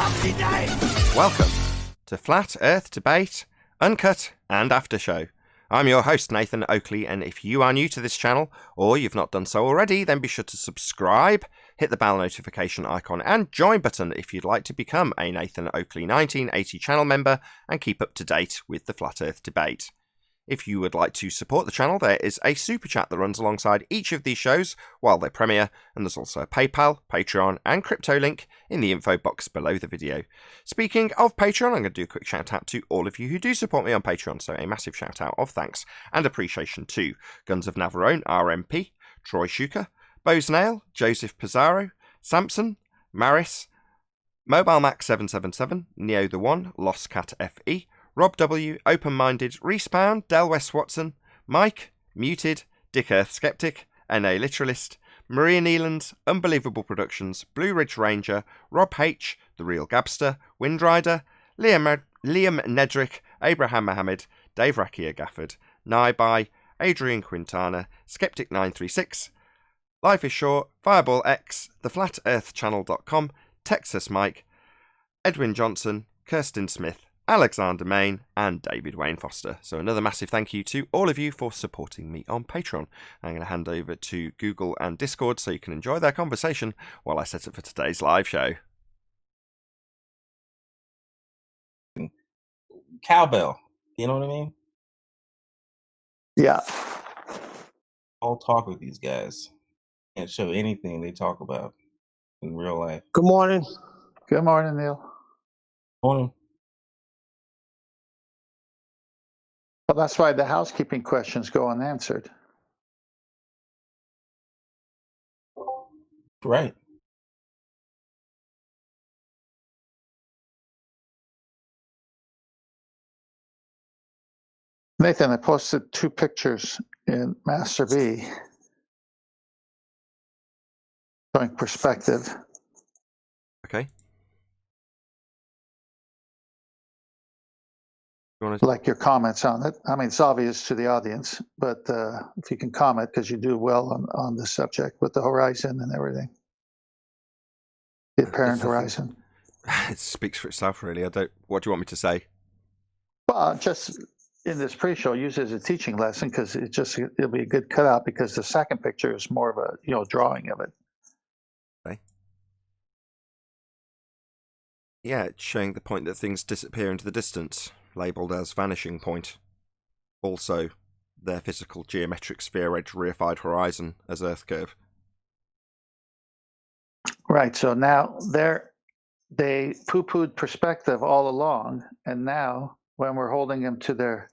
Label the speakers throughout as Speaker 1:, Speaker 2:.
Speaker 1: Welcome to Flat Earth Debate, Uncut and After Show. I'm your host, Nathan Oakley, and if you are new to this channel, or you've not done so already, then be sure to subscribe, hit the bell notification icon and join button if you'd like to become a Nathan Oakley 1980 channel member and keep up to date with the Flat Earth Debate. If you would like to support the channel, there is a super chat that runs alongside each of these shows while they premiere, and there's also a PayPal, Patreon, and crypto link in the info box below the video. Speaking of Patreon, I'm going to do a quick shout out to all of you who do support me on Patreon, so a massive shout out of thanks and appreciation to Guns of Navarone, RMP, Troy Shuka, Boznail, Joseph Pizarro, Samson, Maris, Mobile Max 777, Neo the One, Lost Cat FE, Rob W, Open Minded, Respawn, Del West Watson, Mike, Muted, Dick Earth Skeptic, NA Literalist, Maria Neelands, Unbelievable Productions, Blue Ridge Ranger, Rob H, The Real Gabster, Windrider, Liam Nedrick, Abraham Mohammed, Dave Rakia Gafford, Naibai, Adrian Quintana, Skeptic 936, Life is Short, Fireball X, TheFlatEarthChannel.com, Texas Mike, Edwin Johnson, Kirsten Smith, Alexander Main, and David Wayne Foster. So another massive thank you to all of you for supporting me on Patreon. I'm going to hand over to Google and Discord so you can enjoy their conversation while I set up for today's live show.
Speaker 2: Cowbell, you know what I mean?
Speaker 3: Yeah.
Speaker 2: I'll talk with these guys. Can't show anything they talk about in real life.
Speaker 4: Good morning.
Speaker 3: Good morning, Neil.
Speaker 2: Morning.
Speaker 3: Well, that's why the housekeeping questions go unanswered.
Speaker 2: Right.
Speaker 3: Nathan, I posted 2 pictures in Master V showing perspective.
Speaker 1: Okay.
Speaker 3: Like your comments on it. I mean, it's obvious to the audience, but if you can comment, because you do well on the subject with the horizon and everything. The apparent horizon.
Speaker 1: It speaks for itself, really. What do you want me to say?
Speaker 3: Well, just in this pre-show, use it as a teaching lesson because it'll be a good cutout because the second picture is more of a drawing of it.
Speaker 1: Okay. Yeah, it's showing the point that things disappear into the distance, labelled as vanishing point. Also, their physical geometric sphere edge reified horizon as Earth curve.
Speaker 3: Right, so now they poo-pooed perspective all along, and now when we're holding them to their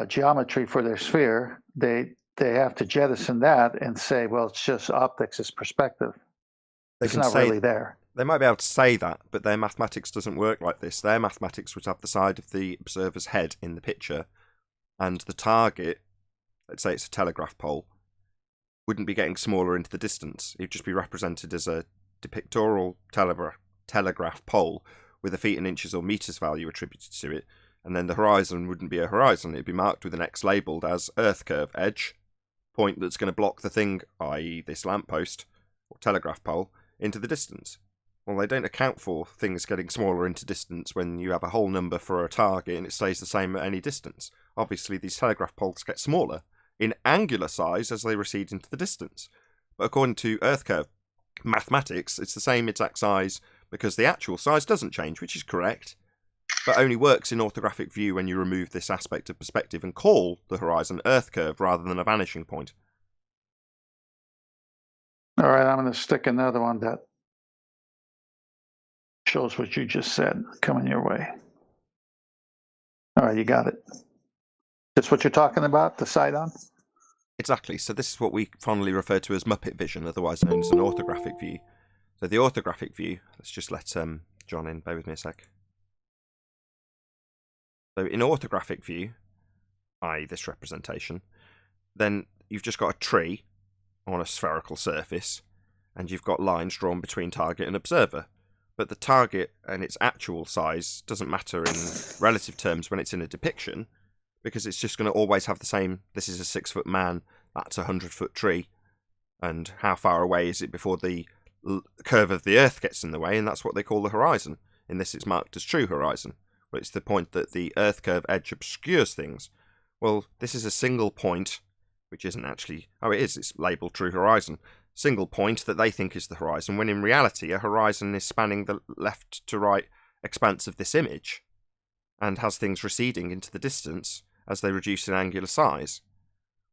Speaker 3: geometry for their sphere, they have to jettison that and say, well, it's just optics is perspective. It's not really there.
Speaker 1: They might be able to say that, but their mathematics doesn't work like this. Their mathematics would have the side of the observer's head in the picture, and the target, let's say it's a telegraph pole, wouldn't be getting smaller into the distance. It would just be represented as a depictorial telegraph pole with a feet and inches or meters value attributed to it, and then the horizon wouldn't be a horizon. It'd be marked with an X labelled as Earth curve edge, point that's going to block the thing, i.e. this lamppost or telegraph pole, into the distance. Well, they don't account for things getting smaller into distance when you have a whole number for a target and it stays the same at any distance. Obviously, these telegraph poles get smaller in angular size as they recede into the distance. But according to Earth curve mathematics, it's the same exact size because the actual size doesn't change, which is correct, but only works in orthographic view when you remove this aspect of perspective and call the horizon Earth curve rather than a vanishing point.
Speaker 3: All right, I'm going to stick another one that shows what you just said coming your way. All right, you got it. That's what you're talking about, the side on?
Speaker 1: Exactly. So this is what we fondly refer to as Muppet vision, otherwise known as an orthographic view. So the orthographic view, let's just let John in, bear with me a sec. So in orthographic view, i.e. this representation, then you've just got a tree on a spherical surface, and you've got lines drawn between target and observer. But the target and its actual size doesn't matter in relative terms when it's in a depiction, because it's just going to always have the same, this is a 6-foot man, that's a 100-foot tree, and how far away is it before the curve of the Earth gets in the way, and that's what they call the horizon. In this, it's marked as true horizon. But it's the point that the Earth curve edge obscures things. Well, this is a single point, which isn't actually... Oh, it is. It's labelled true horizon. Single point that they think is the horizon, when in reality a horizon is spanning the left to right expanse of this image and has things receding into the distance as they reduce in angular size.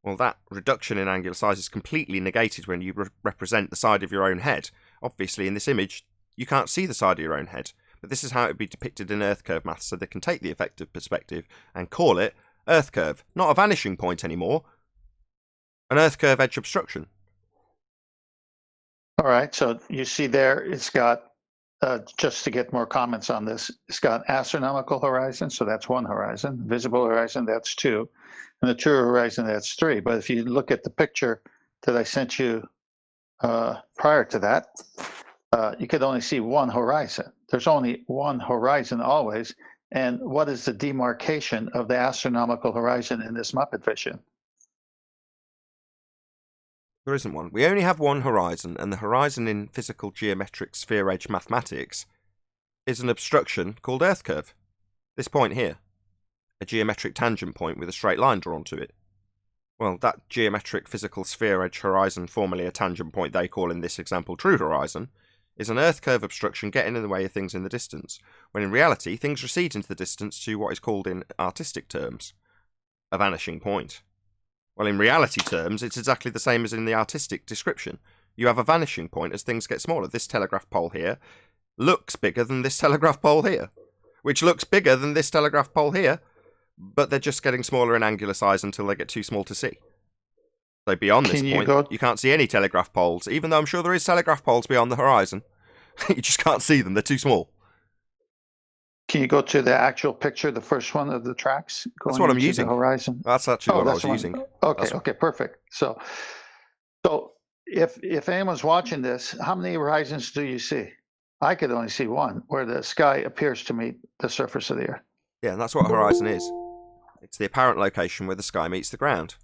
Speaker 1: Well, that reduction in angular size is completely negated when you represent the side of your own head. Obviously, in this image, you can't see the side of your own head, but this is how it would be depicted in Earth curve maths, so they can take the effect of perspective and call it Earth curve, not a vanishing point anymore, an Earth curve edge obstruction.
Speaker 3: All right, so you see there, it's got, just to get more comments on this, it's got astronomical horizon, so that's one horizon. Visible horizon, that's two. And the true horizon, that's three. But if you look at the picture that I sent you prior to that, you could only see one horizon. There's only one horizon always. And what is the demarcation of the astronomical horizon in this Muppet vision?
Speaker 1: There isn't one. We only have one horizon, and the horizon in physical geometric sphere edge mathematics is an obstruction called Earth curve. This point here, a geometric tangent point with a straight line drawn to it. Well, that geometric physical sphere edge horizon, formerly a tangent point they call in this example true horizon, is an Earth curve obstruction getting in the way of things in the distance, when in reality things recede into the distance to what is called in artistic terms a vanishing point. Well, in reality terms, it's exactly the same as in the artistic description. You have a vanishing point as things get smaller. This telegraph pole here looks bigger than this telegraph pole here, which looks bigger than this telegraph pole here, but they're just getting smaller in angular size until they get too small to see. So beyond this point, you can't see any telegraph poles, even though I'm sure there is telegraph poles beyond the horizon. You just can't see them. They're too small.
Speaker 3: Can you go to the actual picture, the first one of the tracks?
Speaker 1: That's what I'm using.
Speaker 3: The horizon.
Speaker 1: That's actually what I was using.
Speaker 3: Okay, perfect. So if anyone's watching this, how many horizons do you see? I could only see one, where the sky appears to meet the surface of the Earth.
Speaker 1: Yeah, and that's what a horizon is. It's the apparent location where the sky meets the ground.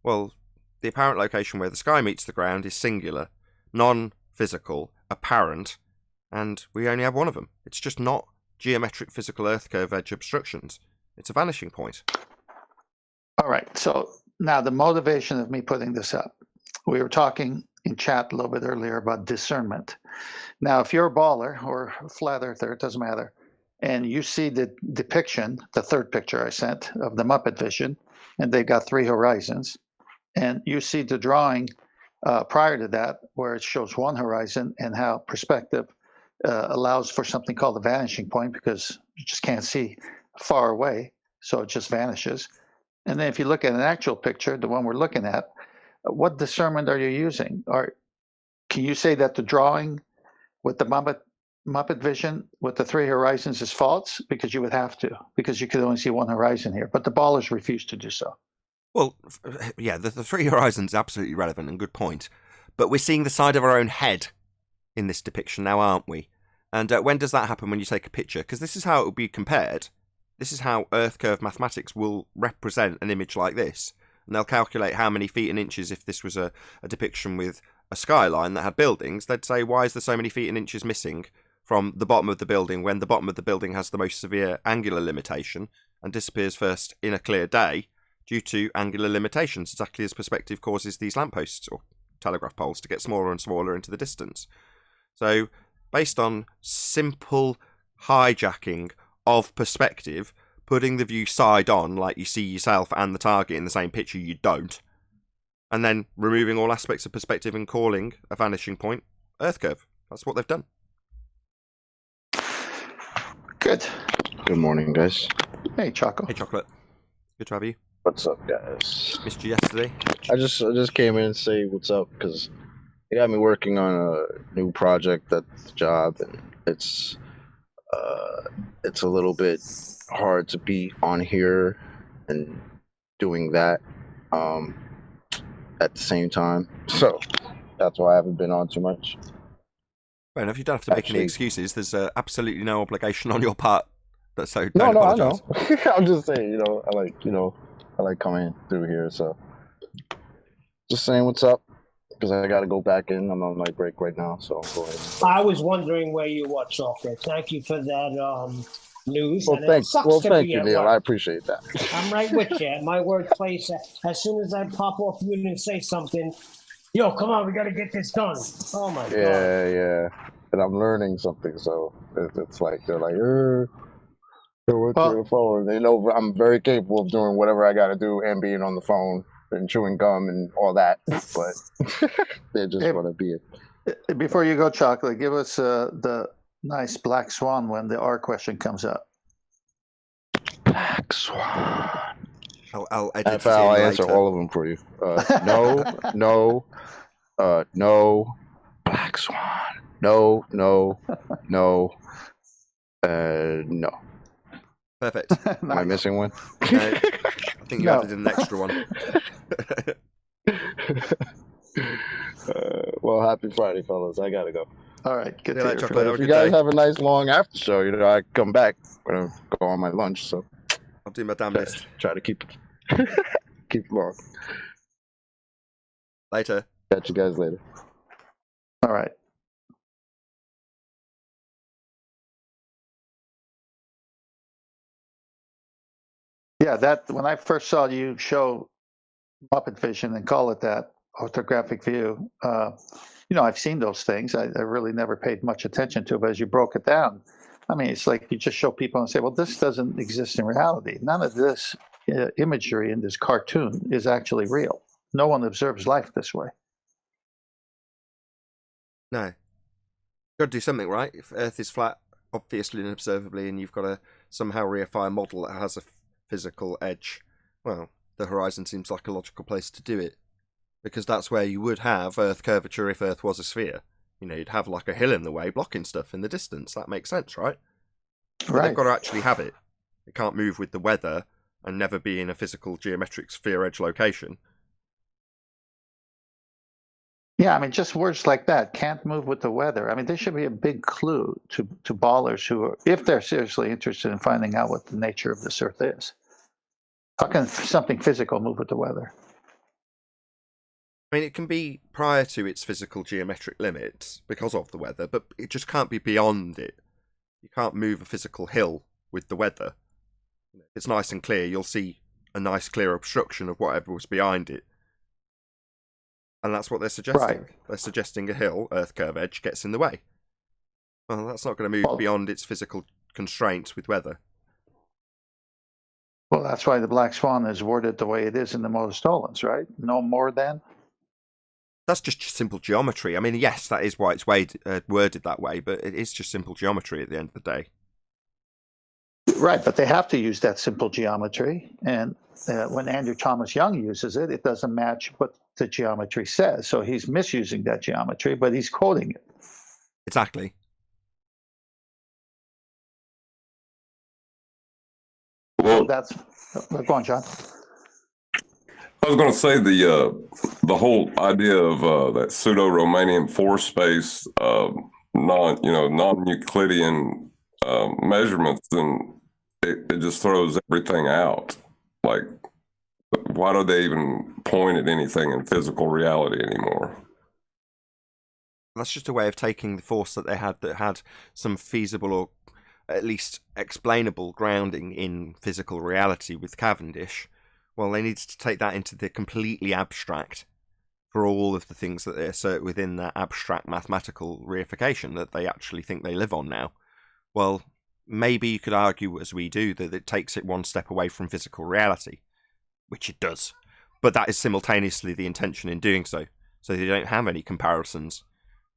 Speaker 1: Well, the apparent location where the sky meets the ground is singular, non-physical, apparent, and we only have one of them. It's just not geometric physical Earth curve edge obstructions. It's a vanishing point.
Speaker 3: All right, so now the motivation of me putting this up. We were talking in chat a little bit earlier about discernment. Now, if you're a baller or a flat earther, it doesn't matter, and you see the depiction, the third picture I sent of the Muppet vision, and they've got three horizons, and you see the drawing prior to that where it shows one horizon and how perspective allows for something called the vanishing point, because you just can't see far away, so it just vanishes. And then if you look at an actual picture, the one we're looking at, what discernment are you using? Or can you say that the drawing with the Muppet vision with the three horizons is false? Because you would have to, because you could only see one horizon here, but the ballers refuse to do so.
Speaker 1: Well, yeah, the three horizons are absolutely relevant and good point, but we're seeing the side of our own head in this depiction now, aren't we? And when does that happen? When you take a picture? Because this is how it will be compared. This is how Earth curve mathematics will represent an image like this. And they'll calculate how many feet and inches. If this was a depiction with a skyline that had buildings, they'd say, why is there so many feet and inches missing from the bottom of the building when the bottom of the building has the most severe angular limitation and disappears first in a clear day due to angular limitations, exactly as perspective causes these lampposts or telegraph poles to get smaller and smaller into the distance. So, based on simple hijacking of perspective, putting the view side on, like you see yourself and the target in the same picture, you don't, and then removing all aspects of perspective and calling a vanishing point Earth curve. That's what they've done.
Speaker 3: Good.
Speaker 4: Good morning, guys.
Speaker 3: Hey, Choco.
Speaker 1: Hey, Chocolate. Good to have you.
Speaker 4: What's up, guys?
Speaker 1: Missed you yesterday.
Speaker 4: I just came in and say what's up because they got me working on a new project at the job, and it's a little bit hard to be on here and doing that at the same time. So that's why I haven't been on too much.
Speaker 1: Fair enough. You don't have to make any excuses. There's absolutely no obligation on your part. So
Speaker 4: No,
Speaker 1: don't
Speaker 4: I know.
Speaker 1: apologise.
Speaker 4: I'm just saying, I like coming through here. So just saying what's up. because I got to go back in. I'm on my break right now, so I'm going.
Speaker 5: I was wondering where you were, Chalker. Thank you for that news.
Speaker 4: Well,
Speaker 5: and
Speaker 4: thank,
Speaker 5: it sucks
Speaker 4: well,
Speaker 5: to
Speaker 4: thank
Speaker 5: be
Speaker 4: you,
Speaker 5: at
Speaker 4: Neil.
Speaker 5: work.
Speaker 4: I appreciate that.
Speaker 5: I'm right with you. At my workplace, as soon as I pop off you and say something, yo, come on, we got to get this done. Oh, my God.
Speaker 4: Yeah. And I'm learning something, so it's like, they're like, go through the phone. They know I'm very capable of doing whatever I got to do and being on the phone and chewing gum and all that, but they just want to be it.
Speaker 3: Before you go, Chocolate, give us the nice black swan when the R question comes up.
Speaker 4: Black Swan.
Speaker 1: I'll edit it
Speaker 4: I'll
Speaker 1: in
Speaker 4: answer
Speaker 1: later.
Speaker 4: all of them for you. No, Black Swan. No. No.
Speaker 1: Perfect.
Speaker 4: Am I missing one?
Speaker 1: No, I think you added an extra one.
Speaker 4: Well, happy Friday, fellas. I gotta go.
Speaker 3: All right, good
Speaker 1: See you
Speaker 3: to
Speaker 1: later,
Speaker 3: hear.
Speaker 1: Chocolate.
Speaker 4: But
Speaker 1: Have
Speaker 4: if
Speaker 1: a
Speaker 4: you
Speaker 1: good
Speaker 4: guys
Speaker 1: day.
Speaker 4: have a nice long after show, I come back. I'm gonna go on my lunch, so
Speaker 1: I'll do my damnedest.
Speaker 4: try to keep it long.
Speaker 1: Later.
Speaker 4: Catch you guys later.
Speaker 3: All right. Yeah, that when I first saw you show Muppet Vision and call it that, orthographic view, I've seen those things. I really never paid much attention to it, but as you broke it down, I mean, it's like you just show people and say, well, this doesn't exist in reality. None of this imagery in this cartoon is actually real. No one observes life this way.
Speaker 1: No. You've got to do something, right? If Earth is flat, obviously and observably, and you've got to somehow reify a model that has a physical edge, well, the horizon seems like a logical place to do it. Because that's where you would have Earth curvature if Earth was a sphere. You'd have like a hill in the way blocking stuff in the distance. That makes sense, right? But they've got to actually have it. It can't move with the weather and never be in a physical geometric sphere edge location.
Speaker 3: Yeah, I mean, just words like that, can't move with the weather. I mean, there should be a big clue to ballers who are, if they're seriously interested in finding out what the nature of this Earth is. How can something physical move with the weather?
Speaker 1: I mean, it can be prior to its physical geometric limits because of the weather, but it just can't be beyond it. You can't move a physical hill with the weather. If it's nice and clear, you'll see a nice clear obstruction of whatever was behind it. And that's what they're suggesting.
Speaker 3: Right.
Speaker 1: They're suggesting a hill, Earth curve edge, gets in the way. Well, that's not going to move beyond its physical constraints with weather.
Speaker 3: Well, that's why the black swan is worded the way it is in the Motostolans, right? No more than?
Speaker 1: That's just simple geometry. I mean, yes, that is why it's worded that way, but it is just simple geometry at the end of the day.
Speaker 3: Right, but they have to use that simple geometry. And when Andrew Thomas Young uses it, it doesn't match what the geometry says. So he's misusing that geometry, but he's quoting it.
Speaker 1: Exactly.
Speaker 3: Well, that's go on, John.
Speaker 6: I was going to say the whole idea of that pseudo-Romanian force space, non-Euclidean measurements, then it just throws everything out. Like, why do they even point at anything in physical reality anymore?
Speaker 1: That's just a way of taking the force that they had that had some feasible or at least explainable grounding in physical reality with Cavendish. Well, they needed to take that into the completely abstract for all of the things that they assert within that abstract mathematical reification that they actually think they live on now. Well, maybe you could argue, as we do, that it takes it one step away from physical reality, which it does. But that is simultaneously the intention in doing so. So they don't have any comparisons.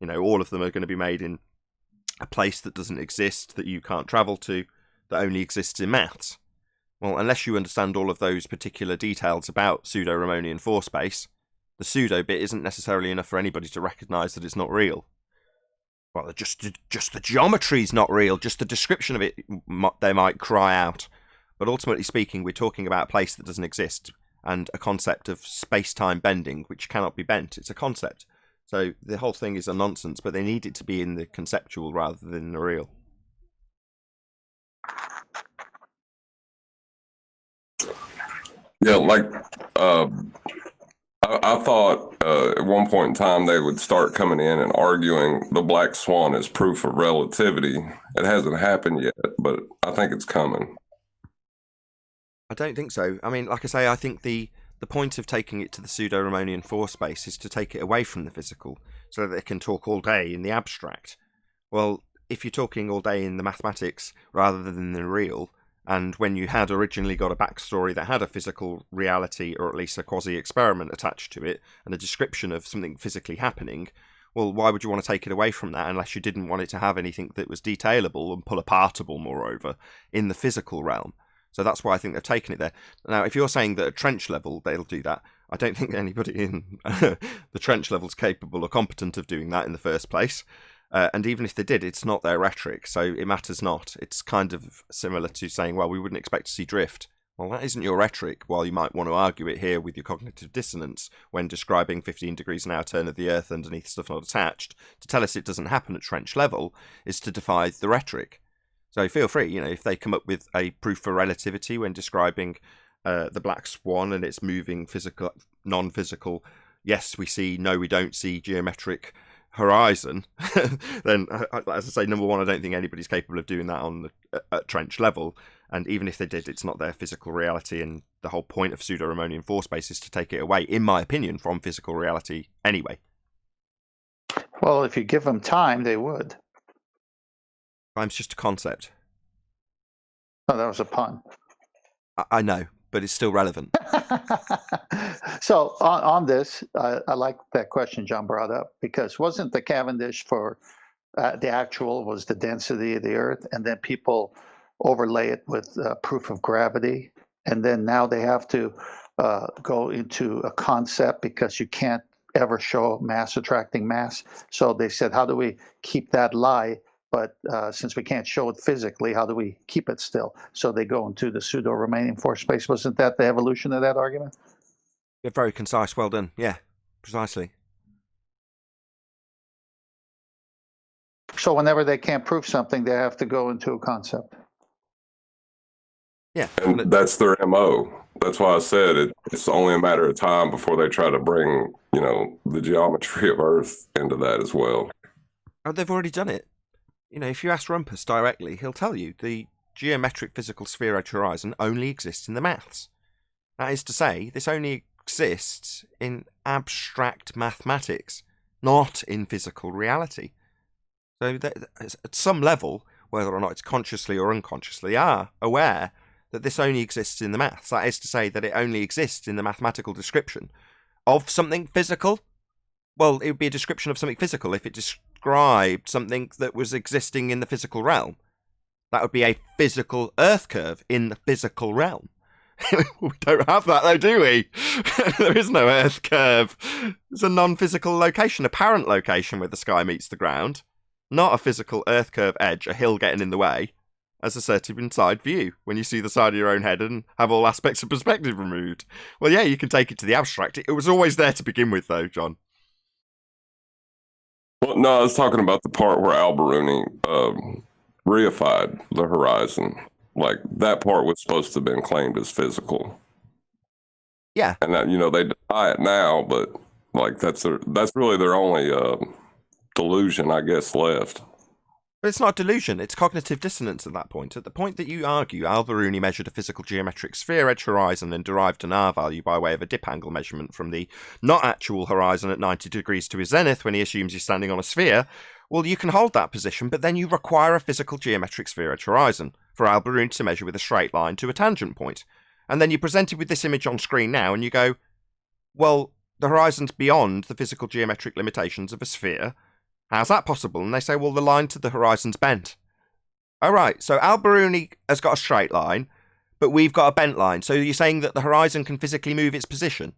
Speaker 1: All of them are going to be made in a place that doesn't exist, that you can't travel to, that only exists in maths. Well, unless you understand all of those particular details about pseudo-Ramonian force space, the pseudo bit isn't necessarily enough for anybody to recognise that it's not real. Well, just the geometry's not real, just the description of it, they might cry out. But ultimately speaking, we're talking about a place that doesn't exist, and a concept of space-time bending, which cannot be bent. It's a concept. So the whole thing is a nonsense, but they need it to be in the conceptual rather than the real.
Speaker 6: Yeah, like I I thought at one point in time they would start coming in and arguing the black swan as proof of relativity. It hasn't happened yet, but I think it's coming.
Speaker 1: I don't think so. I mean, like I say, I think the point of taking it to the pseudo-Riemannian force space is to take it away from the physical so that they can talk all day in the abstract. Well, if you're talking all day in the mathematics rather than the real, and when you had originally got a backstory that had a physical reality or at least a quasi-experiment attached to it and a description of something physically happening, well, why would you want to take it away from that unless you didn't want it to have anything that was detailable and pull-apartable, moreover, in the physical realm? So that's why I think they've taken it there. Now, if you're saying that at trench level they'll do that, I don't think anybody in the trench level is capable or competent of doing that in the first place. And even if they did, it's not their rhetoric, so it matters not. It's kind of similar to saying, well, we wouldn't expect to see drift. Well, that isn't your rhetoric, while you might want to argue it here with your cognitive dissonance when describing 15 degrees an hour turn of the Earth underneath stuff not attached. To tell us it doesn't happen at trench level is to defy the rhetoric. So feel free, if they come up with a proof for relativity when describing the black swan and its moving physical, non-physical, yes, we see, no, we don't see geometric horizon, then, as I say, number one, I don't think anybody's capable of doing that at trench level. And even if they did, it's not their physical reality. And the whole point of pseudo-Riemannian force space is to take it away, in my opinion, from physical reality anyway.
Speaker 3: Well, if you give them time, they would.
Speaker 1: Time's just a concept.
Speaker 3: Oh, that was a pun.
Speaker 1: I know, but it's still relevant.
Speaker 3: So on this, I like that question John brought up, because wasn't the Cavendish for the actual was the density of the Earth, and then people overlay it with proof of gravity, and then now they have to go into a concept because you can't ever show mass attracting mass. So they said, how do we keep that lie? But since we can't show it physically, how do we keep it still? So they go into the pseudo-Riemannian force space. Wasn't that the evolution of that argument?
Speaker 1: You're very concise. Well done. Yeah, precisely.
Speaker 3: So whenever they can't prove something, they have to go into a concept.
Speaker 1: Yeah.
Speaker 6: And that's their MO. That's why I said it's only a matter of time before they try to bring, the geometry of Earth into that as well.
Speaker 1: Oh, they've already done it. If you ask Rumpus directly, he'll tell you the geometric physical sphere edge horizon only exists in the maths. That is to say, this only exists in abstract mathematics, not in physical reality. So at some level, whether or not it's consciously or unconsciously, are aware that this only exists in the maths. That is to say that it only exists in the mathematical description of something physical. Well, it would be a description of something physical if it described something that was existing in the physical realm. That would be a physical Earth curve in the physical realm. We don't have that though, do we? There is no Earth curve. It's a non-physical location, apparent location where the sky meets the ground. Not a physical Earth curve edge, a hill getting in the way, as asserted inside view, when you see the side of your own head and have all aspects of perspective removed. Well, yeah, you can take it to the abstract. It was always there to begin with, though, John.
Speaker 6: Well, no, I was talking about the part where Al-Biruni reified the horizon. Like, that part was supposed to have been claimed as physical.
Speaker 1: Yeah.
Speaker 6: And that, they deny it now, but, that's really their only delusion, I guess, left.
Speaker 1: But it's not delusion, it's cognitive dissonance at that point. At the point that you argue Al-Biruni measured a physical geometric sphere edge horizon and derived an R value by way of a dip angle measurement from the not actual horizon at 90 degrees to his zenith when he assumes he's standing on a sphere, well, you can hold that position, but then you require a physical geometric sphere edge horizon for Al-Biruni to measure with a straight line to a tangent point. And then you're presented with this image on screen now, and you go, well, the horizon's beyond the physical geometric limitations of a sphere. How's that possible? And they say, well, the line to the horizon's bent. All right, so Al-Biruni has got a straight line, but we've got a bent line. So you're saying that the horizon can physically move its position?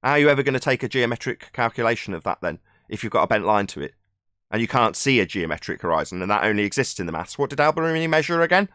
Speaker 1: How are you ever going to take a geometric calculation of that then, if you've got a bent line to it? And you can't see a geometric horizon, and that only exists in the maths. What did Al-Biruni measure again?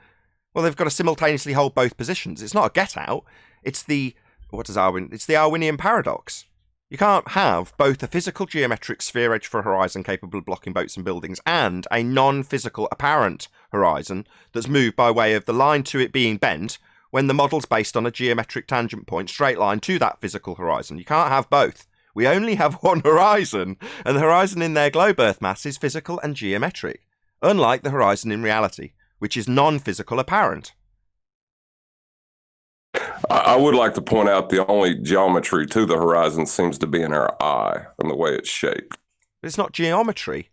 Speaker 1: Well, they've got to simultaneously hold both positions. It's not a get-out. It's the Arwinian paradox. You can't have both a physical geometric sphere edge for a horizon capable of blocking boats and buildings and a non-physical apparent horizon that's moved by way of the line to it being bent when the model's based on a geometric tangent point straight line to that physical horizon. You can't have both. We only have one horizon, and the horizon in their globe Earth mass is physical and geometric, unlike the horizon in reality, which is non-physical apparent.
Speaker 6: I would like to point out the only geometry to the horizon seems to be in our eye and the way it's shaped.
Speaker 1: But it's not geometry.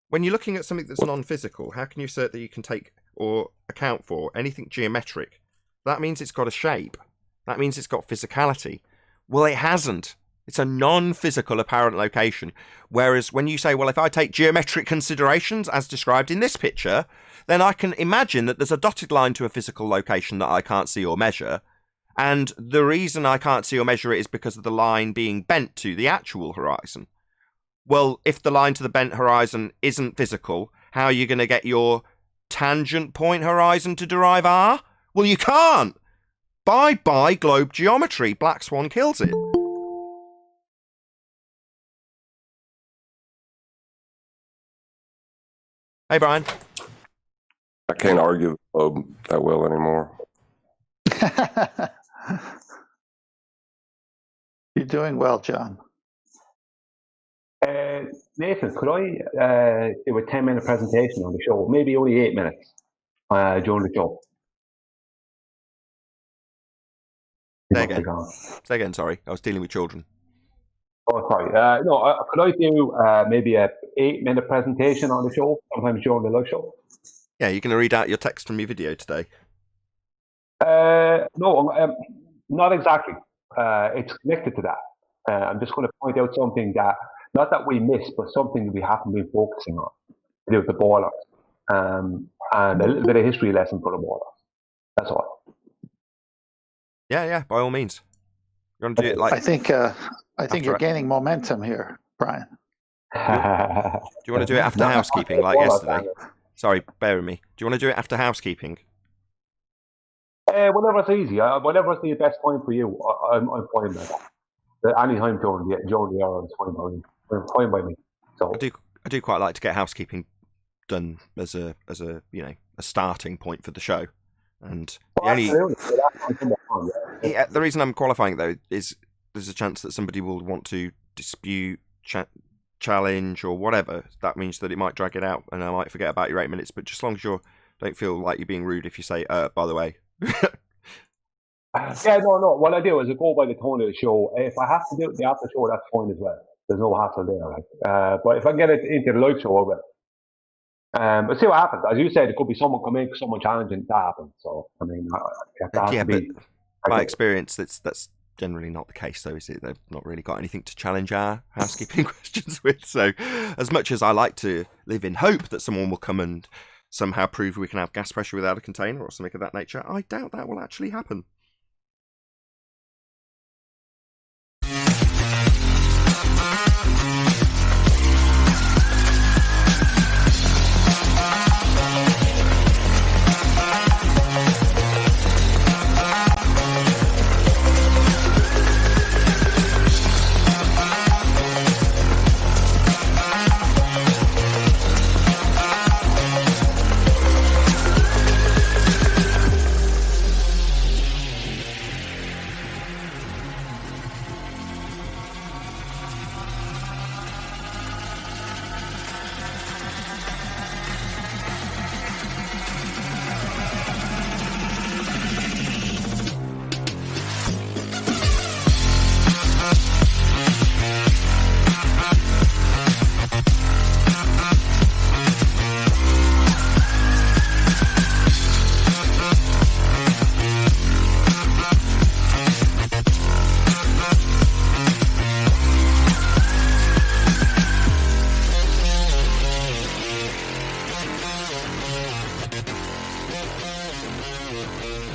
Speaker 1: When you're looking at something that's non-physical, how can you assert that you can take or account for anything geometric? That means it's got a shape. That means it's got physicality. Well, it hasn't. It's a non-physical apparent location. Whereas when you say, well, if I take geometric considerations as described in this picture, then I can imagine that there's a dotted line to a physical location that I can't see or measure. And the reason I can't see or measure it is because of the line being bent to the actual horizon. Well, if the line to the bent horizon isn't physical, how are you going to get your tangent point horizon to derive R? Well, you can't. Bye-bye globe geometry. Black Swan kills it. Hey, Brian.
Speaker 6: I can't argue the globe that well anymore.
Speaker 3: You're doing well, John.
Speaker 7: Nathan, could I do a 10-minute presentation on the show? Maybe only 8 minutes during the show.
Speaker 1: Say again, sorry. I was dealing with children.
Speaker 7: Oh, sorry. Could I do maybe a 8-minute presentation on the show sometime during the live show?
Speaker 1: Yeah, you're going to read out your text from your video today.
Speaker 7: No, not exactly. It's connected to that. I'm just going to point out something that, not that we missed, but something that we haven't been focusing on, to do with the ballers, and a little bit of history lesson for the ballers. That's all.
Speaker 1: Yeah, by all means. You want to do it like?
Speaker 3: I think you're gaining momentum here, Brian.
Speaker 1: Do you want to do it after housekeeping like yesterday? Sorry, bear with me. Do you want to do it after housekeeping?
Speaker 7: Whenever it's easy, whenever it's the best time for you, I'm fine with that. Any time during the hour is fine by me. So
Speaker 1: I do quite like to get housekeeping done as a starting point for the show. And the reason I'm qualifying though is there's a chance that somebody will want to dispute, challenge, or whatever. That means that it might drag it out, and I might forget about your 8 minutes. But just as long as you don't feel like you're being rude if you say, by the way.
Speaker 7: No. What I do is I go by the tone of the show. If I have to do it the after show, that's fine as well. There's no hassle there. But if I get it into the live show, I will. Let's see what happens. As you said, it could be someone coming, someone challenging that happen. So I mean,
Speaker 1: my experience, that's generally not the case, though, is it? They've not really got anything to challenge our housekeeping questions with. So, as much as I like to live in hope that someone will come and somehow prove we can have gas pressure without a container or something of that nature, I doubt that will actually happen.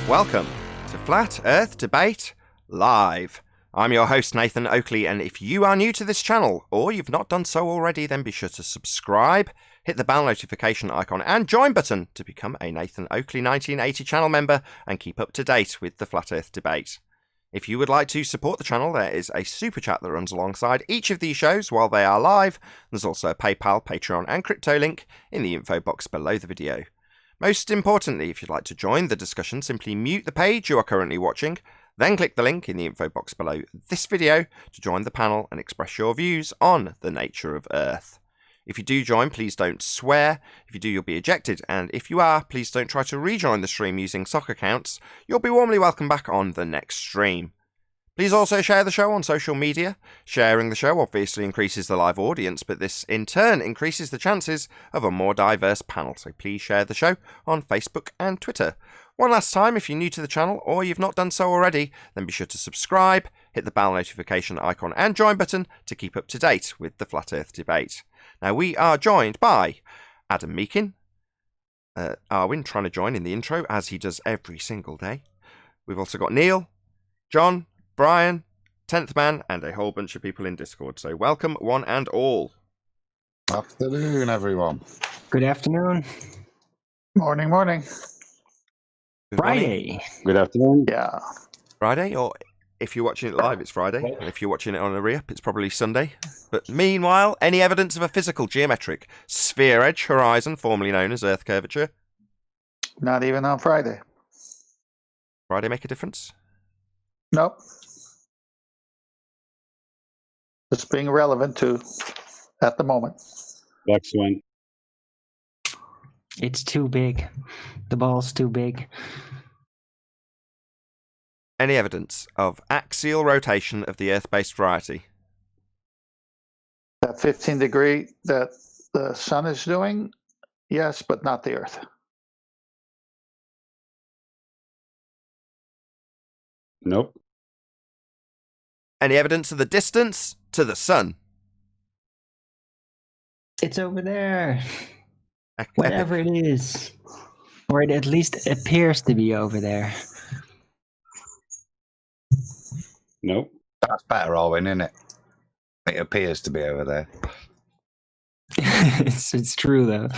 Speaker 1: Welcome to Flat Earth Debate Live. I'm your host, Nathan Oakley, and if you are new to this channel, or you've not done so already, then be sure to subscribe, hit the bell notification icon and join button to become a Nathan Oakley 1980 channel member and keep up to date with the Flat Earth Debate. If you would like to support the channel, there is a super chat that runs alongside each of these shows while they are live. There's also a PayPal, Patreon and crypto link in the info box below the video. Most importantly, if you'd like to join the discussion, simply mute the page you are currently watching, Then click the link in the info box below this video to join the panel and express your views on the nature of Earth. If you do join, please don't swear. If you do, you'll be ejected. And if you are, please don't try to rejoin the stream using sock accounts. You'll be warmly welcomed back on the next stream. Please also share the show on social media. Sharing the show obviously increases the live audience, but this in turn increases the chances of a more diverse panel. So please share the show on Facebook and Twitter. One last time, if you're new to the channel or you've not done so already, then be sure to subscribe, hit the bell notification icon and join button to keep up to date with the Flat Earth debate. Now, we are joined by Adam Meakin, Arwin trying to join in the intro, as he does every single day. We've also got Neil, John, Brian, 10th Man, and a whole bunch of people in Discord. So welcome, one and all.
Speaker 8: Afternoon, everyone.
Speaker 5: Good afternoon.
Speaker 3: Morning, morning.
Speaker 1: Good morning.
Speaker 5: Friday.
Speaker 8: Good afternoon.
Speaker 3: Yeah.
Speaker 1: Friday, or if you're watching it live, it's Friday. And if you're watching it on a re-up, it's probably Sunday. But meanwhile, any evidence of a physical geometric sphere edge horizon, formerly known as Earth curvature?
Speaker 3: Not even on Friday.
Speaker 1: Friday make a difference?
Speaker 3: Nope. Just being relevant to at the moment.
Speaker 8: Excellent.
Speaker 5: It's too big. The ball's too big.
Speaker 1: Any evidence of axial rotation of the Earth-based variety?
Speaker 3: That 15 degree that the sun is doing, yes, but not the Earth.
Speaker 8: Nope.
Speaker 1: Any evidence of the distance to the sun?
Speaker 5: It's over there. Whatever it is. Or it at least appears to be over there.
Speaker 8: Nope.
Speaker 9: That's better, Owen, isn't it? It appears to be over there.
Speaker 5: It's true, though.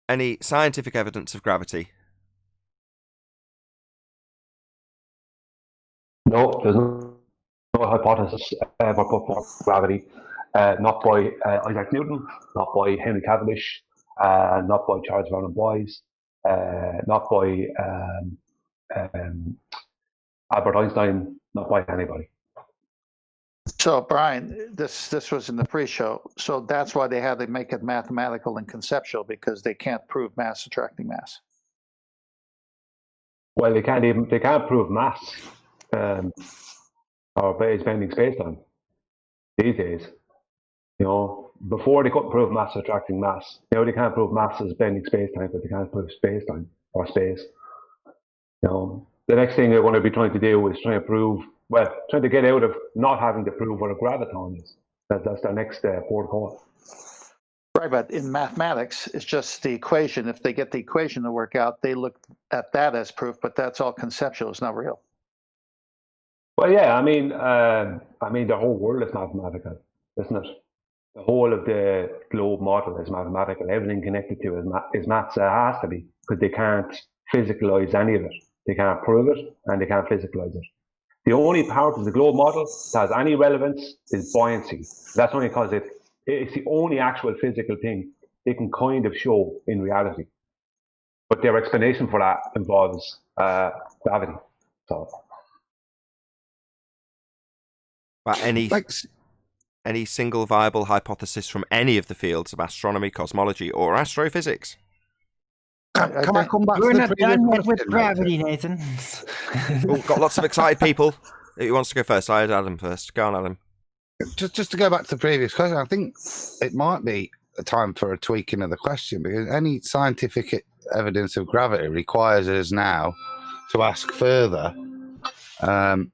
Speaker 1: Any scientific evidence of gravity?
Speaker 7: No, there's no hypothesis ever put forward for gravity. Not by Isaac Newton, not by Henry Cavendish, not by Charles Vernon Boys, not by Albert Einstein, not by anybody.
Speaker 3: So, Brian, this was in the pre-show. So that's why they had to make it mathematical and conceptual, because they can't prove mass attracting mass.
Speaker 7: Well, they can't prove mass or is bending space-time these days. You know, before they couldn't prove mass attracting mass. Now they can't prove mass is bending space-time, but they can't prove space-time or space. You know, the next thing they're going to be trying to do is trying to get out of not having to prove what a graviton is. That's their next port call.
Speaker 3: Right, but in mathematics, it's just the equation. If they get the equation to work out, they look at that as proof, but that's all conceptual. It's not real.
Speaker 7: Well, yeah, I mean, the whole world is mathematical, isn't it? The whole of the globe model is mathematical. Everything connected to it is maths. It has to be, because they can't physicalize any of it. They can't prove it, and they can't physicalize it. The only part of the globe model that has any relevance is buoyancy. That's only because it's the only actual physical thing they can kind of show in reality. But their explanation for that involves gravity. So,
Speaker 1: But any single viable hypothesis from any of the fields of astronomy, cosmology, or astrophysics?
Speaker 9: Can I come back
Speaker 5: We're
Speaker 9: to the
Speaker 5: not
Speaker 9: previous
Speaker 5: done yet with
Speaker 9: question,
Speaker 5: gravity, Nathan.
Speaker 1: Oh, got lots of excited people. Who wants to go first? I had Adam first. Go on, Adam.
Speaker 9: Just to go back to the previous question, I think it might be a time for a tweaking of the question, because any scientific evidence of gravity requires us now to ask further. I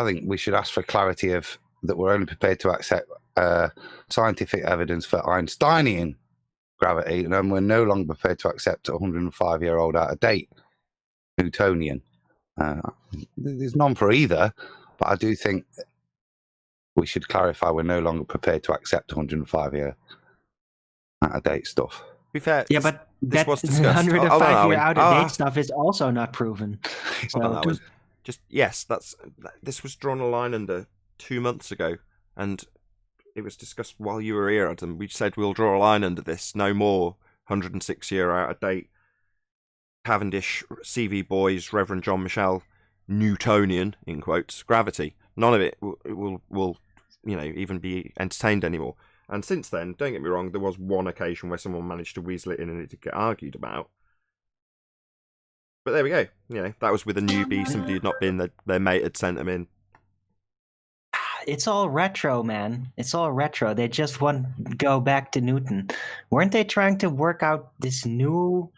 Speaker 9: think we should ask for clarity of that we're only prepared to accept scientific evidence for Einsteinian gravity, and we're no longer prepared to accept a 105-year-old out of date Newtonian. There's none for either, but I do think we should clarify we're no longer prepared to accept 105-year out of date stuff.
Speaker 1: To be fair,
Speaker 5: Yeah, but
Speaker 1: this
Speaker 5: that
Speaker 1: was discussed.
Speaker 5: 105-year out-of-date stuff is also not proven.
Speaker 1: Hold on,
Speaker 5: So,
Speaker 1: Owen. Yes, this was drawn a line under 2 months ago, and it was discussed while you were here, Adam. We said we'll draw a line under this, no more 106-year out of date Cavendish, CV Boys, Reverend John Michel, Newtonian, in quotes, gravity. None of it will even be entertained anymore. And since then, don't get me wrong, there was one occasion where someone managed to weasel it in and it did get argued about. But there we go. That was with a newbie, somebody who'd not been, their mate had sent them in.
Speaker 10: It's all retro, man. It's all retro. They just want to go back to Newton. Weren't they trying to work out this new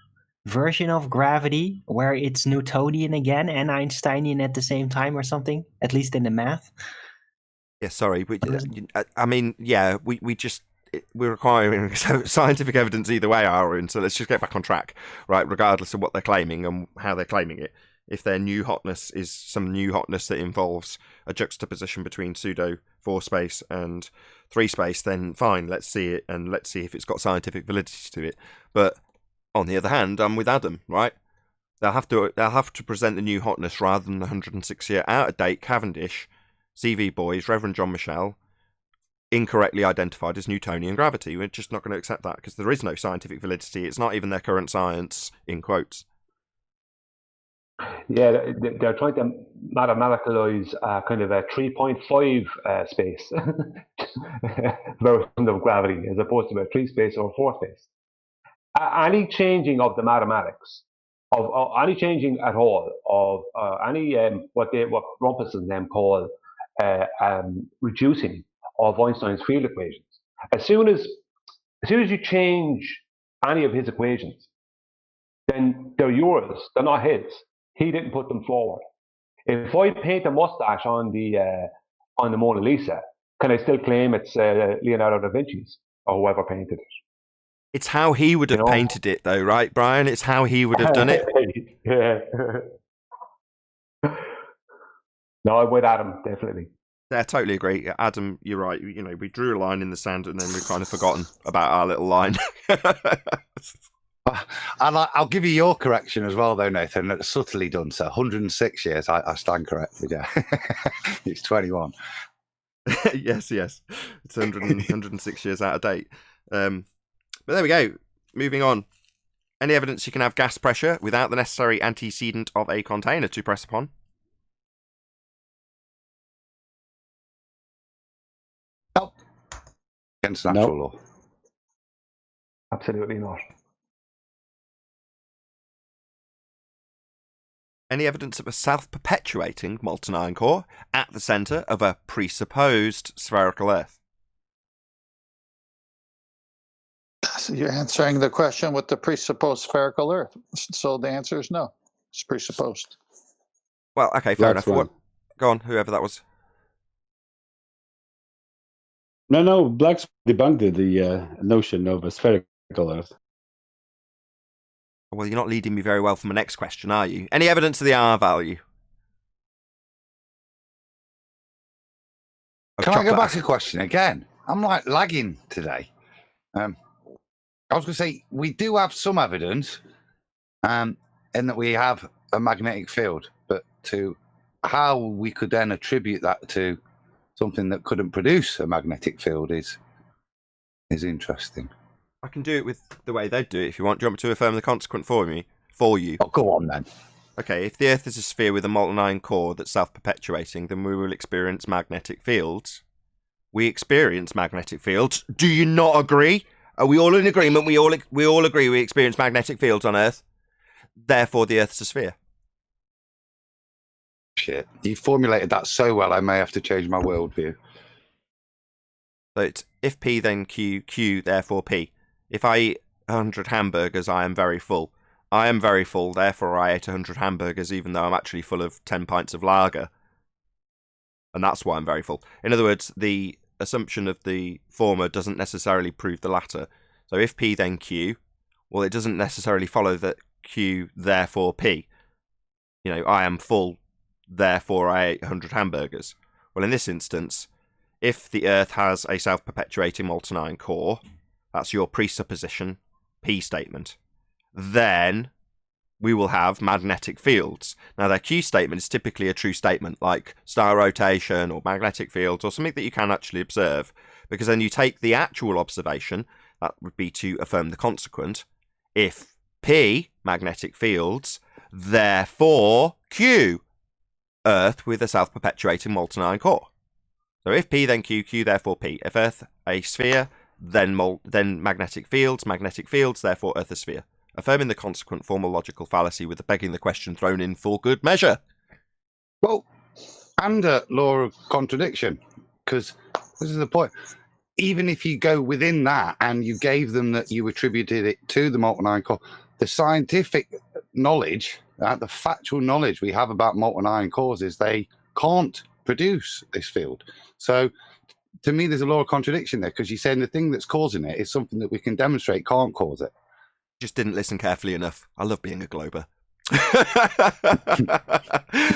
Speaker 10: version of gravity where it's Newtonian again and Einsteinian at the same time or something? At least in the math.
Speaker 1: Yeah, sorry. We're requiring scientific evidence either way, Aaron. So let's just get back on track, right? Regardless of what they're claiming and how they're claiming it. If their new hotness is some new hotness that involves a juxtaposition between pseudo 4 space and 3 space, then fine, let's see it and let's see if it's got scientific validity to it. But on the other hand, I'm with Adam, right? They'll have to present the new hotness rather than the 106-year out of date Cavendish, CV Boys, Reverend John Michel, incorrectly identified as Newtonian gravity. We're just not going to accept that because there is no scientific validity. It's not even their current science, in quotes.
Speaker 7: Yeah, they're trying to mathematicalize kind of a 3.5 space version of gravity as opposed to a 3 space or 4 space. Any changing of the mathematics, of any changing at all of any what Rumpus and them call reducing of Einstein's field equations. As soon as you change any of his equations, then they're yours. They're not his. He didn't put them forward. If I paint a mustache on the Mona Lisa, can I still claim it's Leonardo da Vinci's or whoever painted it?
Speaker 1: It's how he would have painted it, though, right, Brian? It's how he would have done it.
Speaker 7: Yeah. No, I'm with Adam, definitely.
Speaker 1: Yeah, I totally agree. Adam, you're right. We drew a line in the sand and then we've kind of forgotten about our little line.
Speaker 9: And I'll give you your correction as well, though, Nathan. That's subtly done. So 106 years, I stand corrected. Yeah, it's 21.
Speaker 1: yes. It's 106 years out of date. But there we go. Moving on. Any evidence you can have gas pressure without the necessary antecedent of a container to press upon?
Speaker 9: Nope. Against natural law.
Speaker 7: Absolutely not.
Speaker 1: Any evidence of a self-perpetuating molten iron core at the centre of a presupposed spherical Earth?
Speaker 3: So you're answering the question with the presupposed spherical Earth. So the answer is no. It's presupposed.
Speaker 1: Well, okay, fair enough. Go on, whoever that was.
Speaker 8: No, Black's debunked the notion of a spherical Earth.
Speaker 1: Well, you're not leading me very well for my next question, are you? Any evidence of the R value?
Speaker 9: Can I go back to the question again? I'm like lagging today. I was going to say, we do have some evidence in that we have a magnetic field, but to how we could then attribute that to something that couldn't produce a magnetic field is interesting.
Speaker 1: I can do it with the way they do it if you want. Do you want me to affirm the consequent for you? Oh,
Speaker 9: go on then.
Speaker 1: Okay, if the Earth is a sphere with a molten iron core that's self-perpetuating, then we will experience magnetic fields. We experience magnetic fields. Do you not agree? Are we all in agreement? We all agree we experience magnetic fields on Earth. Therefore, the Earth's a sphere.
Speaker 9: Shit, you formulated that so well, I may have to change my worldview.
Speaker 1: So it's if P, then Q, Q, therefore P. If I eat 100 hamburgers, I am very full. I am very full, therefore I ate 100 hamburgers, even though I'm actually full of 10 pints of lager. And that's why I'm very full. In other words, the assumption of the former doesn't necessarily prove the latter. So if P, then Q, well, it doesn't necessarily follow that Q, therefore P. I am full, therefore I ate 100 hamburgers. Well, in this instance, if the Earth has a self-perpetuating molten iron core, that's your presupposition, P statement, then we will have magnetic fields. Now, their Q statement is typically a true statement, like star rotation or magnetic fields or something that you can actually observe, because then you take the actual observation, that would be to affirm the consequent. If P, magnetic fields, therefore Q, Earth with a self-perpetuating molten iron core. So if P, then Q, Q, therefore P. If Earth a sphere, then magnetic fields, therefore Earth a sphere. Affirming the consequent formal logical fallacy with the begging the question thrown in for good measure.
Speaker 9: Well, and a law of contradiction, because this is the point. Even if you go within that and you gave them that you attributed it to the molten iron core, the scientific knowledge, the factual knowledge we have about molten iron cores is they can't produce this field. So to me, there's a law of contradiction there, because you're saying the thing that's causing it is something that we can demonstrate can't cause it.
Speaker 1: Just didn't listen carefully enough. I love being a glober.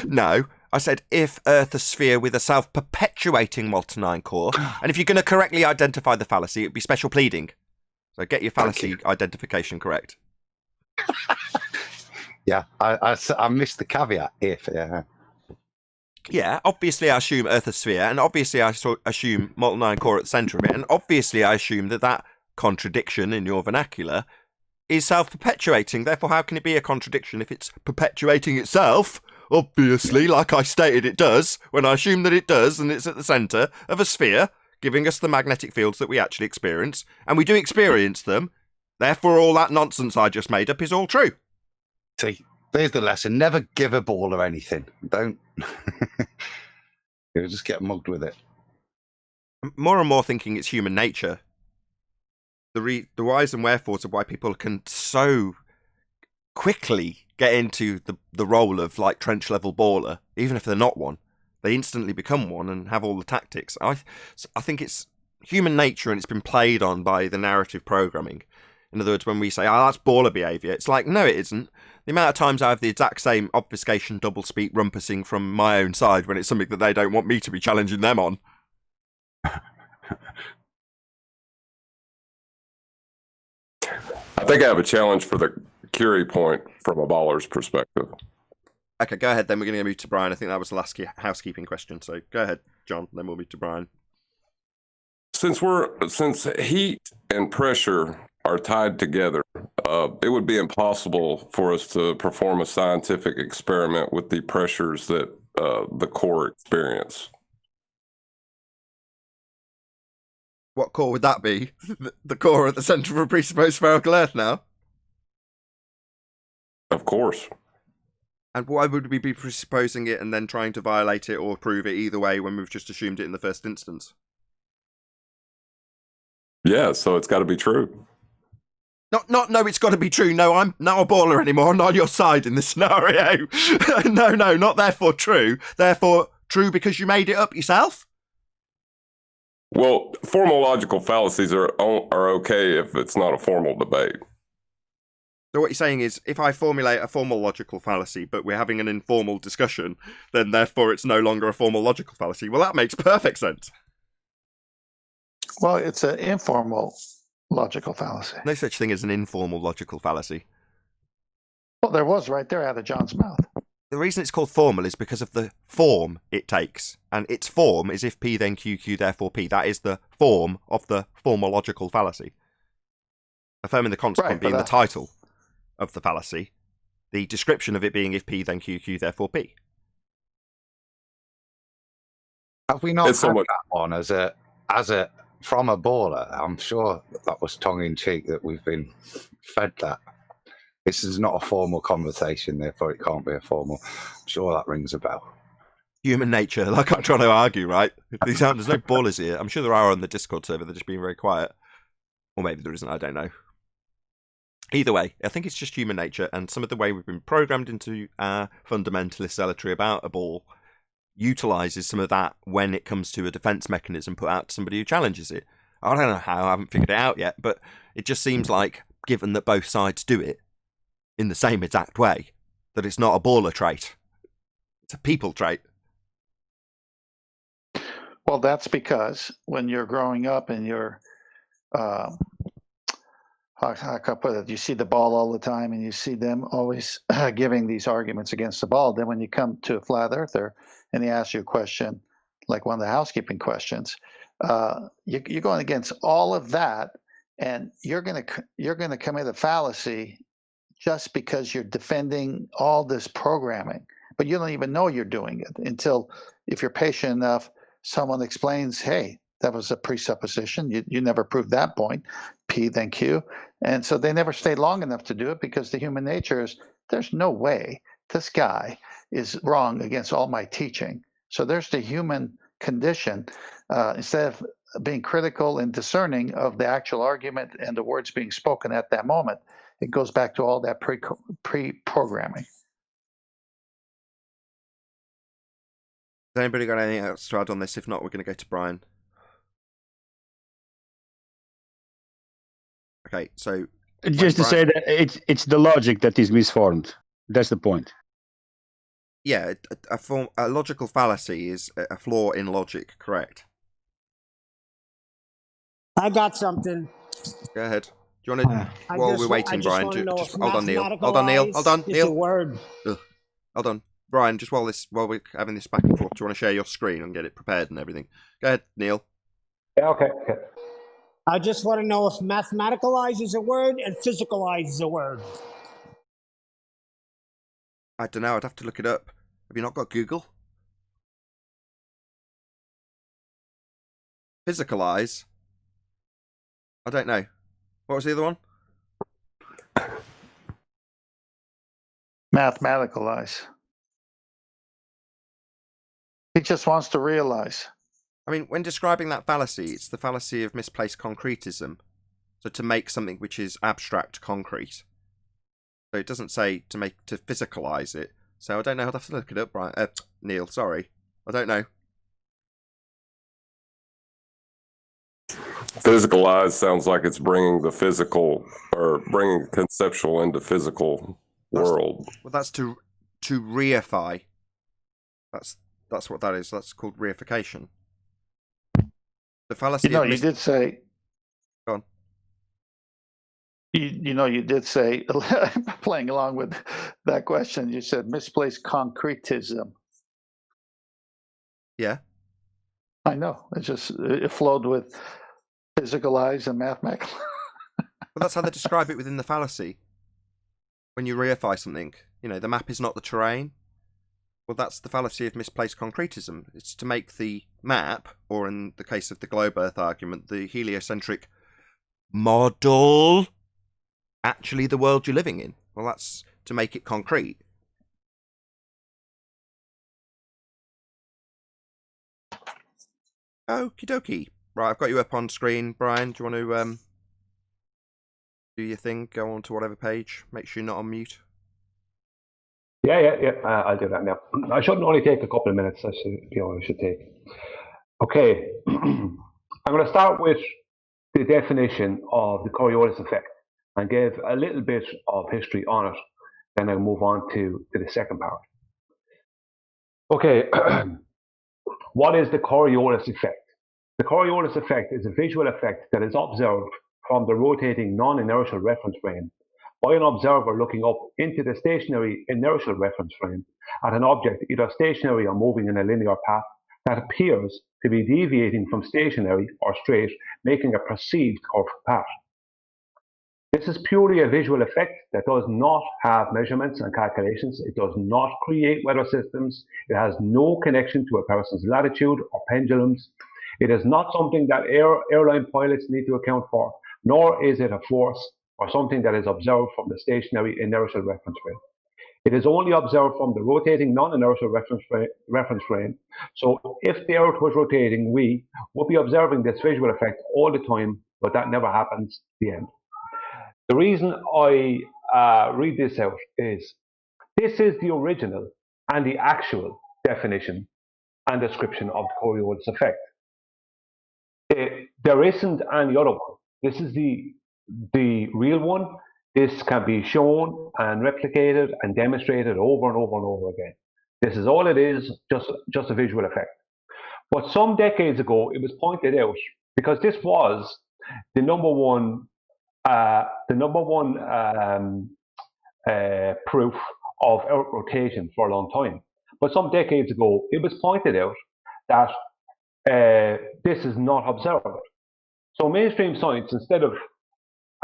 Speaker 1: No, I said if Earth a sphere with a self-perpetuating molten iron core, and if you're going to correctly identify the fallacy, it'd be special pleading. So get your fallacy identification correct.
Speaker 9: Yeah, I missed the caveat.
Speaker 1: Yeah, obviously I assume Earth a sphere, and obviously I assume molten iron core at the centre of it, and obviously I assume that contradiction in your vernacular is self-perpetuating. Therefore, how can it be a contradiction if it's perpetuating itself? Obviously, like I stated it does, when I assume that it does, and it's at the centre of a sphere, giving us the magnetic fields that we actually experience, and we do experience them. Therefore, all that nonsense I just made up is all true.
Speaker 9: See, there's the lesson. Never give a ball or anything. Don't. You'll just get mugged with it.
Speaker 1: I'm more and more thinking it's human nature. The whys and wherefores of why people can so quickly get into the role of like trench level baller, even if they're not one. They instantly become one and have all the tactics. I think it's human nature, and it's been played on by the narrative programming. In other words, when we say, oh, that's baller behaviour, it's like, no, it isn't. The amount of times I have the exact same obfuscation, double speak, rumpusing from my own side when it's something that they don't want me to be challenging them on.
Speaker 6: I think I have a challenge for the Curie point from a baller's perspective.
Speaker 1: Okay, go ahead, then we're going to move to Brian. I think that was the last housekeeping question, so go ahead, John, then we'll move to Brian.
Speaker 6: Since heat and pressure are tied together, it would be impossible for us to perform a scientific experiment with the pressures that the core experience.
Speaker 1: What core would that be? The core at the centre of a presupposed spherical Earth now?
Speaker 6: Of course.
Speaker 1: And why would we be presupposing it and then trying to violate it or prove it either way when we've just assumed it in the first instance? Yeah,
Speaker 6: so it's got to be true.
Speaker 1: No, it's got to be true. No, I'm not a baller anymore. I'm not on your side in this scenario. No, not therefore true. Therefore true because you made it up yourself?
Speaker 6: Well, formal logical fallacies are okay if it's not a formal debate.
Speaker 1: So what you're saying is, if I formulate a formal logical fallacy, but we're having an informal discussion, then therefore it's no longer a formal logical fallacy. Well, that makes perfect sense.
Speaker 3: Well, it's an informal logical fallacy.
Speaker 1: No such thing as an informal logical fallacy.
Speaker 3: Well, there was right there out of John's mouth.
Speaker 1: The reason it's called formal is because of the form it takes. And its form is if P then Q, Q therefore P. That is the form of the formal logical fallacy. Affirming the consequent being the title of the fallacy. The description of it being if P then Q, Q therefore P.
Speaker 9: Have we not had that one as a from a baller? I'm sure that was tongue in cheek that we've been fed that. This is not a formal conversation, therefore it can't be a formal. I'm sure that rings a bell.
Speaker 1: Human nature, like I'm trying to argue, right? There's no ballers here. I'm sure there are on the Discord server, they're just being very quiet. Or maybe there isn't, I don't know. Either way, I think it's just human nature, and some of the way we've been programmed into our fundamentalist zealotry about a ball utilises some of that when it comes to a defence mechanism put out to somebody who challenges it. I don't know how, I haven't figured it out yet, but it just seems like, given that both sides do it in the same exact way, that it's not a baller trait. It's a people trait.
Speaker 3: Well, that's because when you're growing up and you're, how can I put it? You see the ball all the time and you see them always giving these arguments against the ball. Then when you come to a flat earther and he asks you a question, like one of the housekeeping questions, you're going against all of that, and you're going to commit a fallacy just because you're defending all this programming, but you don't even know you're doing it until, if you're patient enough, someone explains, hey, that was a presupposition. You never proved that point. P, then Q. And so they never stay long enough to do it, because the human nature is, there's no way this guy is wrong against all my teaching. So there's the human condition. Instead of being critical and discerning of the actual argument and the words being spoken at that moment, it goes back to all that pre-programming.
Speaker 1: Has anybody got anything else to add on this? If not, we're going to go to Brian. Okay, so
Speaker 8: Just to say that it's the logic that is misformed. That's the point.
Speaker 1: Yeah, a logical fallacy is a flaw in logic, correct?
Speaker 5: I got something.
Speaker 1: Go ahead. Do you want to, while we're waiting, Brian, hold on, Neil. Hold on, Neil.
Speaker 5: Word.
Speaker 1: Hold on. Brian, just while we're having this back and forth, do you want to share your screen and get it prepared and everything? Go ahead, Neil.
Speaker 7: Yeah, okay.
Speaker 5: I just want to know if mathematicalize is a word and physicalize is a word.
Speaker 1: I don't know. I'd have to look it up. Have you not got Google? Physicalize? I don't know. What was the other one?
Speaker 3: Mathematicalize. He just wants to realize.
Speaker 1: I mean, when describing that fallacy, it's the fallacy of misplaced concretism. So to make something which is abstract concrete. So it doesn't say to physicalize it. So I don't know. I'd have to look it up, Brian. Neil, sorry. I don't know.
Speaker 6: Physicalize sounds like it's bringing the physical, or bringing conceptual into physical world.
Speaker 1: Well, that's to reify. That's what that is. That's called reification. The fallacy.
Speaker 3: You did say.
Speaker 1: Go on.
Speaker 3: You did say, playing along with that question, you said misplaced concretism.
Speaker 1: Yeah.
Speaker 3: I know. It flowed with physicalize and mathematical.
Speaker 1: Well, that's how they describe it within the fallacy. When you reify something, the map is not the terrain. Well, that's the fallacy of misplaced concretism. It's to make the map, or in the case of the globe Earth argument, the heliocentric model, actually the world you're living in. Well, that's to make it concrete. Okie dokie. Right, I've got you up on screen, Brian. Do you want to do your thing? Go on to whatever page. Make sure you're not on mute.
Speaker 7: Yeah. I'll do that now. I shouldn't only take a couple of minutes. I should take. Okay. I'm going to start with the definition of the Coriolis effect and give a little bit of history on it. Then I'll move on to the second part. Okay. What is the Coriolis effect? The Coriolis effect is a visual effect that is observed from the rotating non-inertial reference frame by an observer looking up into the stationary inertial reference frame at an object either stationary or moving in a linear path that appears to be deviating from stationary or straight, making a perceived curved path. This is purely a visual effect that does not have measurements and calculations. It does not create weather systems. It has no connection to a person's latitude or pendulums. It is not something that airline pilots need to account for, nor is it a force or something that is observed from the stationary inertial reference frame. It is only observed from the rotating non-inertial reference frame. So if the Earth was rotating, we would be observing this visual effect all the time, but that never happens at the end. The reason I read this out is this is the original and the actual definition and description of the Coriolis effect. There isn't any other one. This is the real one. This can be shown and replicated and demonstrated over and over and over again. This is all it is, just a visual effect. But some decades ago, it was pointed out, because this was the number one proof of Earth rotation for a long time. But some decades ago, it was pointed out that this is not observed. So mainstream science, instead of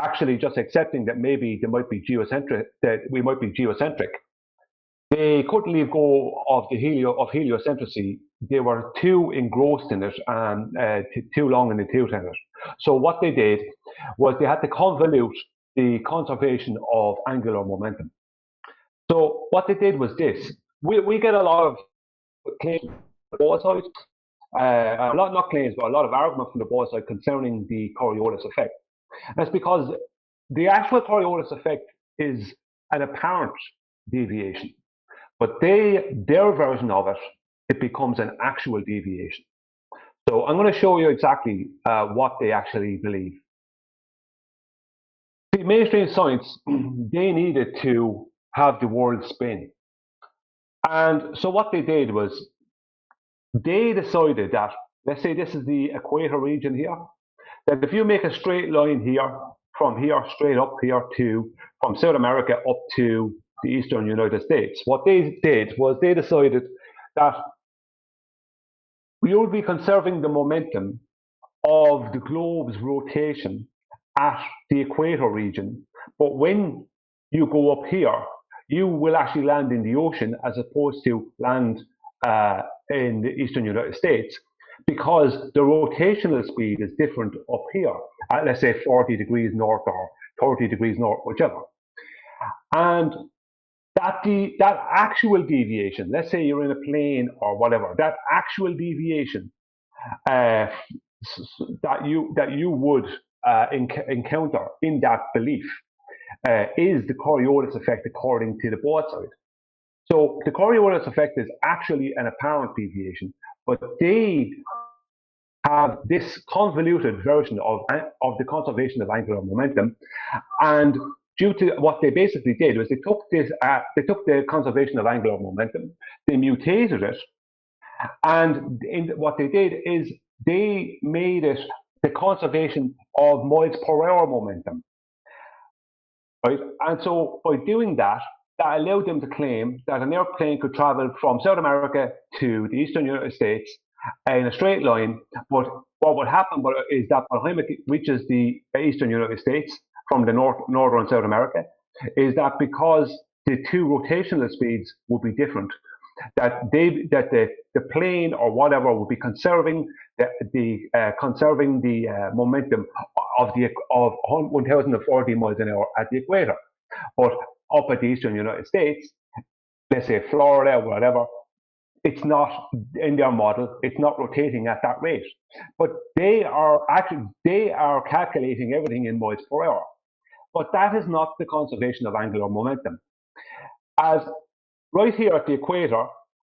Speaker 7: actually just accepting that maybe they might be geocentric, that we might be geocentric. They couldn't leave go of the heliocentricity. They were too engrossed in it and too long in the tooth in it. So what they did was they had to convolute the conservation of angular momentum. So what they did was this. We get a lot of claims from both sides, not claims, but a lot of argument from the both sides concerning the Coriolis effect. And that's because the actual Coriolis effect is an apparent deviation. But their version of it, it becomes an actual deviation. So I'm going to show you exactly what they actually believe. See, mainstream science, they needed to have the world spin. And so what they did was they decided that, let's say this is the equator region here, that if you make a straight line here, from here straight up here to, from South America up to the eastern United States. What they did was they decided that we would be conserving the momentum of the globe's rotation at the equator region, but when you go up here, you will actually land in the ocean as opposed to land in the eastern United States, because the rotational speed is different up here at, let's say, 40 degrees north or 30 degrees north, whichever. And that actual deviation, let's say you're in a plane or whatever, that actual deviation that you would encounter in that belief is the Coriolis effect according to the both sides. So the Coriolis effect is actually an apparent deviation, but they have this convoluted version of the conservation of angular momentum, and due to what they basically did was they took the conservation of angular momentum, they mutated it, and what they did is they made it the conservation of miles per hour momentum, right? And so by doing that, that allowed them to claim that an airplane could travel from South America to the eastern United States in a straight line, but what would happen is that by the time it reaches the eastern United States from the northern South America, is that because the two rotational speeds would be different, that the plane or whatever would be conserving the momentum of 1,040 miles an hour at the equator, but up at the eastern United States, let's say Florida or whatever, it's not in their model, it's not rotating at that rate. But they are calculating everything in miles per hour. But that is not the conservation of angular momentum. As right here at the equator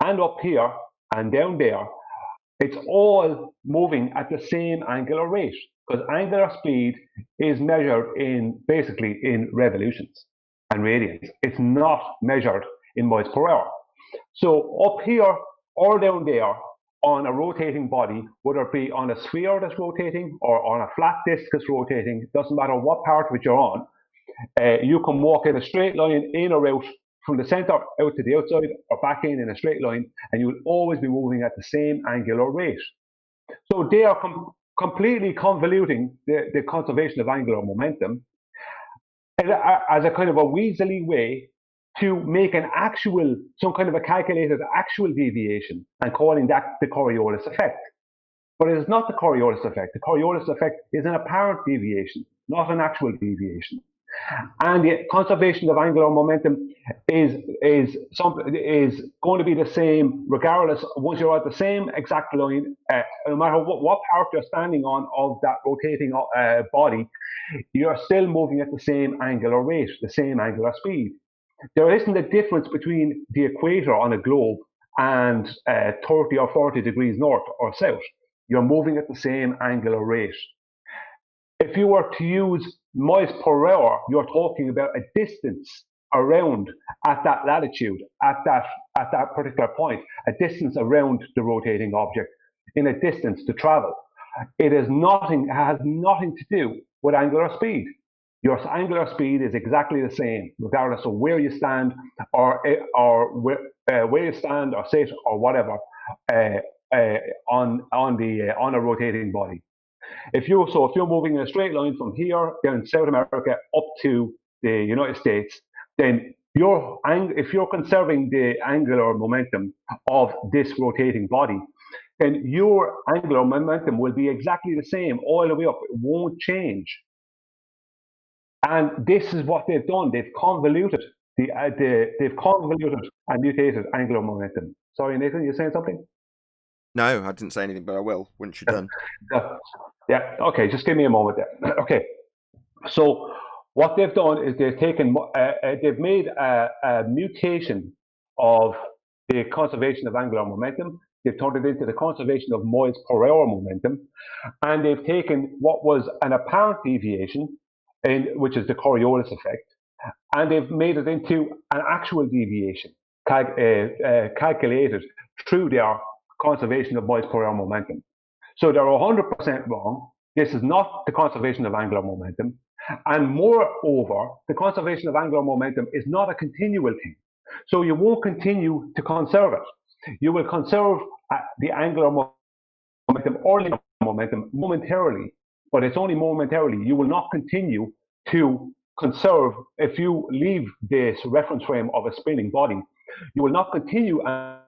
Speaker 7: and up here and down there, it's all moving at the same angular rate, because angular speed is measured basically in revolutions and radians. It's not measured in miles per hour. So up here or down there on a rotating body, whether it be on a sphere that's rotating or on a flat disk that's rotating, doesn't matter what part of it you're on, you can walk in a straight line in or out from the center out to the outside or back in a straight line, and you will always be moving at the same angular rate. So they are completely convoluting the conservation of angular momentum as a kind of a weaselly way to make some kind of a calculated actual deviation and calling that the Coriolis effect. But it is not the Coriolis effect. The Coriolis effect is an apparent deviation, not an actual deviation. And the conservation of angular momentum is going to be the same regardless. Once you're at the same exact line, no matter what part you're standing on of that rotating body, you're still moving at the same angular rate, the same angular speed. There isn't a difference between the equator on a globe and 30 or 40 degrees north or south. You're moving at the same angular rate. If you were to use miles per hour, you're talking about a distance around at that latitude, at that particular point, a distance around the rotating object, in a distance to travel. It has nothing to do with angular speed. Your angular speed is exactly the same, regardless of where you stand or where you stand or sit or whatever on a rotating body. If you're moving in a straight line from here down in South America up to the United States, then if you're conserving the angular momentum of this rotating body, then your angular momentum will be exactly the same all the way up. It won't change. And this is what they've done. They've convoluted they've convoluted and mutated angular momentum. Sorry, Nathan, you're saying something?
Speaker 1: No, I didn't say anything, but I will once you're done.
Speaker 7: Yeah. Okay. Just give me a moment there. Okay. So what they've done is they've made a mutation of the conservation of angular momentum. They've turned it into the conservation of moles per hour momentum, and they've taken what was an apparent deviation, which is the Coriolis effect, and they've made it into an actual deviation calculated through their conservation of moles per hour momentum. So they're 100% wrong. This is not the conservation of angular momentum. And moreover, the conservation of angular momentum is not a continual thing. So you won't continue to conserve it. You will conserve the angular momentum or linear momentum momentarily, but it's only momentarily. You will not continue to conserve. If you leave this reference frame of a spinning body, you will not continue and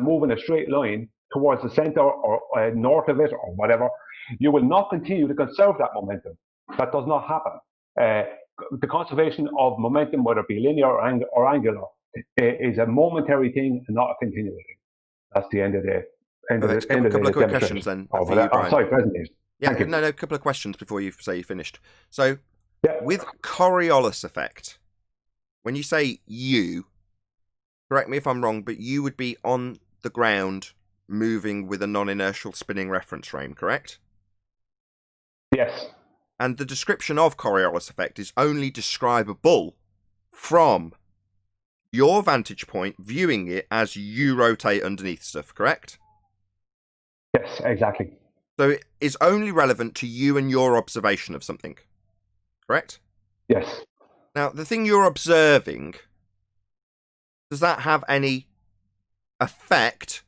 Speaker 7: move in a straight line towards the center or north of it or whatever. You will not continue to conserve that momentum. That does not happen. The conservation of momentum, whether it be linear or angular, is a momentary thing and not a continual thing. That's the end of the
Speaker 1: A couple of quick questions then. For you, Brian.
Speaker 7: Sorry, presentation.
Speaker 1: Yeah, no, a couple of questions before you say you finished. So, with Coriolis effect, when you say you, correct me if I'm wrong, but you would be on the ground moving with a non-inertial spinning reference frame, correct?
Speaker 7: Yes.
Speaker 1: And the description of Coriolis effect is only describable from your vantage point, viewing it as you rotate underneath stuff, correct?
Speaker 7: Yes, exactly.
Speaker 1: So it is only relevant to you and your observation of something, correct?
Speaker 7: Yes.
Speaker 1: Now, the thing you're observing, does that have any effect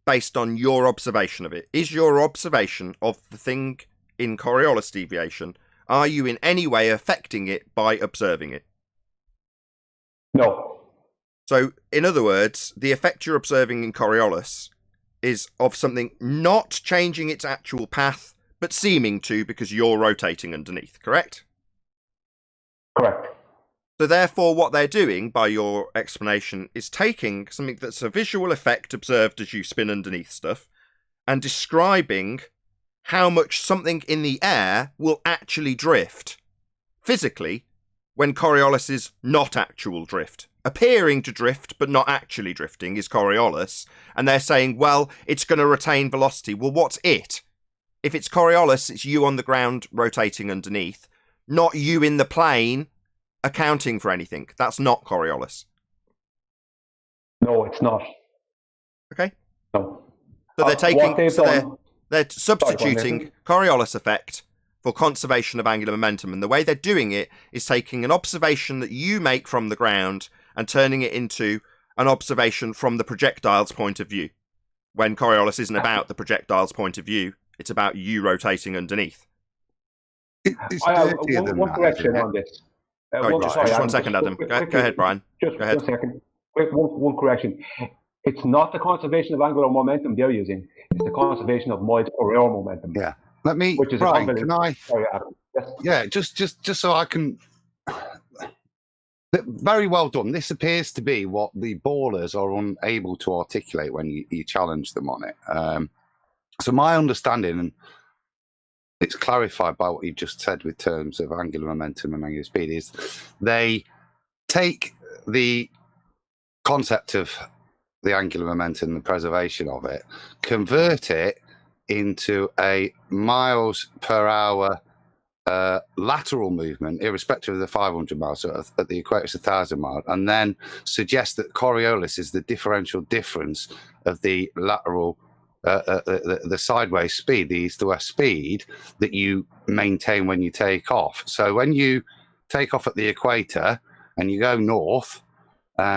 Speaker 1: based on your observation of it? Is your observation of the thing in Coriolis deviation, are you in any way affecting it by observing it?
Speaker 7: No.
Speaker 1: So, in other words, the effect you're observing in Coriolis is of something not changing its actual path, but seeming to because you're rotating underneath, correct?
Speaker 7: Correct.
Speaker 1: So therefore, what they're doing, by your explanation, is taking something that's a visual effect observed as you spin underneath stuff, and describing how much something in the air will actually drift, physically, when Coriolis is not actual drift. Appearing to drift, but not actually drifting, is Coriolis. And they're saying, well, it's going to retain velocity. Well, what's it? If it's Coriolis, it's you on the ground rotating underneath, not you in the plane accounting for anything. That's not Coriolis.
Speaker 7: No, it's not.
Speaker 1: Okay.
Speaker 7: No.
Speaker 1: So they're taking, they're substituting Coriolis effect for conservation of angular momentum, and the way they're doing it is taking an observation that you make from the ground and turning it into an observation from the projectile's point of view. When Coriolis isn't about the projectile's point of view, it's about you rotating underneath.
Speaker 7: One correction on this.
Speaker 1: Just 1 second, Adam. Go ahead, Brian.
Speaker 7: Just
Speaker 1: Go ahead.
Speaker 7: 1 second. One correction. It's not the conservation of angular momentum they're using. It's the conservation of moles per hour momentum.
Speaker 9: Yeah. Let me,
Speaker 7: which is
Speaker 9: Brian, can I?
Speaker 7: Sorry, Adam. Yes.
Speaker 9: Yeah, just so I can. Very well done. This appears to be what the ballers are unable to articulate when you challenge them on it. So my understanding, and it's clarified by what you've just said with terms of angular momentum and angular speed, is they take the concept of the angular momentum and the preservation of it, convert it into a miles per hour lateral movement, irrespective of the 500 miles. So at the equator, it's 1,000 miles, and then suggest that Coriolis is the differential difference of the lateral, the sideways speed, the east to west speed that you maintain when you take off. So when you take off at the equator and you go north,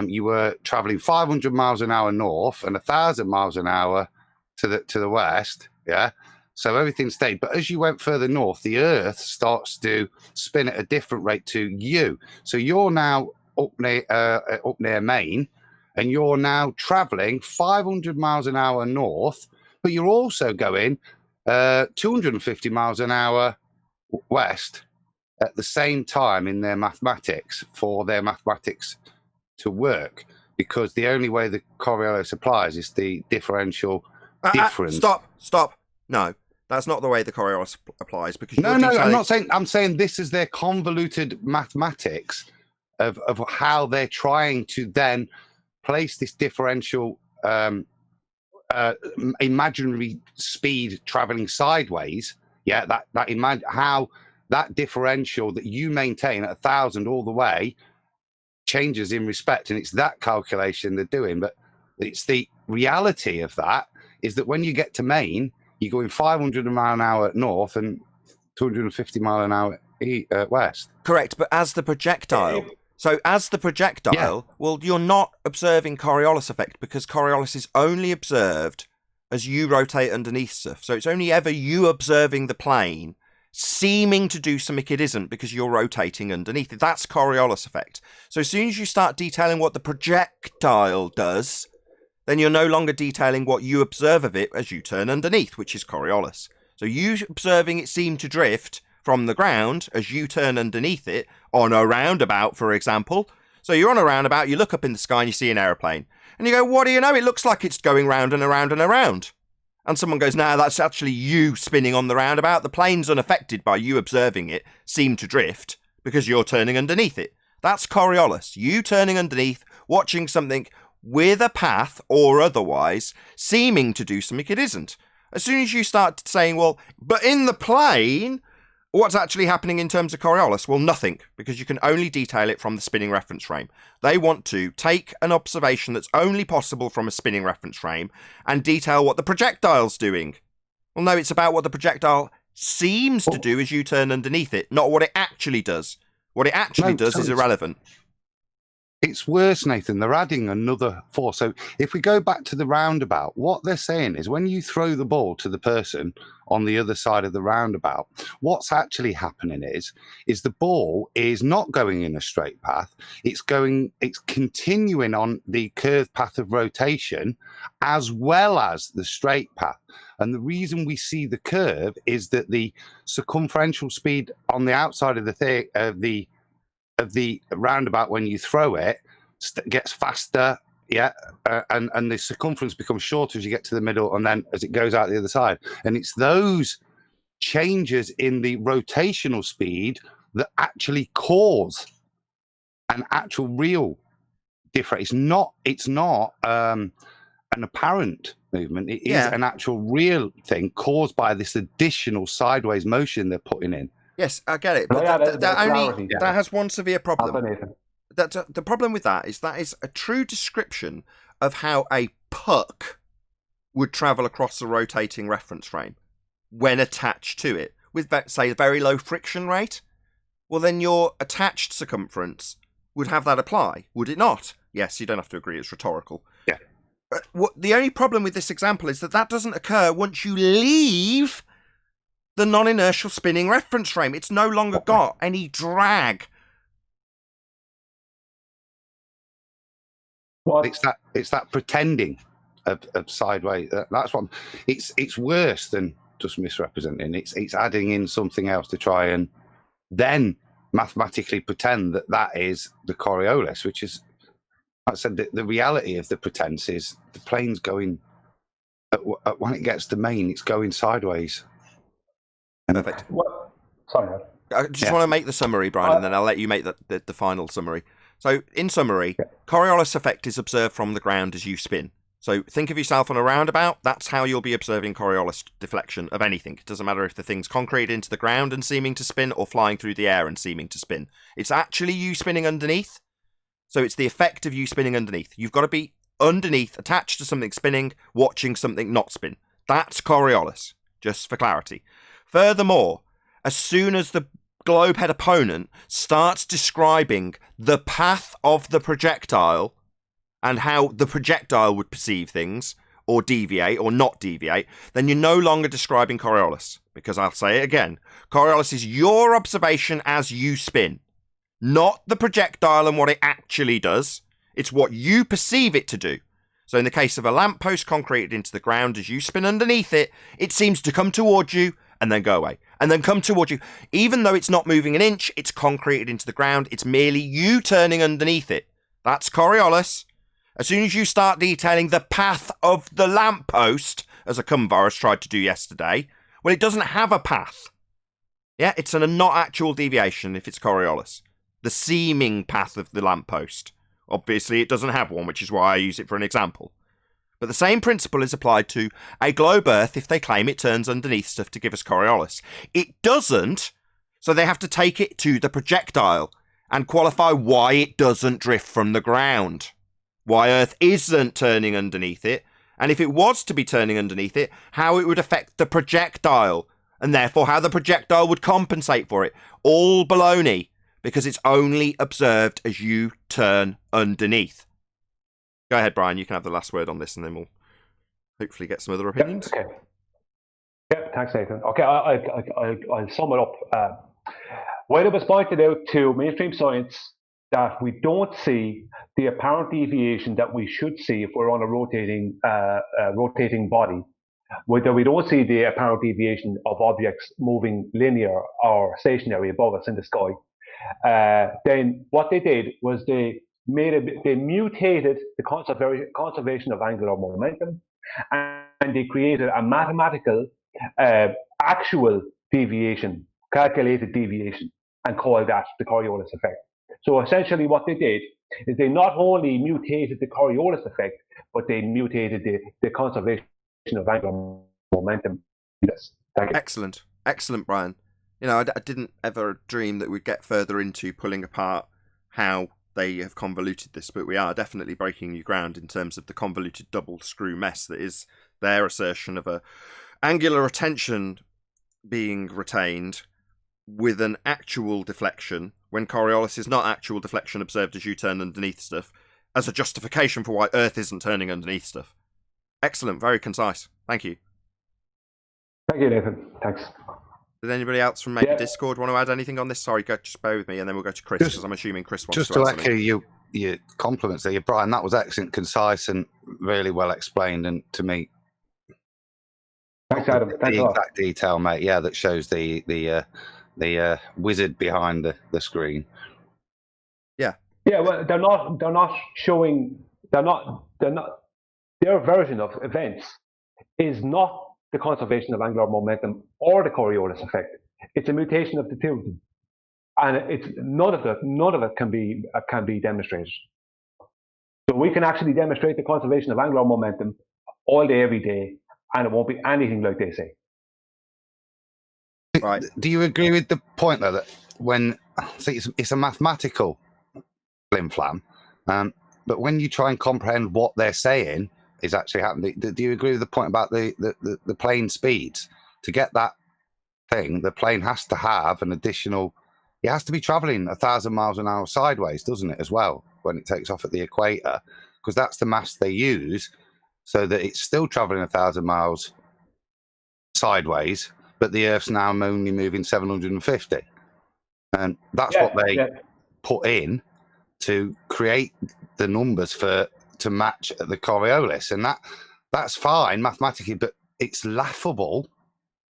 Speaker 9: you were traveling 500 miles an hour north and 1,000 miles an hour to the west. Yeah. So everything stayed. But as you went further north, the Earth starts to spin at a different rate to you. So you're now up near Maine, and you're now traveling 500 miles an hour north, but you're also going 250 miles an hour west at the same time in their mathematics for their mathematics to work, because the only way the Coriolis applies is the differential difference.
Speaker 1: Stop. No, that's not the way the Coriolis applies, because
Speaker 9: No, I'm not saying. I'm saying this is their convoluted mathematics of how they're trying to then place this differential imaginary speed traveling sideways. Yeah, how that differential that you maintain at 1,000 all the way changes in respect, and it's that calculation they're doing. But it's the reality of that is that when you get to Maine, you're going 500 mile an hour north and 250 mile an hour west.
Speaker 1: Correct, but as the projectile. So as the projectile, well, you're not observing Coriolis effect, because Coriolis is only observed as you rotate underneath stuff. So it's only ever you observing the plane seeming to do something it isn't, because you're rotating underneath it. That's Coriolis effect. So as soon as you start detailing what the projectile does, then you're no longer detailing what you observe of it as you turn underneath, which is Coriolis. So you observing it seem to drift from the ground as you turn underneath it on a roundabout, for example. So you're on a roundabout, you look up in the sky and you see an aeroplane. And you go, what do you know? It looks like it's going round and around and around. And someone goes, no, that's actually you spinning on the roundabout. The plane's unaffected by you observing it seem to drift because you're turning underneath it. That's Coriolis. You turning underneath, watching something with a path or otherwise seeming to do something it isn't. As soon as you start saying, well, but in the plane, what's actually happening in terms of Coriolis? Well, nothing, because you can only detail it from the spinning reference frame. They want to take an observation that's only possible from a spinning reference frame and detail what the projectile's doing. Well, no, it's about what the projectile seems to do as you turn underneath it, not what it actually does. What it actually does is irrelevant.
Speaker 9: It's worse, Nathan. They're adding another force. So if we go back to the roundabout, what they're saying is when you throw the ball to the person on the other side of the roundabout, what's actually happening is the ball is not going in a straight path. It's continuing on the curved path of rotation as well as the straight path. And the reason we see the curve is that the circumferential speed on the outside of the roundabout when you throw it gets faster, and the circumference becomes shorter as you get to the middle and then as it goes out the other side. And it's those changes in the rotational speed that actually cause an actual real difference. It's not an apparent movement. It is an actual real thing caused by this additional sideways motion they're putting in.
Speaker 1: Yes, I get it, but that has one severe problem. The problem with that is a true description of how a puck would travel across the rotating reference frame when attached to it, with, say, a very low friction rate. Well, then your attached circumference would have that apply, would it not? Yes, you don't have to agree, it's rhetorical.
Speaker 9: Yeah.
Speaker 1: The only problem with this example is that doesn't occur once you leave the non-inertial spinning reference frame. It's no longer got any drag.
Speaker 9: Well, it's that pretending of sideways. That's what it's worse than just misrepresenting. It's adding in something else to try and then mathematically pretend that is the Coriolis, which is, like I said, the reality of the pretense is the plane's going when it gets to Maine, it's going sideways.
Speaker 1: Perfect.
Speaker 7: Sorry.
Speaker 1: I just want to make the summary, Brian, and then I'll let you make the final summary. So, in summary, Coriolis effect is observed from the ground as you spin. So, think of yourself on a roundabout. That's how you'll be observing Coriolis deflection of anything. It doesn't matter if the thing's concrete into the ground and seeming to spin, or flying through the air and seeming to spin. It's actually you spinning underneath. So, it's the effect of you spinning underneath. You've got to be underneath, attached to something spinning, watching something not spin. That's Coriolis, just for clarity. Furthermore, as soon as the globe head opponent starts describing the path of the projectile and how the projectile would perceive things, or deviate or not deviate, then you're no longer describing Coriolis. Because I'll say it again, Coriolis is your observation as you spin, not the projectile and what it actually does. It's what you perceive it to do. So in the case of a lamppost concreted into the ground, as you spin underneath it, it seems to come towards you and then go away, and then come towards you. Even though it's not moving an inch, it's concreted into the ground. It's merely you turning underneath it. That's Coriolis. As soon as you start detailing the path of the lamppost, as a Cumvirus tried to do yesterday, well, it doesn't have a path. Yeah, it's a not actual deviation if it's Coriolis. The seeming path of the lamppost. Obviously, it doesn't have one, which is why I use it for an example. But the same principle is applied to a globe Earth if they claim it turns underneath stuff to give us Coriolis. It doesn't, so they have to take it to the projectile and qualify why it doesn't drift from the ground. Why Earth isn't turning underneath it, and if it was to be turning underneath it, how it would affect the projectile, and therefore how the projectile would compensate for it. All baloney, because it's only observed as you turn underneath. Go ahead, Brian. You can have the last word on this, and then we'll hopefully get some other opinions.
Speaker 7: Okay. Yeah, thanks, Nathan. Okay, I'll sum it up. When it was pointed out to mainstream science that we don't see the apparent deviation that we should see if we're on a rotating body, whether we don't see the apparent deviation of objects moving linear or stationary above us in the sky, then what they did was they mutated the conservation of angular momentum, and they created a mathematical actual deviation, calculated deviation, and called that the Coriolis effect. So essentially what they did is they not only mutated the Coriolis effect, but they mutated the conservation of angular momentum. Yes. Thank you.
Speaker 1: Excellent. Excellent, Brian. You know, I didn't ever dream that we'd get further into pulling apart how they have convoluted this, but we are definitely breaking new ground in terms of the convoluted double screw mess that is their assertion of a angular attention being retained with an actual deflection, when Coriolis is not actual deflection observed as you turn underneath stuff, as a justification for why Earth isn't turning underneath stuff. Excellent, very concise. Thank you.
Speaker 7: Thank you, Nathan. Thanks.
Speaker 1: Did anybody else from maybe Discord want to add anything on this? Sorry, just bear with me, and then we'll go to Chris, because I'm assuming Chris wants to add something.
Speaker 9: Just to echo your compliments there, Brian, that was excellent, concise, and really well explained, and to me,
Speaker 7: thanks, Adam. Thanks
Speaker 9: the exact detail, mate. Yeah, that shows the wizard behind the screen.
Speaker 1: Yeah.
Speaker 7: Yeah. Well, they're not showing. Their version of events is not the conservation of angular momentum or the Coriolis effect. It's a mutation of the two of them, and it's none of it can be demonstrated. So we can actually demonstrate the conservation of angular momentum all day, every day, and it won't be anything like they say.
Speaker 1: Right.
Speaker 9: Do you agree with the point though that when it's a mathematical flim-flam, but when you try and comprehend what they're saying is actually happening, do you agree with the point about the plane speeds? To get that thing, the plane has to have an additional. It has to be traveling 1,000 miles an hour sideways, doesn't it, as well, when it takes off at the equator? Because that's the mass they use, so that it's still traveling 1,000 miles sideways, but the Earth's now only moving 750. And that's what they put in to create the numbers to match the Coriolis. And that's fine mathematically, but it's laughable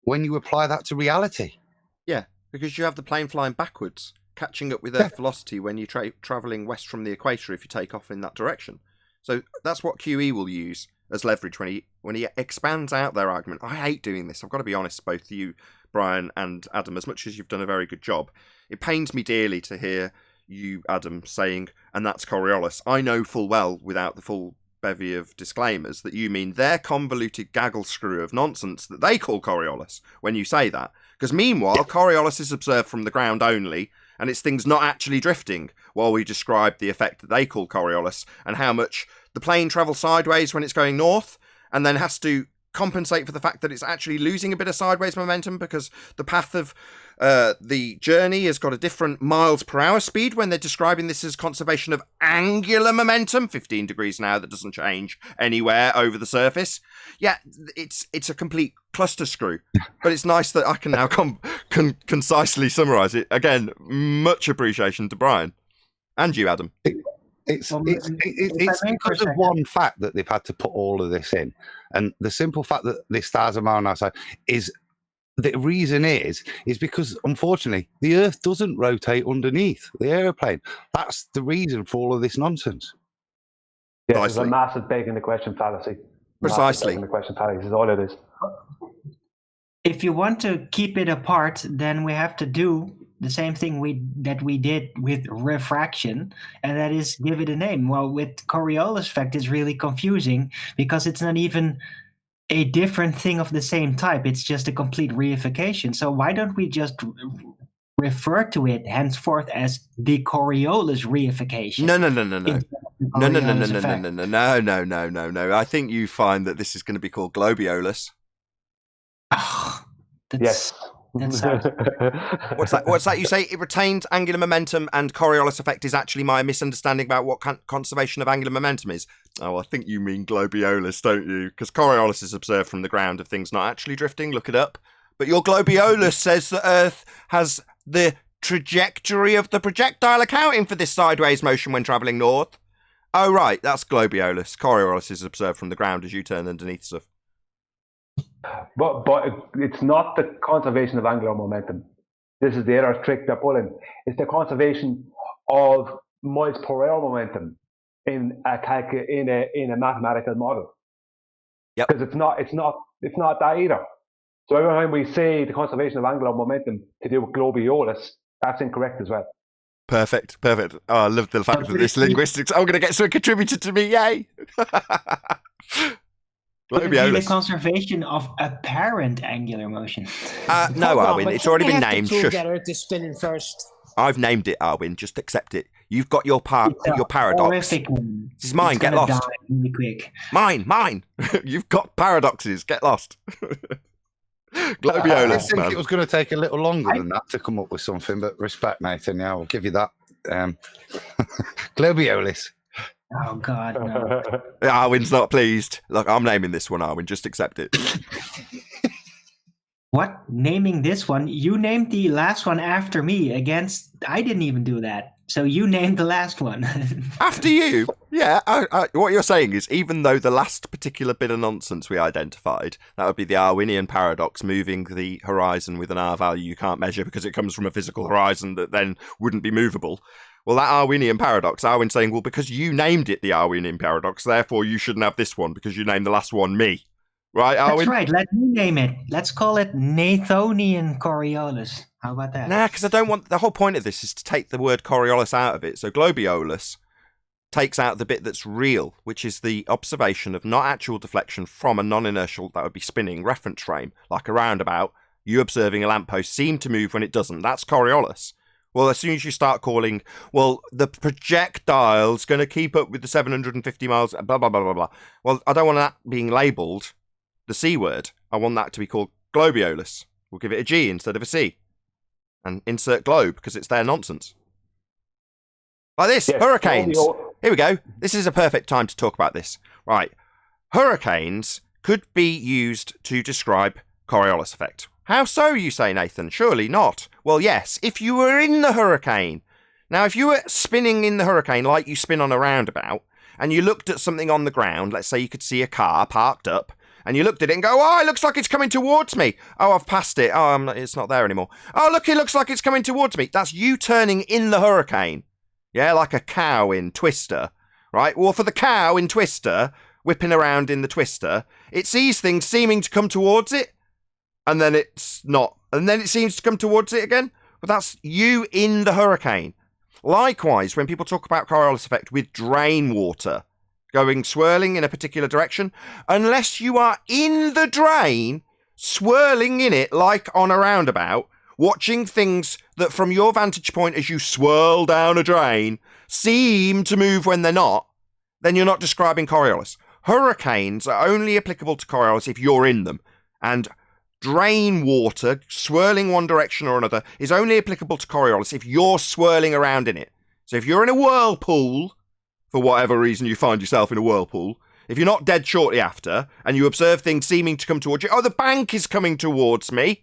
Speaker 9: when you apply that to reality.
Speaker 1: Yeah, because you have the plane flying backwards, catching up with Earth velocity when you're travelling west from the equator if you take off in that direction. So that's what QE will use as leverage when he expands out their argument. I hate doing this. I've got to be honest, both you, Brian, and Adam, as much as you've done a very good job. It pains me dearly to hear you, Adam, saying, and that's Coriolis. I know full well, without the full bevy of disclaimers, that you mean their convoluted gaggle screw of nonsense that they call Coriolis when you say that. Because meanwhile, Coriolis is observed from the ground only, and it's things not actually drifting, while we describe the effect that they call Coriolis, and how much the plane travels sideways when it's going north, and then has to compensate for the fact that it's actually losing a bit of sideways momentum because the path of the journey has got a different miles per hour speed when they're describing this as conservation of angular momentum, 15 degrees now, that doesn't change anywhere over the surface. Yeah, it's a complete cluster screw, but it's nice that I can now concisely summarize it. Again, much appreciation to Brian and you, Adam.
Speaker 9: It's because of one fact that they've had to put all of this in, and the simple fact that the stars are on our side is the reason is because unfortunately the Earth doesn't rotate underneath the aeroplane. That's the reason for all of this nonsense.
Speaker 7: Yeah, there's a massive begging the question fallacy.
Speaker 1: Precisely.
Speaker 7: The question fallacy is all it is.
Speaker 10: If you want to keep it apart, then we have to do the same thing that we did with refraction, and that is give it a name. Well, with Coriolis Effect, it's really confusing because it's not even a different thing of the same type. It's just a complete reification. So why don't we just refer to it henceforth as the Coriolis reification?
Speaker 1: No. I think you find that this is going to be called Globiolus.
Speaker 7: Yes.
Speaker 1: What's that you say? It retains angular momentum, and Coriolis Effect is actually my misunderstanding about what conservation of angular momentum is. Oh, I think you mean Globiolus, don't you? Because Coriolis is observed from the ground of things not actually drifting. Look it up. But your Globiolus says that Earth has the trajectory of the projectile accounting for this sideways motion when travelling north. Oh, right, that's Globiolus. Coriolis is observed from the ground as you turn underneath stuff.
Speaker 7: But it's not the conservation of angular momentum. This is the other trick they're pulling. It's the conservation of miles per hour momentum in a mathematical model.
Speaker 1: Yep.
Speaker 7: Because it's not that either. So every time we say the conservation of angular momentum to do with Globiolus, that's incorrect as well.
Speaker 1: Perfect. Oh, I love the fact that this linguistics. I'm going to get some contributed to me. Yay!
Speaker 10: Would it be the conservation of apparent angular motion?
Speaker 1: No, Arwin, it's already been named.
Speaker 5: Shush. Get Earth is spinning first.
Speaker 1: I've named it, Arwin. Just accept it. You've got your paradox. This is mine. Get lost.
Speaker 10: Really quick.
Speaker 1: Mine. You've got paradoxes. Get lost. Globiolus.
Speaker 9: I think it was going to take a little longer than that to come up with something, but respect, Nathan. Yeah, I'll give you that. Globiolus.
Speaker 10: Oh, God, no.
Speaker 1: Arwin's not pleased. Look, I'm naming this one, Arwin. Just accept it.
Speaker 10: What? Naming this one? You named the last one after me I didn't even do that. So you named the last one.
Speaker 1: After you? Yeah. What you're saying is, even though the last particular bit of nonsense we identified, that would be the Arwinian paradox, moving the horizon with an R value you can't measure because it comes from a physical horizon that then wouldn't be movable. Well, that Arwinian paradox, Arwin's saying, well, because you named it the Arwinian paradox, therefore you shouldn't have this one because you named the last one me. Right, Arwin?
Speaker 10: That's right. Let me name it. Let's call it Nathonian Coriolis. How about that?
Speaker 1: Nah, because I don't want... The whole point of this is to take the word Coriolis out of it. So Globiolus takes out the bit that's real, which is the observation of not actual deflection from a non-inertial, that would be spinning, reference frame, like a roundabout. You observing a lamppost seem to move when it doesn't. That's Coriolis. Well, as soon as you start calling, well, the projectile's going to keep up with the 750 miles, blah, blah, blah, blah, blah. Well, I don't want that being labelled the C word. I want that to be called Globiolus. We'll give it a G instead of a C. And insert globe, because it's their nonsense. Like this, yes, hurricanes. Here we go. This is a perfect time to talk about this. Right. Hurricanes could be used to describe Coriolis effect. How so, you say, Nathan? Surely not. Well, yes, if you were in the hurricane. Now, if you were spinning in the hurricane like you spin on a roundabout, and you looked at something on the ground, let's say you could see a car parked up, and you looked at it and go, oh, it looks like it's coming towards me. Oh, I've passed it. Oh, it's not there anymore. Oh, look, it looks like it's coming towards me. That's you turning in the hurricane. Yeah, like a cow in Twister, right? Well, for the cow in Twister, whipping around in the Twister, it sees things seeming to come towards it, and then it's not. And then it seems to come towards it again. But that's you in the hurricane. Likewise, when people talk about Coriolis effect with drain water going swirling in a particular direction, unless you are in the drain, swirling in it like on a roundabout, watching things that from your vantage point as you swirl down a drain seem to move when they're not, then you're not describing Coriolis. hurricanes are only applicable to Coriolis if you're in them. And drain water, swirling one direction or another, is only applicable to Coriolis if you're swirling around in it. So if you're in a whirlpool, for whatever reason you find yourself in a whirlpool, if you're not dead shortly after, and you observe things seeming to come towards you, oh, the bank is coming towards me.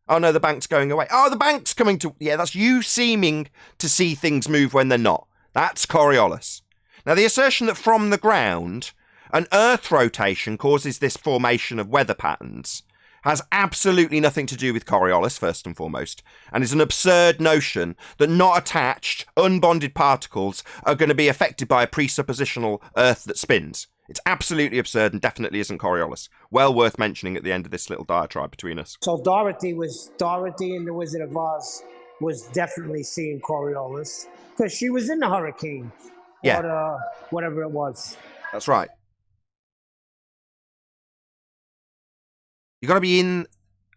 Speaker 1: Oh, no, the bank's going away. Oh, the bank's coming to... Yeah, that's you seeming to see things move when they're not. That's Coriolis. Now, the assertion that from the ground, an Earth rotation causes this formation of weather patterns has absolutely nothing to do with Coriolis, first and foremost, and is an absurd notion that not attached, unbonded particles are going to be affected by a presuppositional Earth that spins. It's absolutely absurd and definitely isn't Coriolis. Well worth mentioning at the end of this little diatribe between us.
Speaker 5: So Dorothy in The Wizard of Oz was definitely seeing Coriolis because she was in the hurricane.
Speaker 1: Yeah.
Speaker 5: Or whatever it was.
Speaker 1: That's right. You've got to be in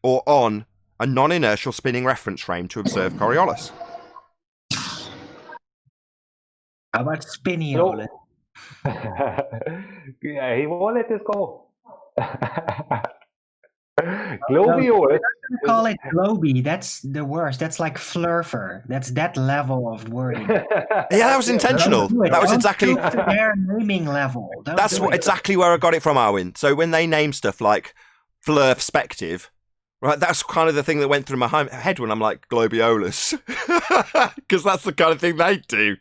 Speaker 1: or on a non-inertial spinning reference frame to observe Coriolis.
Speaker 10: How about Spiniolis?
Speaker 7: Yeah, he won't let this go. Globiolis.
Speaker 10: Call it globy. That's the worst. That's like flurfer. That's that level of wording.
Speaker 1: Yeah, that was intentional. That was exactly
Speaker 10: their naming level.
Speaker 1: That's exactly where I got it from, Arwin. So when they name stuff like flurspective, right, that's kind of the thing that went through my head when I'm like Globiolis, because that's the kind of thing they do.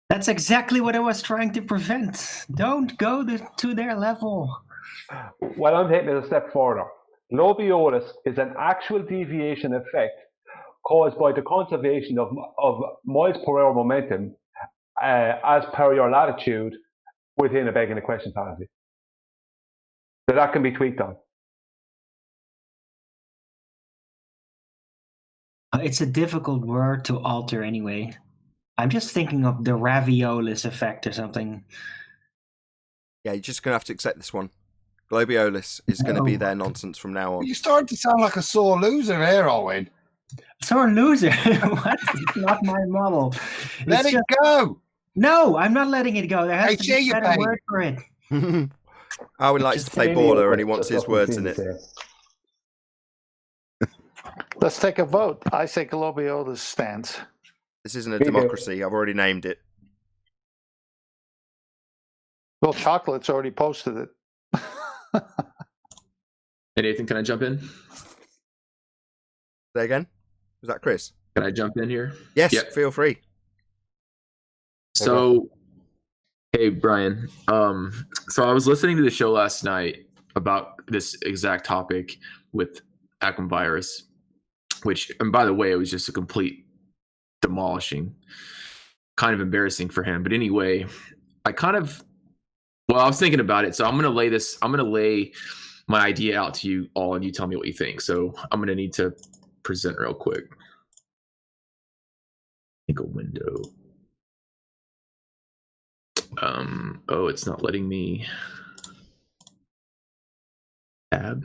Speaker 10: That's exactly what I was trying to prevent. Don't go to their level.
Speaker 7: Well, I'm taking it a step further. Globiolis is an actual deviation effect caused by the conservation of miles per hour momentum as per your latitude within a begging the question fallacy. So that can be tweaked on.
Speaker 10: It's a difficult word to alter anyway. I'm just thinking of the Raviolis effect or something.
Speaker 1: Yeah, you're just going to have to accept this one. Globiolis is going to be their nonsense from now on.
Speaker 9: You're starting to sound like a sore loser here, Owen.
Speaker 10: Sore loser? What? It's not my model.
Speaker 9: Let it go.
Speaker 10: No, I'm not letting it go. There has to be a better word for it.
Speaker 1: Owen likes to play baller and he wants his words in it.
Speaker 3: Let's take a vote. I say Globiolis stands.
Speaker 1: This isn't a democracy. I've already named it.
Speaker 3: Well, Chocolate's already posted it.
Speaker 11: Hey, Nathan, can I jump in?
Speaker 1: Say again? Was that Chris?
Speaker 11: Can I jump in here?
Speaker 1: Yes,
Speaker 11: Yep.
Speaker 1: Feel free.
Speaker 11: So, hey, Brian. So I was listening to the show last night about this exact topic with Acum virus, which, and by the way, it was just a complete demolishing, kind of embarrassing for him. But anyway, I was thinking about it. So I'm going to lay my idea out to you all and you tell me what you think. So I'm going to need to present real quick. Make a window. Oh, it's not letting me tab.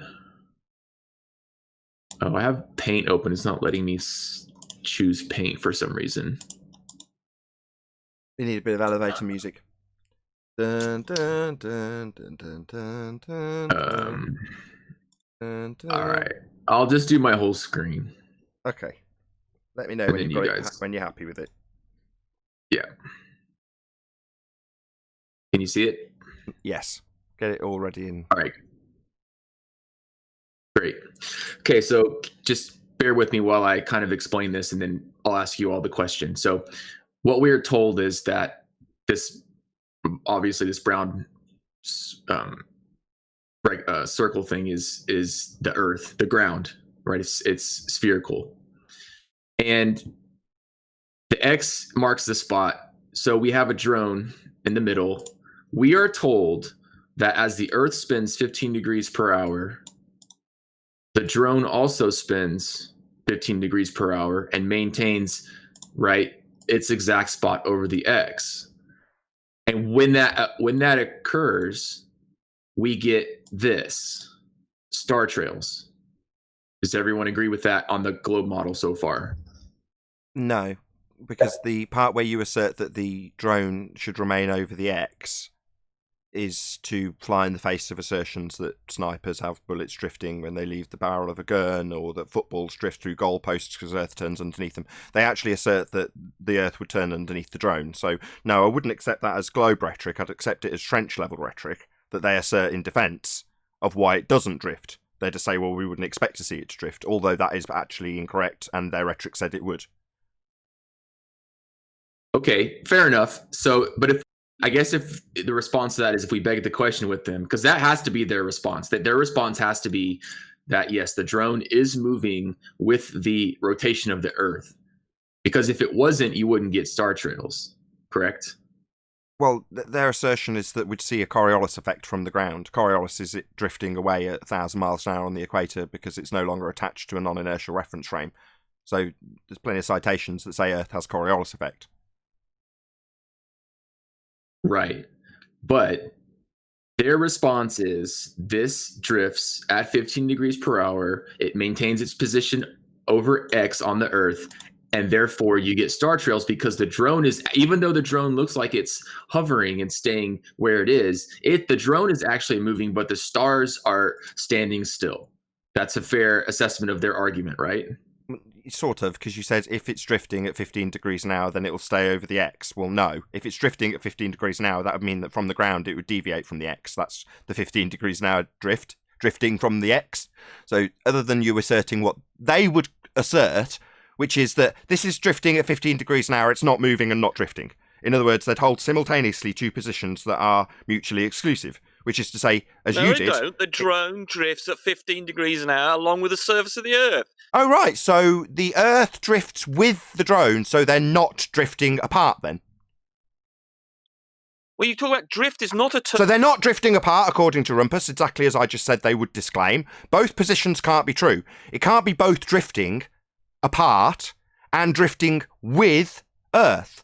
Speaker 11: Oh, I have Paint open. It's not letting me choose Paint for some reason.
Speaker 1: You need a bit of elevator music. Dun, dun, dun, dun, dun, dun, dun, dun, dun.
Speaker 11: All right, I'll just do my whole screen.
Speaker 1: Okay. Let me know
Speaker 11: And
Speaker 1: when
Speaker 11: then
Speaker 1: you've
Speaker 11: you
Speaker 1: got it,
Speaker 11: guys-
Speaker 1: when you're happy with it.
Speaker 11: Yeah. Can you see it?
Speaker 1: Yes. Get it all ready in.
Speaker 11: All right. Great. Okay, so just bear with me while I kind of explain this, and then I'll ask you all the questions. So what we're told is that this brown circle thing is the Earth, the ground, right? It's spherical. And the X marks the spot. So we have a drone in the middle. We are told that as the Earth spins 15 degrees per hour, the drone also spins 15 degrees per hour and maintains, right, its exact spot over the X. And when that occurs, we get this, star trails. Does everyone agree with that on the globe model so far?
Speaker 1: No, because the part where you assert that the drone should remain over the X is to fly in the face of assertions that snipers have bullets drifting when they leave the barrel of a gun, or that footballs drift through goalposts because Earth turns underneath them. They actually assert that the Earth would turn underneath the drone. So, no, I wouldn't accept that as globe rhetoric. I'd accept it as trench-level rhetoric that they assert in defence of why it doesn't drift. They just say, well, we wouldn't expect to see it drift, although that is actually incorrect, and their rhetoric said it would.
Speaker 11: Okay, fair enough. So, but if the response to that is if we beg the question with them, because that has to be their response, that their response has to be that, yes, the drone is moving with the rotation of the Earth. Because if it wasn't, you wouldn't get star trails, correct?
Speaker 1: Well, their assertion is that we'd see a Coriolis effect from the ground. Coriolis is it drifting away at 1,000 miles an hour on the equator because it's no longer attached to a non-inertial reference frame. So there's plenty of citations that say Earth has Coriolis effect.
Speaker 11: Right. But their response is this drifts at 15 degrees per hour. It maintains its position over X on the Earth. And therefore you get star trails because the drone is, even though the drone looks like it's hovering and staying where it is, the drone is actually moving, but the stars are standing still. That's a fair assessment of their argument, right?
Speaker 1: Sort of, because you said if it's drifting at 15 degrees an hour, then it will stay over the X. Well, no. If it's drifting at 15 degrees an hour, that would mean that from the ground it would deviate from the X. That's the 15 degrees an hour drifting from the X. So other than you asserting what they would assert, which is that this is drifting at 15 degrees an hour, it's not moving and not drifting. In other words, they'd hold simultaneously two positions that are mutually exclusive, which is to say, as you did...
Speaker 12: No, they don't. The drone drifts at 15 degrees an hour along with the surface of the Earth.
Speaker 1: Oh, right. So the Earth drifts with the drone, so they're not drifting apart then?
Speaker 12: Well, you talk about drift is not a term...
Speaker 1: So they're not drifting apart, according to Rumpus, exactly as I just said they would disclaim. Both positions can't be true. It can't be both drifting apart and drifting with Earth.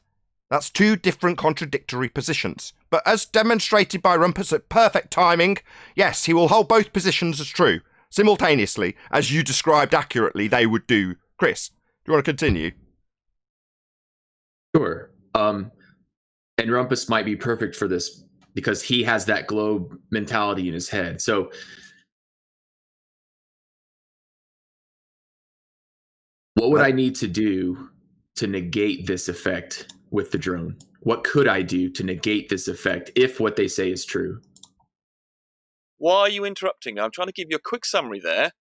Speaker 1: That's two different contradictory positions. But as demonstrated by Rumpus at perfect timing, yes, he will hold both positions as true, simultaneously, as you described accurately they would do. Chris, do you want to continue?
Speaker 11: Sure. And Rumpus might be perfect for this because he has that globe mentality in his head. So what would I need to do to negate this effect with the drone? What could I do to negate this effect if what they say is true?
Speaker 12: Why are you interrupting? I'm trying to give you a quick summary there.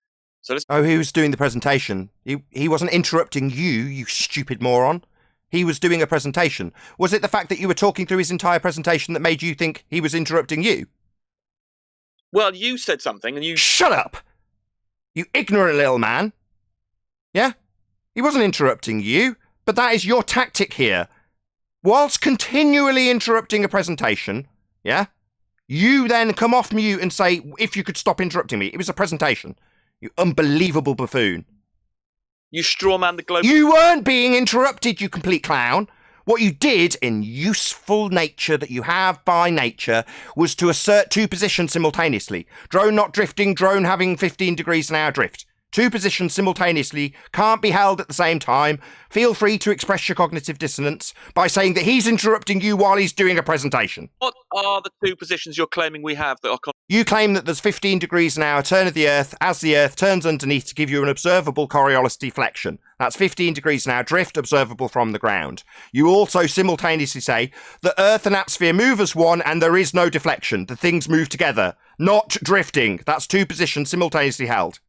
Speaker 12: So
Speaker 1: Oh, he was doing the presentation. He wasn't interrupting you, you stupid moron. He was doing a presentation. Was it the fact that you were talking through his entire presentation that made you think he was interrupting you?
Speaker 12: Well, you said something and you...
Speaker 1: Shut up! You ignorant little man. Yeah? He wasn't interrupting you, but that is your tactic here. Whilst continually interrupting a presentation, yeah, you then come off mute and say, if you could stop interrupting me. It was a presentation. You unbelievable buffoon.
Speaker 12: You strawman the globe.
Speaker 1: You weren't being interrupted, you complete clown. What you did, in useful nature that you have by nature, was to assert two positions simultaneously. Drone not drifting, drone having 15 degrees an hour drift. Two positions simultaneously can't be held at the same time. Feel free to express your cognitive dissonance by saying that he's interrupting you while he's doing a presentation.
Speaker 12: What are the two positions you're claiming we have that are...
Speaker 1: You claim that there's 15 degrees an hour turn of the Earth as the Earth turns underneath to give you an observable Coriolis deflection. That's 15 degrees an hour drift observable from the ground. You also simultaneously say that Earth and atmosphere move as one and there is no deflection. The things move together, not drifting. That's two positions simultaneously held.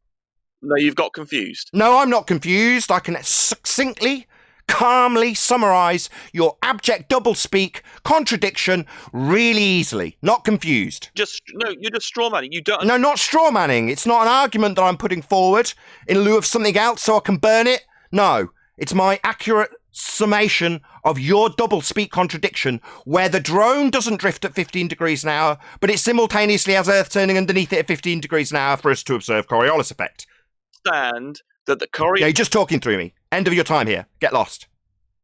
Speaker 12: No, you've got confused.
Speaker 1: No, I'm not confused. I can succinctly, calmly summarise your abject doublespeak contradiction really easily. Not confused.
Speaker 12: You're just strawmanning. You don't...
Speaker 1: No, not strawmanning. It's not an argument that I'm putting forward in lieu of something else so I can burn it. No, it's my accurate summation of your doublespeak contradiction where the drone doesn't drift at 15 degrees an hour, but it simultaneously has Earth turning underneath it at 15 degrees an hour for us to observe Coriolis effect.
Speaker 12: Understand that the Coriolis...
Speaker 1: Yeah, you're just talking through me. End of your time here. Get lost.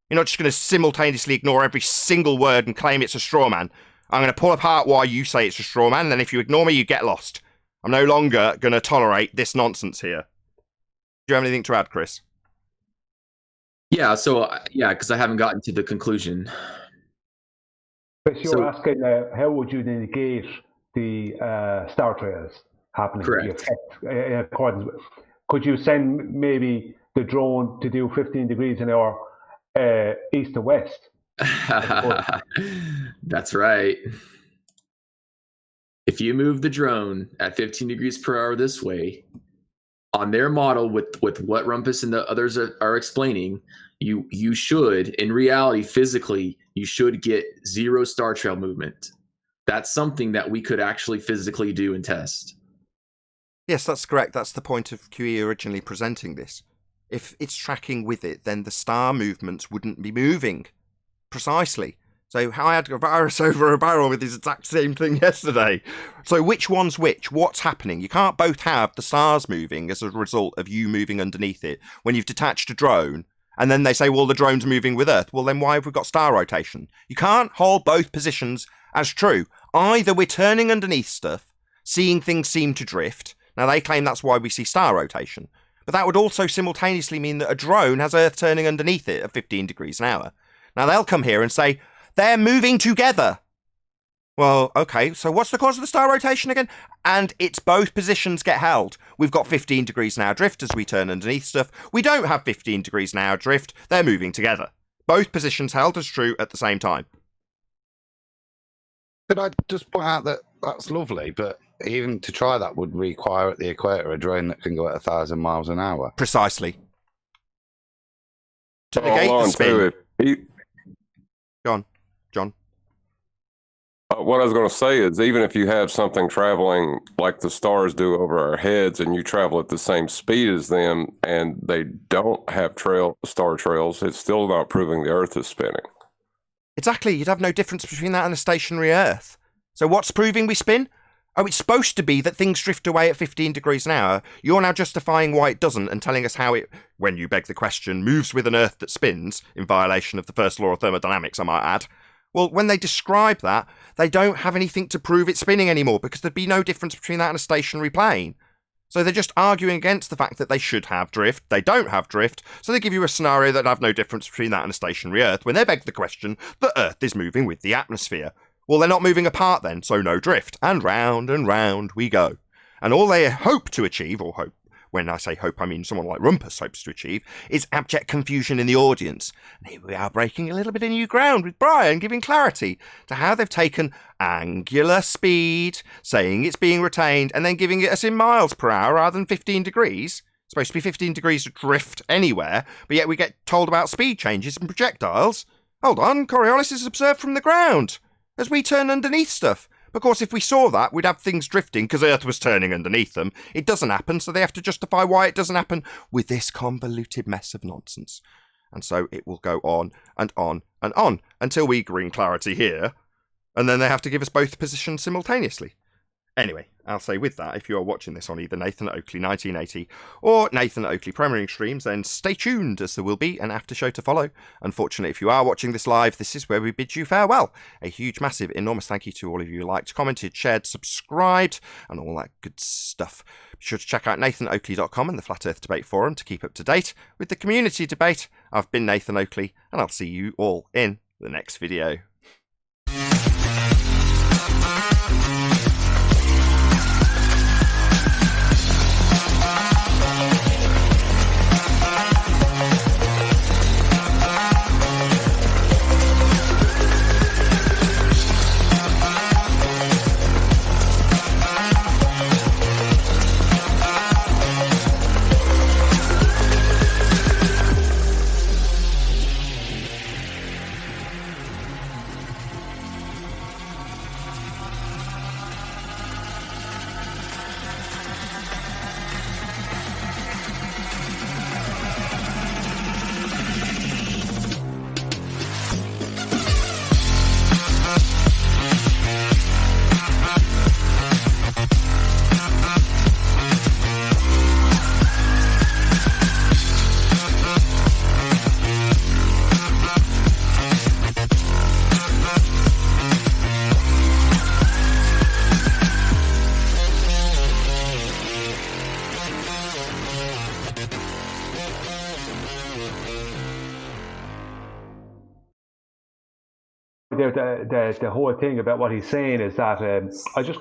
Speaker 1: You're not just going to simultaneously ignore every single word and claim it's a straw man. I'm going to pull apart why you say it's a straw man, and then if you ignore me, you get lost. I'm no longer going to tolerate this nonsense here. Do you have anything to add, Chris?
Speaker 11: Yeah, because I haven't gotten to the conclusion.
Speaker 7: But you're asking how would you negate the star trails happening?
Speaker 11: Correct.
Speaker 7: In accordance with, could you send maybe the drone to do 15 degrees an hour east to west?
Speaker 11: That's right. If you move the drone at 15 degrees per hour this way, on their model with what Rumpus and the others are explaining, you should, in reality, physically, you should get 0 star trail movement. That's something that we could actually physically do and test.
Speaker 1: Yes, that's correct. That's the point of QE originally presenting this. If it's tracking with it, then the star movements wouldn't be moving. Precisely. So how I had a virus over a barrel with this exact same thing yesterday. So which one's which? What's happening? You can't both have the stars moving as a result of you moving underneath it when you've detached a drone, and then they say, well, the drone's moving with Earth. Well, then why have we got star rotation? You can't hold both positions as true. Either we're turning underneath stuff, seeing things seem to drift. Now, they claim that's why we see star rotation. But that would also simultaneously mean that a drone has Earth turning underneath it at 15 degrees an hour. Now, they'll come here and say, they're moving together. Well, okay, so what's the cause of the star rotation again? And it's both positions get held. We've got 15 degrees an hour drift as we turn underneath stuff. We don't have 15 degrees an hour drift. They're moving together. Both positions held as true at the same time.
Speaker 9: Could I just point out that that's lovely, but even to try that would require at the equator a drone that can go at 1,000 miles an hour.
Speaker 1: Precisely. To negate the spin. Go on, John.
Speaker 6: What I was going to say is, even if you have something traveling like the stars do over our heads, and you travel at the same speed as them, and they don't have star trails, it's still not proving the Earth is spinning.
Speaker 1: Exactly. You'd have no difference between that and a stationary Earth. So what's proving we spin? Oh, it's supposed to be that things drift away at 15 degrees an hour. You're now justifying why it doesn't and telling us how it, when you beg the question, moves with an Earth that spins, in violation of the first law of thermodynamics, I might add. Well, when they describe that, they don't have anything to prove it's spinning anymore, because there'd be no difference between that and a stationary plane. So they're just arguing against the fact that they should have drift. They don't have drift, so they give you a scenario that'd have no difference between that and a stationary Earth, when they beg the question that Earth is moving with the atmosphere. Well, they're not moving apart then, so no drift. And round we go. And all they hope to achieve, or hope, when I say hope, I mean someone like Rumpus hopes to achieve, is abject confusion in the audience. And here we are breaking a little bit of new ground with Brian, giving clarity to how they've taken angular speed, saying it's being retained, and then giving it us in miles per hour rather than 15 degrees. It's supposed to be 15 degrees of drift anywhere, but yet we get told about speed changes and projectiles. Hold on, Coriolis is observed from the ground as we turn underneath stuff. Of course, if we saw that, we'd have things drifting because Earth was turning underneath them. It doesn't happen, so they have to justify why it doesn't happen with this convoluted mess of nonsense. And so it will go on and on and on until we bring clarity here, and then they have to give us both positions simultaneously. Anyway, I'll say with that, if you are watching this on either Nathan Oakley 1980 or Nathan Oakley premiering streams, then stay tuned, as there will be an after show to follow. Unfortunately, if you are watching this live, this is where we bid you farewell. A huge, massive, enormous thank you to all of you who liked, commented, shared, subscribed, and all that good stuff. Be sure to check out nathanoakley.com and the Flat Earth Debate Forum to keep up to date with the community debate. I've been Nathan Oakley, and I'll see you all in the next video.
Speaker 7: out the whole thing about what he's saying is that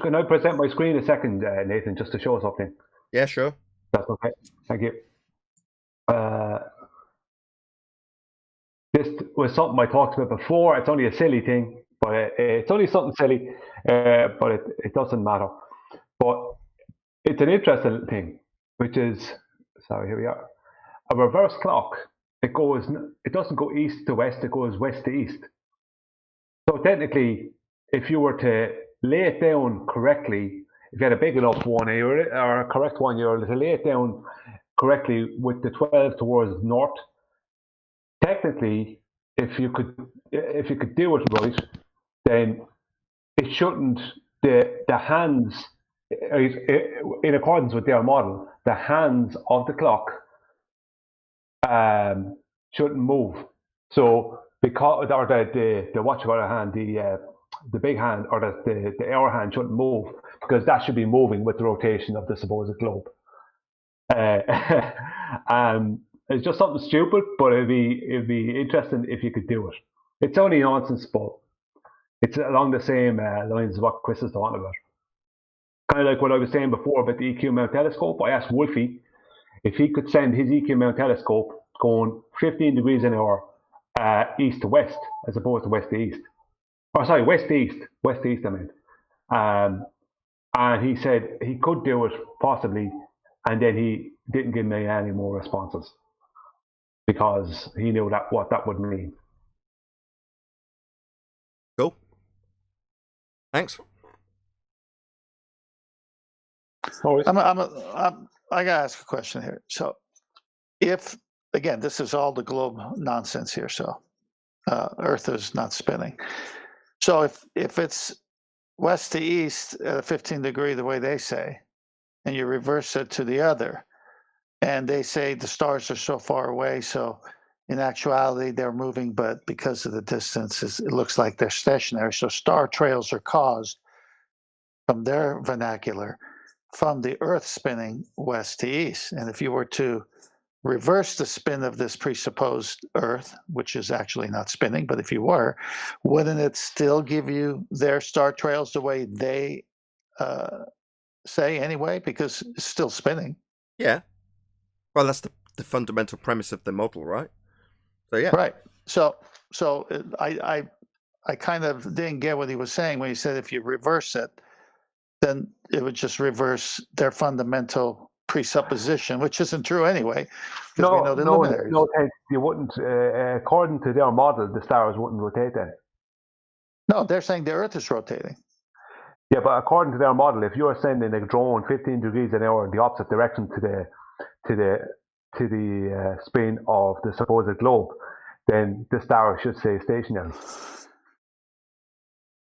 Speaker 7: can I present my screen a second, Nathan, just to show something?
Speaker 1: Yeah, sure.
Speaker 7: That's okay. Thank you. This was something I talked about before. It's only a silly thing, but it's only something silly, but it doesn't matter. But it's an interesting thing, which is, sorry, here we are. A reverse clock. It doesn't go east to west. It goes west to east. So technically, if you were to lay it down correctly, if you had a big enough one or a correct one, you were to lay it down correctly with the 12 towards north. Technically, if you could do it right, then it shouldn't. The hands, in accordance with their model, the hands of the clock shouldn't move. So because or the watch hand, the big hand or the hour hand shouldn't move because that should be moving with the rotation of the supposed globe. It's just something stupid, but it'd be interesting if you could do it. It's only nonsense, but it's along the same lines as what Chris is talking about. Kind of like what I was saying before about the EQ mount telescope. I asked Wolfie if he could send his EQ mount telescope going 15 degrees an hour east to west as opposed to west to east. Or sorry, west to east. West to east, I meant. And he said he could do it possibly, and then he didn't give me any more responses because he knew what that would mean.
Speaker 1: Cool. Thanks.
Speaker 3: I gotta ask a question here. So, if again, this is all the globe nonsense here. So, Earth is not spinning. So, if it's west to east at a 15 degree, the way they say, and you reverse it to the other, and they say the stars are so far away, so in actuality they're moving, but because of the distances, it looks like they're stationary. So star trails are caused from their vernacular from the Earth spinning west to east. And if you were to reverse the spin of this presupposed Earth, which is actually not spinning, but if you were, wouldn't it still give you their star trails the way they say anyway? Because it's still spinning.
Speaker 1: Yeah. Well, that's the fundamental premise of the model, right? So yeah.
Speaker 3: Right. So I kind of didn't get what he was saying when he said if you reverse it, then it would just reverse their fundamental presupposition, which isn't true anyway.
Speaker 7: No, you wouldn't. According to their model, the stars wouldn't rotate then.
Speaker 3: No, they're saying the Earth is rotating.
Speaker 7: Yeah, but according to their model, if you're sending a drone 15 degrees an hour in the opposite direction to the spin of the supposed globe, then the star should stay stationary.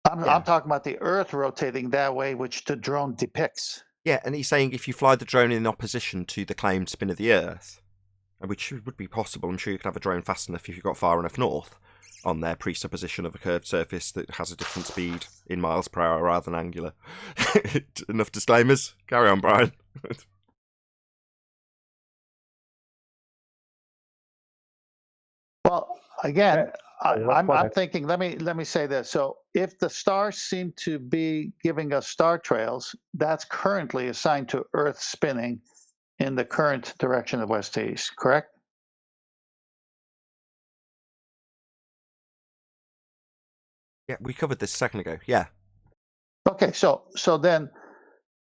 Speaker 3: I'm talking about the Earth rotating that way, which the drone depicts.
Speaker 1: Yeah, and he's saying if you fly the drone in opposition to the claimed spin of the Earth, which would be possible, I'm sure you could have a drone fast enough if you got far enough north on their presupposition of a curved surface that has a different speed in miles per hour rather than angular. Enough disclaimers. Carry on, Brian.
Speaker 3: Well, again, I'm thinking. Let me say this. So, if the stars seem to be giving us star trails, that's currently assigned to Earth spinning in the current direction of west to east. Correct?
Speaker 1: Yeah, we covered this a second ago. Yeah.
Speaker 3: Okay, so then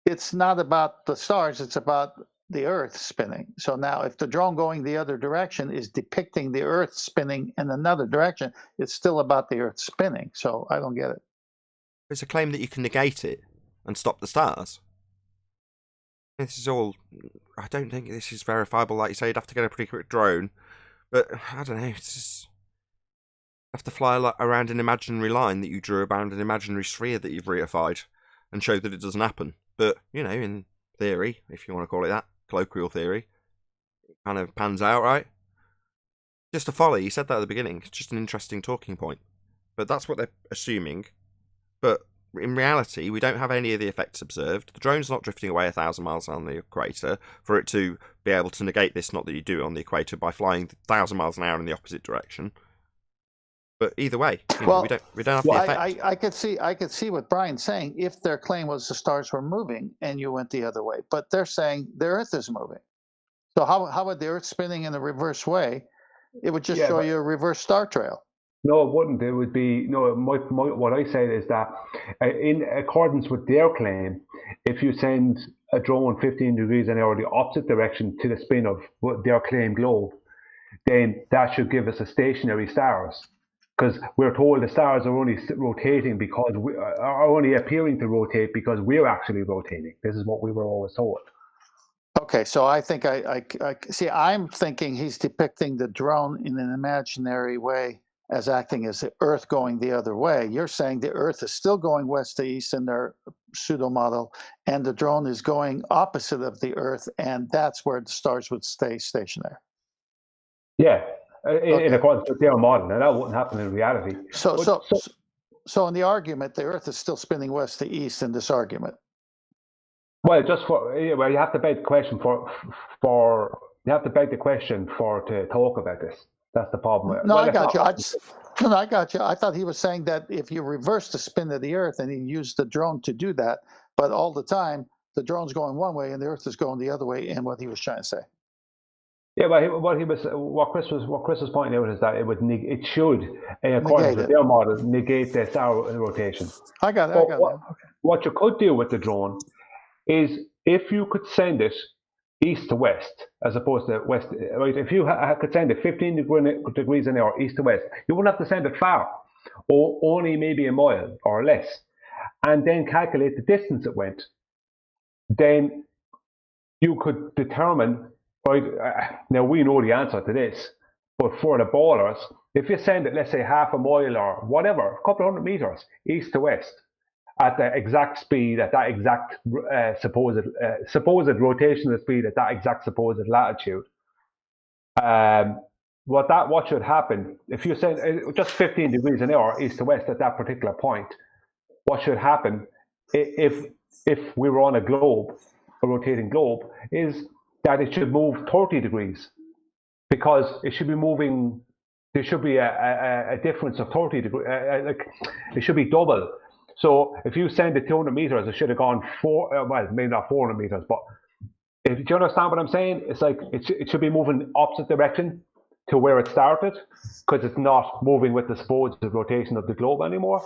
Speaker 3: it's not about the stars; it's about the Earth spinning. So now, if the drone going the other direction is depicting the Earth spinning in another direction, it's still about the Earth spinning. So I don't get it.
Speaker 1: It's a claim that you can negate it and stop the stars. This is all... I don't think this is verifiable. Like you say, you'd have to get a pretty quick drone. But, I don't know, it's just... You have to fly around an imaginary line that you drew around an imaginary sphere that you've reified and show that it doesn't happen. But, you know, in theory, if you want to call it that, colloquial theory, it kind of pans out, right? Just a folly. You said that at the beginning. It's just an interesting talking point. But that's what they're assuming. But in reality, we don't have any of the effects observed. The drone's not drifting away 1,000 miles on the equator for it to be able to negate this, not that you do it on the equator, by flying 1,000 miles an hour in the opposite direction. But either way,
Speaker 3: Well,
Speaker 1: we don't have the effect.
Speaker 3: I could see what Brian's saying if their claim was the stars were moving and you went the other way. But they're saying the Earth is moving. So how would the Earth spinning in the reverse way? It would just show you a reverse star trail.
Speaker 7: No, it wouldn't. It would be what I said is that in accordance with their claim, if you send a drone 15 degrees an hour the opposite direction to the spin of their claimed globe, then that should give us a stationary stars. Because we're told the stars are only rotating because are only appearing to rotate because we're actually rotating. This is what we were always told.
Speaker 3: Okay, so I think I see. I'm thinking he's depicting the drone in an imaginary way as acting as the Earth going the other way. You're saying the Earth is still going west to east in their pseudo model, and the drone is going opposite of the Earth, and that's where the stars would stay stationary.
Speaker 7: Yeah, in accordance with their model, and that wouldn't happen in reality.
Speaker 3: So in the argument, the Earth is still spinning west to east in this argument.
Speaker 7: Well, you have to beg the question to talk about this. That's the problem.
Speaker 3: No, I got you. I got you. I thought he was saying that if you reverse the spin of the Earth, and he used the drone to do that, but all the time the drone's going one way and the Earth is going the other way. And what he was trying to say.
Speaker 7: Yeah, but what Chris was pointing out is that it should, in accordance with their model, negate the star rotation.
Speaker 3: I got it. Okay.
Speaker 7: What you could do with the drone is if you could send it east to west as opposed to west, right? If you could send it 15 degrees an hour east to west, you wouldn't have to send it far, or only maybe a mile or less, and then calculate the distance it went. Then you could determine, right? Now we know the answer to this, but for the ballers, if you send it, let's say half a mile or whatever, a couple of 100 meters east to west, at the exact speed, at that exact supposed rotational speed, at that exact supposed latitude. What should happen if you send just 15 degrees an hour east to west at that particular point? What should happen if we were on a globe, a rotating globe, is that it should move 30 degrees because it should be moving. There should be a difference of 30 degrees. It should be double. So if you send it 200 meters, it should have gone maybe not 400 meters, but do you understand what I'm saying? It's like it should be moving opposite direction to where it started because it's not moving with the supposed rotation of the globe anymore.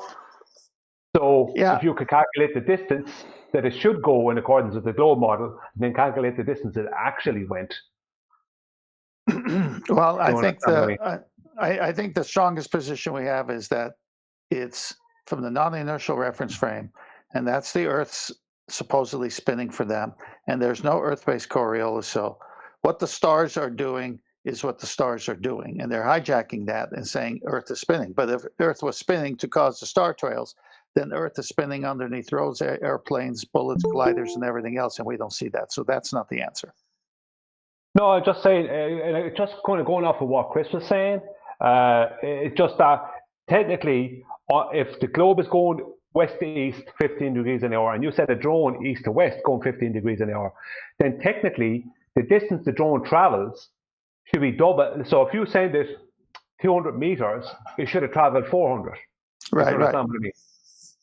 Speaker 7: So if you could calculate the distance that it should go in accordance with the globe model, then calculate the distance it actually went.
Speaker 3: Well, I think the strongest position we have is that it's from the non-inertial reference frame, and that's the Earth's supposedly spinning for them, and there's no Earth-based Coriolis. So what the stars are doing is what the stars are doing, and they're hijacking that and saying Earth is spinning. But if Earth was spinning to cause the star trails, then Earth is spinning underneath roads, airplanes, bullets, gliders, and everything else, and we don't see that. So that's not the answer.
Speaker 7: No, I'm just saying, just kind of going off of what Chris was saying, it's just that technically, if the globe is going west to east 15 degrees an hour, and you set a drone east to west going 15 degrees an hour, then technically the distance the drone travels should be double. So if you send it 200 meters, it should have traveled 400.
Speaker 3: Right.
Speaker 7: What I mean?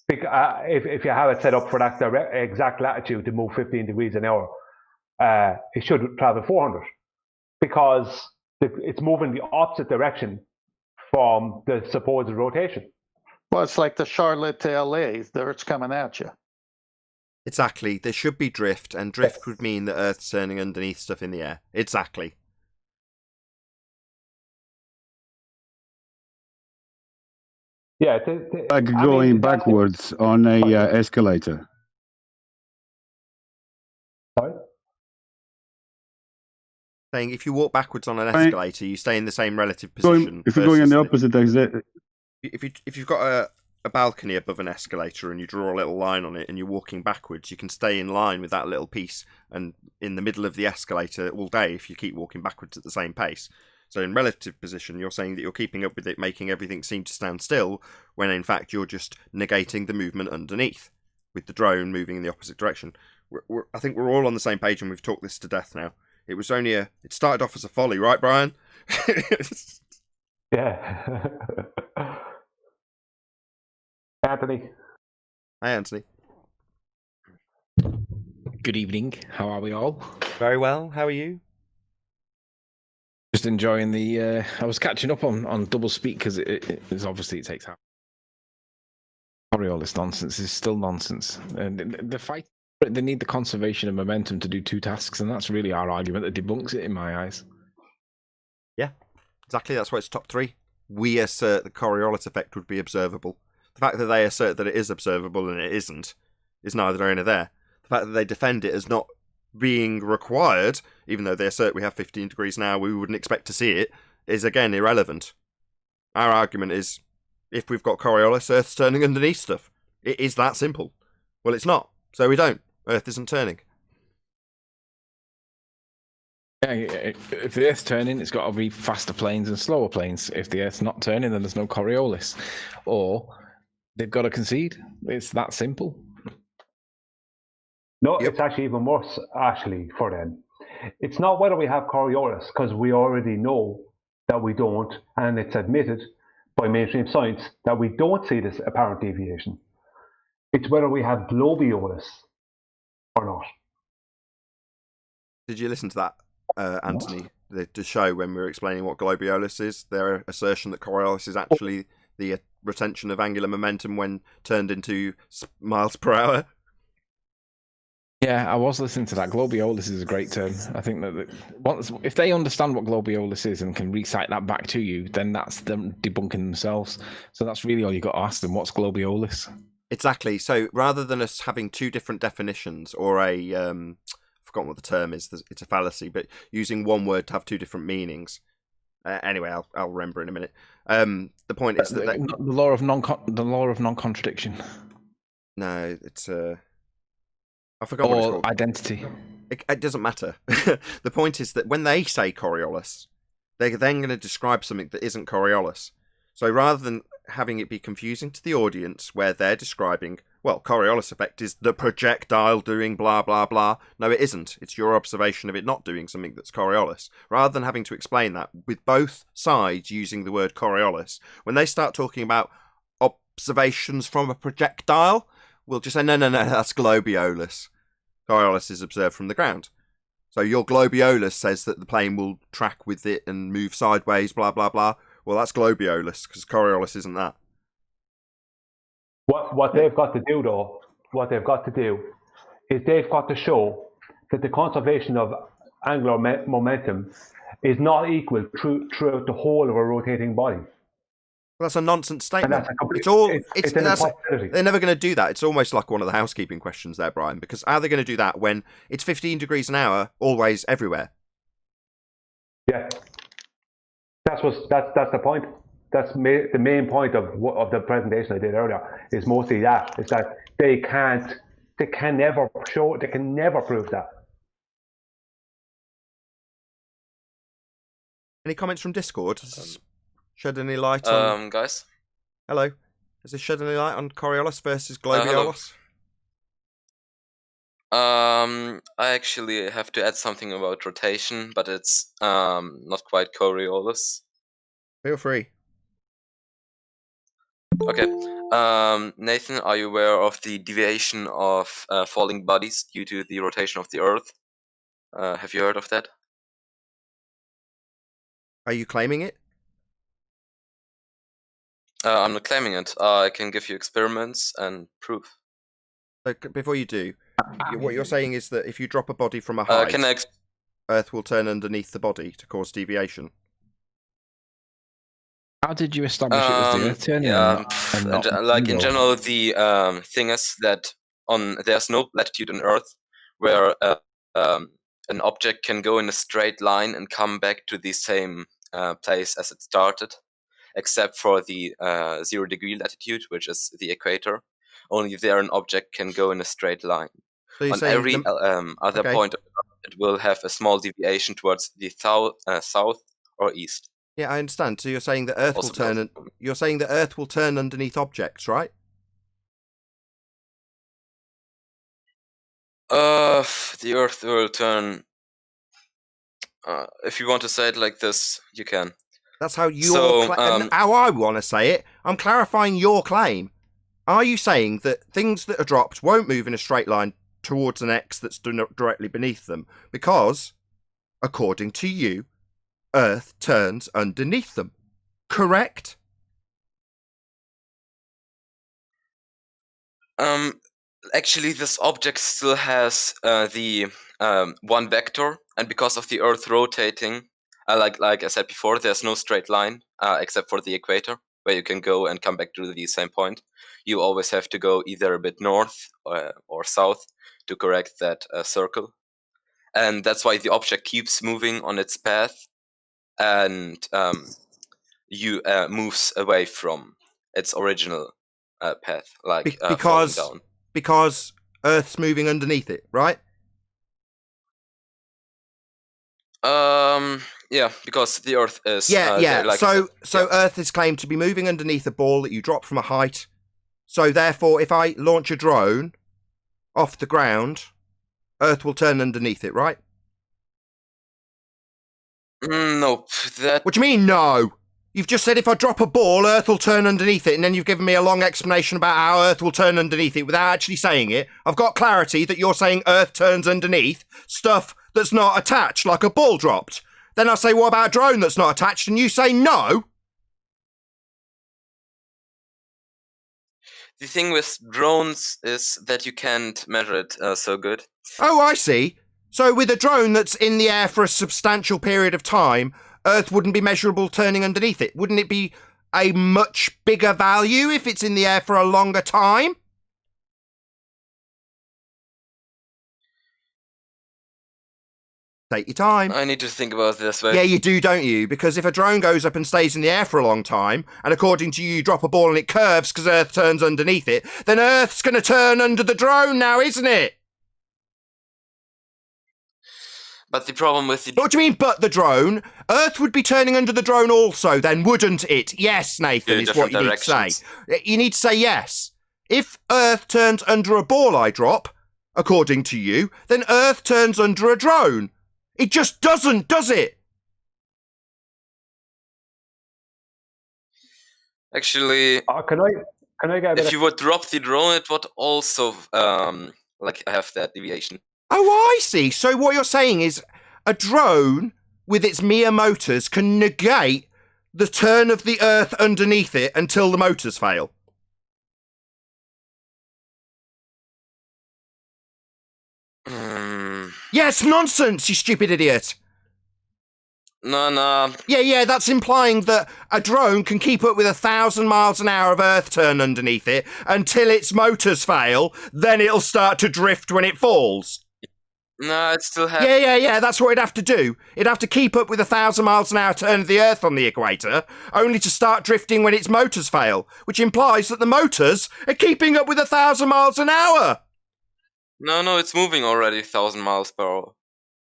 Speaker 7: Because, if you have it set up for that exact latitude to move 15 degrees an hour, it should travel 400 because it's moving the opposite direction from the supposed rotation.
Speaker 3: Well, it's like the Charlotte to LA. The Earth's coming at you.
Speaker 1: Exactly. There should be drift, and drift would mean that Earth's turning underneath stuff in the air. Exactly.
Speaker 7: Yeah.
Speaker 8: Like going backwards on a escalator.
Speaker 7: Sorry?
Speaker 1: Saying if you walk backwards on an escalator, you stay in the same relative position.
Speaker 8: If you're going in the opposite exit.
Speaker 1: If you've got a balcony above an escalator and you draw a little line on it and you're walking backwards, you can stay in line with that little piece and in the middle of the escalator all day if you keep walking backwards at the same pace. So in relative position, you're saying that you're keeping up with it, making everything seem to stand still, when in fact you're just negating the movement underneath, with the drone moving in the opposite direction. I think we're all on the same page, and we've talked this to death now. It was only it started off as a folly, right, Brian?
Speaker 7: Yeah. Anthony.
Speaker 1: Hi, Anthony.
Speaker 13: Good evening. How are we all?
Speaker 1: Very well. How are you?
Speaker 13: Just enjoying the. I was catching up on double speak because it obviously it takes half. Coriolis nonsense is still nonsense, and the fight. They need the conservation of momentum to do two tasks, and that's really our argument that debunks it in my eyes.
Speaker 1: Yeah, exactly. That's why it's top 3. We assert the Coriolis effect would be observable. The fact that they assert that it is observable and it isn't is neither here nor there. The fact that they defend it as not being required, even though they assert we have 15 degrees now, we wouldn't expect to see it, is again irrelevant. Our argument is, if we've got Coriolis, Earth's turning underneath stuff. It is that simple. Well, it's not, so we don't. Earth isn't turning.
Speaker 13: Yeah, if the Earth's turning, it's got to be faster planes and slower planes. If the Earth's not turning, then there's no Coriolis. Or they've got to concede. It's that simple.
Speaker 7: No, it's actually even worse, actually, for them. It's not whether we have Coriolis, because we already know that we don't, and it's admitted by mainstream science that we don't see this apparent deviation. It's whether we have Globiolis or not.
Speaker 1: Did you listen to that, Anthony? The show when we were explaining what Globiolis is, their assertion that Coriolis is actually the retention of angular momentum when turned into miles per hour.
Speaker 13: Yeah, I was listening to that. Globiolis is a great term. I think that if they understand what Globiolis is and can recite that back to you, then that's them debunking themselves. So that's really all you got to ask them. What's Globiolis?
Speaker 1: Exactly. So rather than us having two different definitions or I've forgotten what the term is, it's a fallacy, but using one word to have two different meanings. Anyway, I'll remember in a minute. The point is that
Speaker 13: the law of non-contradiction.
Speaker 1: No, it's I forgot what it's called.
Speaker 13: Identity.
Speaker 1: It doesn't matter. The point is that when they say Coriolis, they're then going to describe something that isn't Coriolis. So rather than having it be confusing to the audience where they're describing, well, Coriolis effect is the projectile doing blah, blah, blah. No, it isn't. It's your observation of it not doing something that's Coriolis. Rather than having to explain that with both sides using the word Coriolis, when they start talking about observations from a projectile, we'll just say, no, that's Globiolis. Coriolis is observed from the ground. So your Globiolis says that the plane will track with it and move sideways, blah, blah, blah. Well, that's Globiolis, because Coriolis isn't that.
Speaker 7: What they've got to do, though, is they've got to show that the conservation of angular momentum is not equal throughout the whole of a rotating body.
Speaker 1: Well, that's a nonsense statement.
Speaker 7: It's an impossibility.
Speaker 1: They're never going to do that. It's almost like one of the housekeeping questions there, Brian, because how are they going to do that when it's 15 degrees an hour, always, everywhere?
Speaker 7: Yeah. That's the point. That's the main point of the presentation I did earlier. Is mostly that. It's that they can never prove that.
Speaker 1: Any comments from Discord? Shed any light on...
Speaker 14: guys?
Speaker 1: Hello. Has this shed any light on Coriolis versus Globiolis?
Speaker 14: I actually have to add something about rotation, but it's not quite Coriolis.
Speaker 1: Feel free.
Speaker 14: Okay. Nathan, are you aware of the deviation of falling bodies due to the rotation of the Earth? Have you heard of that?
Speaker 1: Are you claiming it?
Speaker 14: I'm not claiming it. I can give you experiments and proof.
Speaker 1: Before you do, what you're saying is that if you drop a body from a height, Earth will turn underneath the body to cause deviation.
Speaker 13: How did you establish it was the Earth turning?
Speaker 14: In general, the thing is that there's no latitude on Earth where an object can go in a straight line and come back to the same place as it started, except for the 0 degree latitude, which is the equator. Only there an object can go in a straight line.
Speaker 1: So
Speaker 14: on every other point, it will have a small deviation towards the south or east.
Speaker 1: Yeah, I understand. So you're saying that Earth will turn. You're saying that Earth will turn underneath objects, right?
Speaker 14: The Earth will turn. If you want to say it like this, you can.
Speaker 1: That's how how I want to say it. I'm clarifying your claim. are you saying that things that are dropped won't move in a straight line towards an X that's directly beneath them? Because, according to you, Earth turns underneath them. Correct?
Speaker 14: Actually, this object still has the one vector, and because of the Earth rotating, like I said before, there's no straight line except for the equator, where you can go and come back to the same point. You always have to go either a bit north or south to correct that circle, and that's why the object keeps moving on its path, and you moves away from its original path, like falling down.
Speaker 1: Because Earth's moving underneath it, right?
Speaker 14: Yeah, because the Earth is
Speaker 1: Like so Earth is claimed to be moving underneath a ball that you drop from a height. So therefore, if I launch a drone off the ground, Earth will turn underneath it, right?
Speaker 14: Nope.
Speaker 1: What do you mean, no? You've just said if I drop a ball, Earth will turn underneath it, and then you've given me a long explanation about how Earth will turn underneath it without actually saying it. I've got clarity that you're saying Earth turns underneath stuff that's not attached, like a ball dropped. Then I say, what about a drone that's not attached? And you say no.
Speaker 14: The thing with drones is that you can't measure it so good.
Speaker 1: Oh, I see. So with a drone that's in the air for a substantial period of time, Earth wouldn't be measurable turning underneath it. Wouldn't it be a much bigger value if it's in the air for a longer time? Take your time.
Speaker 14: I need to think about this.
Speaker 1: Yeah, you do, don't you? Because if a drone goes up and stays in the air for a long time, and according to you, drop a ball and it curves because Earth turns underneath it, then Earth's going to turn under the drone now, isn't it?
Speaker 14: But the problem with the...
Speaker 1: What do you mean, but the drone? Earth would be turning under the drone also, then, wouldn't it? Yes, Nathan, is what you need to say. You need to say yes. If Earth turns under a ball I drop, according to you, then Earth turns under a drone. It just doesn't, does it?
Speaker 14: Actually,
Speaker 7: can I get a bit
Speaker 14: if you would drop the drone, it would also have that deviation.
Speaker 1: Oh, I see. So what you're saying is a drone with its mere motors can negate the turn of the Earth underneath it until the motors fail. Yes, nonsense, you stupid idiot.
Speaker 14: No.
Speaker 1: Yeah, that's implying that a drone can keep up with 1,000 miles an hour of Earth turn underneath it until its motors fail, then it'll start to drift when it falls.
Speaker 14: No, it still has...
Speaker 1: Yeah, that's what it'd have to do. It'd have to keep up with 1,000 miles an hour turn of the Earth on the equator, only to start drifting when its motors fail, which implies that the motors are keeping up with 1,000 miles an hour.
Speaker 14: No, it's moving already 1,000 miles per hour.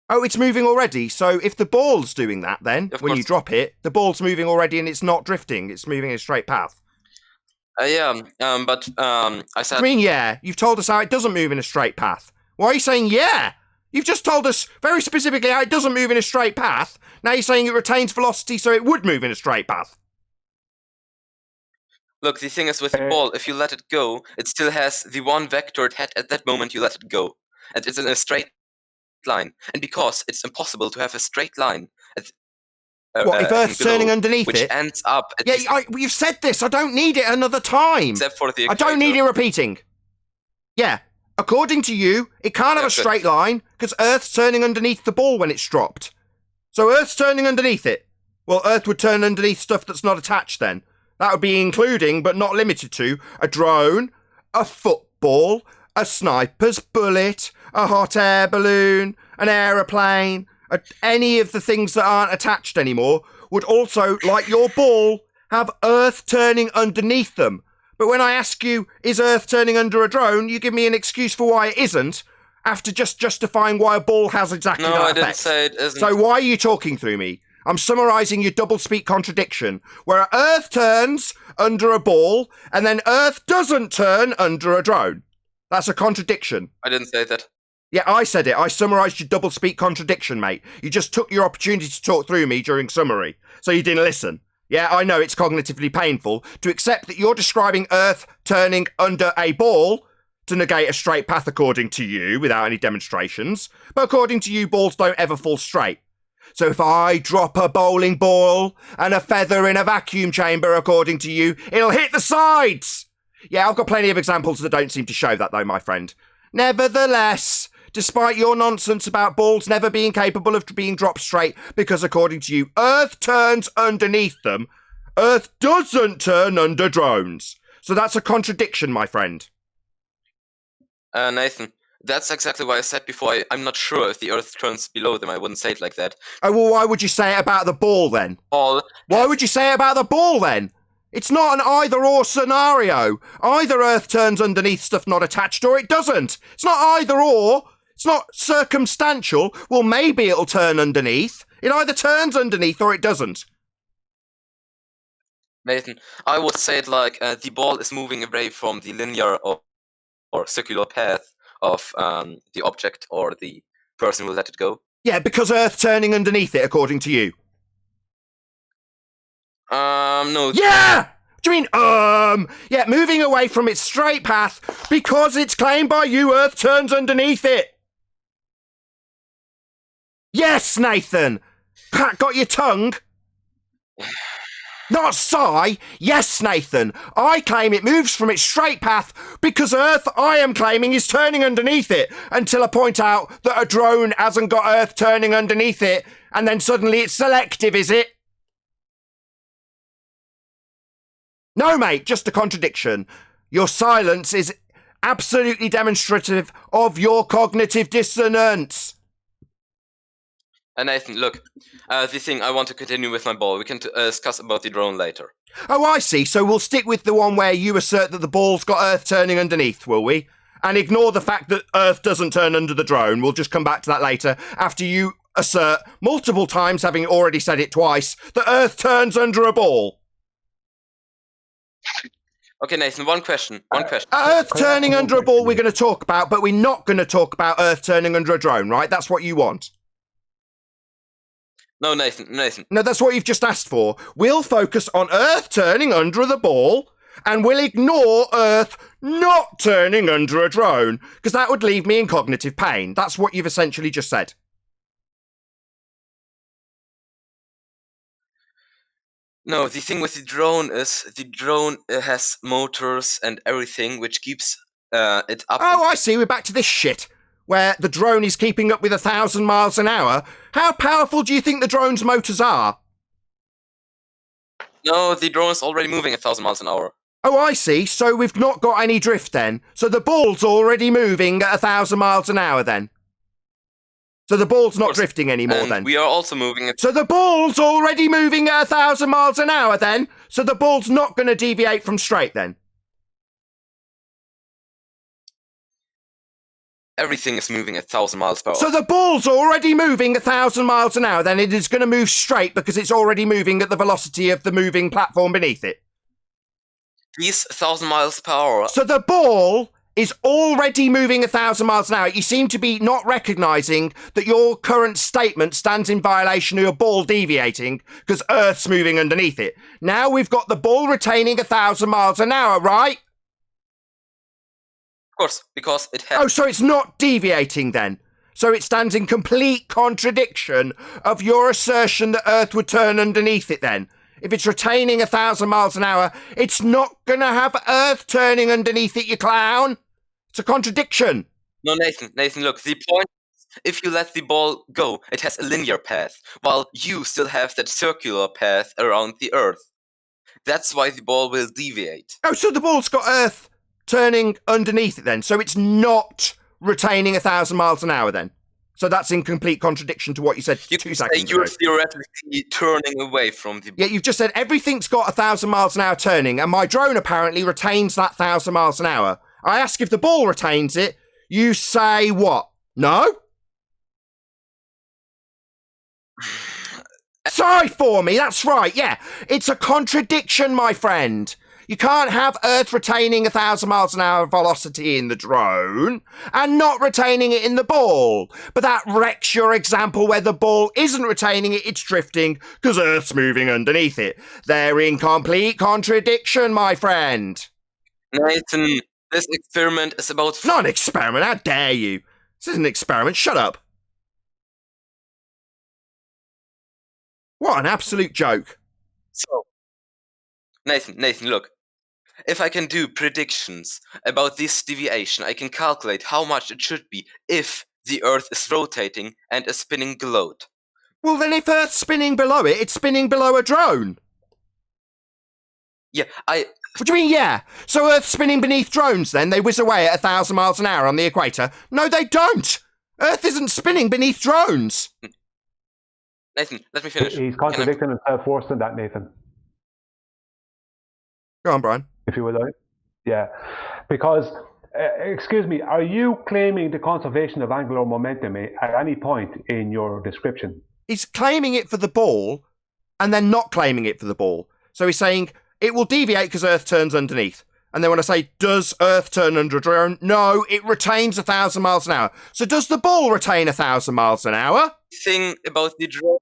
Speaker 1: Oh, it's moving already? So if the ball's doing that then, when you drop it, the ball's moving already and it's not drifting, it's moving in a straight path.
Speaker 14: I said...
Speaker 1: I mean, yeah, you've told us how it doesn't move in a straight path. Why are you saying yeah? You've just told us very specifically how it doesn't move in a straight path. Now you're saying it retains velocity so it would move in a straight path.
Speaker 14: Look, the thing is with the ball, if you let it go, it still has the one vector it had at that moment you let it go. And it's in a straight line. And because it's impossible to have a straight line...
Speaker 1: What, if Earth's turning underneath
Speaker 14: which
Speaker 1: it?
Speaker 14: Ends up...
Speaker 1: You've said this. I don't need it another time.
Speaker 14: Except for the
Speaker 1: equator. I don't need it repeating. Yeah. According to you, it can't have a straight line because Earth's turning underneath the ball when it's dropped. So Earth's turning underneath it. Well, Earth would turn underneath stuff that's not attached then. That would be including, but not limited to, a drone, a football, a sniper's bullet, a hot air balloon, an aeroplane, any of the things that aren't attached anymore would also, like your ball, have Earth turning underneath them. But when I ask you, is Earth turning under a drone, you give me an excuse for why it isn't, after just justifying why a ball has exactly that effect.
Speaker 14: No, I didn't say it isn't.
Speaker 1: So why are you talking through me? I'm summarising your double-speak contradiction, where Earth turns under a ball, and then Earth doesn't turn under a drone. That's a contradiction.
Speaker 14: I didn't say that.
Speaker 1: Yeah, I said it. I summarised your double-speak contradiction, mate. You just took your opportunity to talk through me during summary, so you didn't listen. Yeah, I know it's cognitively painful to accept that you're describing Earth turning under a ball to negate a straight path according to you without any demonstrations, but according to you, balls don't ever fall straight. So if I drop a bowling ball and a feather in a vacuum chamber, according to you, it'll hit the sides. Yeah, I've got plenty of examples that don't seem to show that though, my friend. Nevertheless, despite your nonsense about balls never being capable of being dropped straight because according to you, Earth turns underneath them, Earth doesn't turn under drones. So that's a contradiction, my friend.
Speaker 14: Nathan, that's exactly why I said before, I'm not sure if the Earth turns below them. I wouldn't say it like that.
Speaker 1: Oh, well, why would you say it about the ball then? Why would you say it about the ball then? It's not an either-or scenario. Either Earth turns underneath stuff not attached or it doesn't. It's not either-or. It's not circumstantial. Well, maybe it'll turn underneath. It either turns underneath or it doesn't.
Speaker 14: Nathan, I would say it like the ball is moving away from the linear or circular path of the object or the person who let it go.
Speaker 1: Yeah, because Earth turning underneath it, according to you.
Speaker 14: No.
Speaker 1: Yeah! Do you mean, yeah, moving away from its straight path because it's claimed by you Earth turns underneath it. Yes, Nathan! Pat, got your tongue? Not sigh. Yes, Nathan. I claim it moves from its straight path because Earth, I am claiming, is turning underneath it until I point out that a drone hasn't got Earth turning underneath it and then suddenly it's selective, is it? No, mate, just a contradiction. Your silence is absolutely demonstrative of your cognitive dissonance.
Speaker 14: Nathan, look, the thing, I want to continue with my ball. We can discuss about the drone later.
Speaker 1: Oh, I see. So we'll stick with the one where you assert that the ball's got Earth turning underneath, will we? And ignore the fact that Earth doesn't turn under the drone. We'll just come back to that later after you assert multiple times, having already said it twice, that Earth turns under a ball.
Speaker 14: Okay, Nathan, one question.
Speaker 1: Earth turning under a ball we're going to talk about, but we're not going to talk about Earth turning under a drone, right? That's what you want.
Speaker 14: No, Nathan.
Speaker 1: No, that's what you've just asked for. We'll focus on Earth turning under the ball, and we'll ignore Earth not turning under a drone, because that would leave me in cognitive pain. That's what you've essentially just said.
Speaker 14: No, the thing with the drone is the drone has motors and everything, which keeps it up.
Speaker 1: Oh, I see. We're back to this shit, where the drone is keeping up with 1,000 miles an hour. How powerful do you think the drone's motors are?
Speaker 14: No, the drone is already moving 1,000 miles an hour.
Speaker 1: Oh, I see. So we've not got any drift then. So the ball's already moving at 1,000 miles an hour then. So the ball's not drifting anymore then.
Speaker 14: We are also moving it.
Speaker 1: So the ball's already moving at 1,000 miles an hour then. So the ball's not going to deviate from straight then.
Speaker 14: Everything is moving at 1,000 miles per hour.
Speaker 1: So the ball's already moving 1,000 miles an hour, then it is going to move straight because it's already moving at the velocity of the moving platform beneath it.
Speaker 14: These 1,000 miles per hour.
Speaker 1: So the ball is already moving 1,000 miles an hour. You seem to be not recognising that your current statement stands in violation of your ball deviating because Earth's moving underneath it. Now we've got the ball retaining 1,000 miles an hour, right?
Speaker 14: Of course, because it has...
Speaker 1: Oh, so it's not deviating then. So it stands in complete contradiction of your assertion that Earth would turn underneath it then. If it's retaining 1,000 miles an hour, it's not going to have Earth turning underneath it, you clown. It's a contradiction.
Speaker 14: No, Nathan, look, the point is, if you let the ball go, it has a linear path, while you still have that circular path around the Earth. That's why the ball will deviate.
Speaker 1: Oh, so the ball's got Earth turning underneath it then, so it's not retaining 1,000 miles an hour then. So that's in complete contradiction to what you said 2 seconds ago.
Speaker 14: You're theoretically turning away from the...
Speaker 1: Yeah, you've just said everything's got 1,000 miles an hour turning, and my drone apparently retains that 1,000 miles an hour. I ask if the ball retains it, you say what? No? Sorry for me, that's right, yeah. It's a contradiction, my friend. You can't have Earth retaining 1,000 miles an hour velocity in the drone and not retaining it in the ball. But that wrecks your example where the ball isn't retaining it, it's drifting because Earth's moving underneath it. They're in complete contradiction, my friend.
Speaker 14: Nathan, this experiment is about...
Speaker 1: It's not an experiment, how dare you? This isn't an experiment, shut up. What an absolute joke.
Speaker 14: So, Nathan, look. If I can do predictions about this deviation, I can calculate how much it should be if the Earth is rotating and is spinning below it.
Speaker 1: Well, then if Earth's spinning below it, it's spinning below a drone.
Speaker 14: Yeah,
Speaker 1: What do you mean, yeah? So Earth's spinning beneath drones, then? They whiz away at 1,000 miles an hour on the equator? No, they don't! Earth isn't spinning beneath drones!
Speaker 14: Nathan, let me finish.
Speaker 7: He's contradicting himself worse than that, Nathan.
Speaker 1: Go on, Brian.
Speaker 7: If you would like. Yeah. Because, excuse me, are you claiming the conservation of angular momentum at any point in your description?
Speaker 1: He's claiming it for the ball, and then not claiming it for the ball. So he's saying, it will deviate because Earth turns underneath. And then when I say, does Earth turn under a drone? No, it retains 1,000 miles an hour. So does the ball retain 1,000 miles an hour?
Speaker 14: Thing about the drone,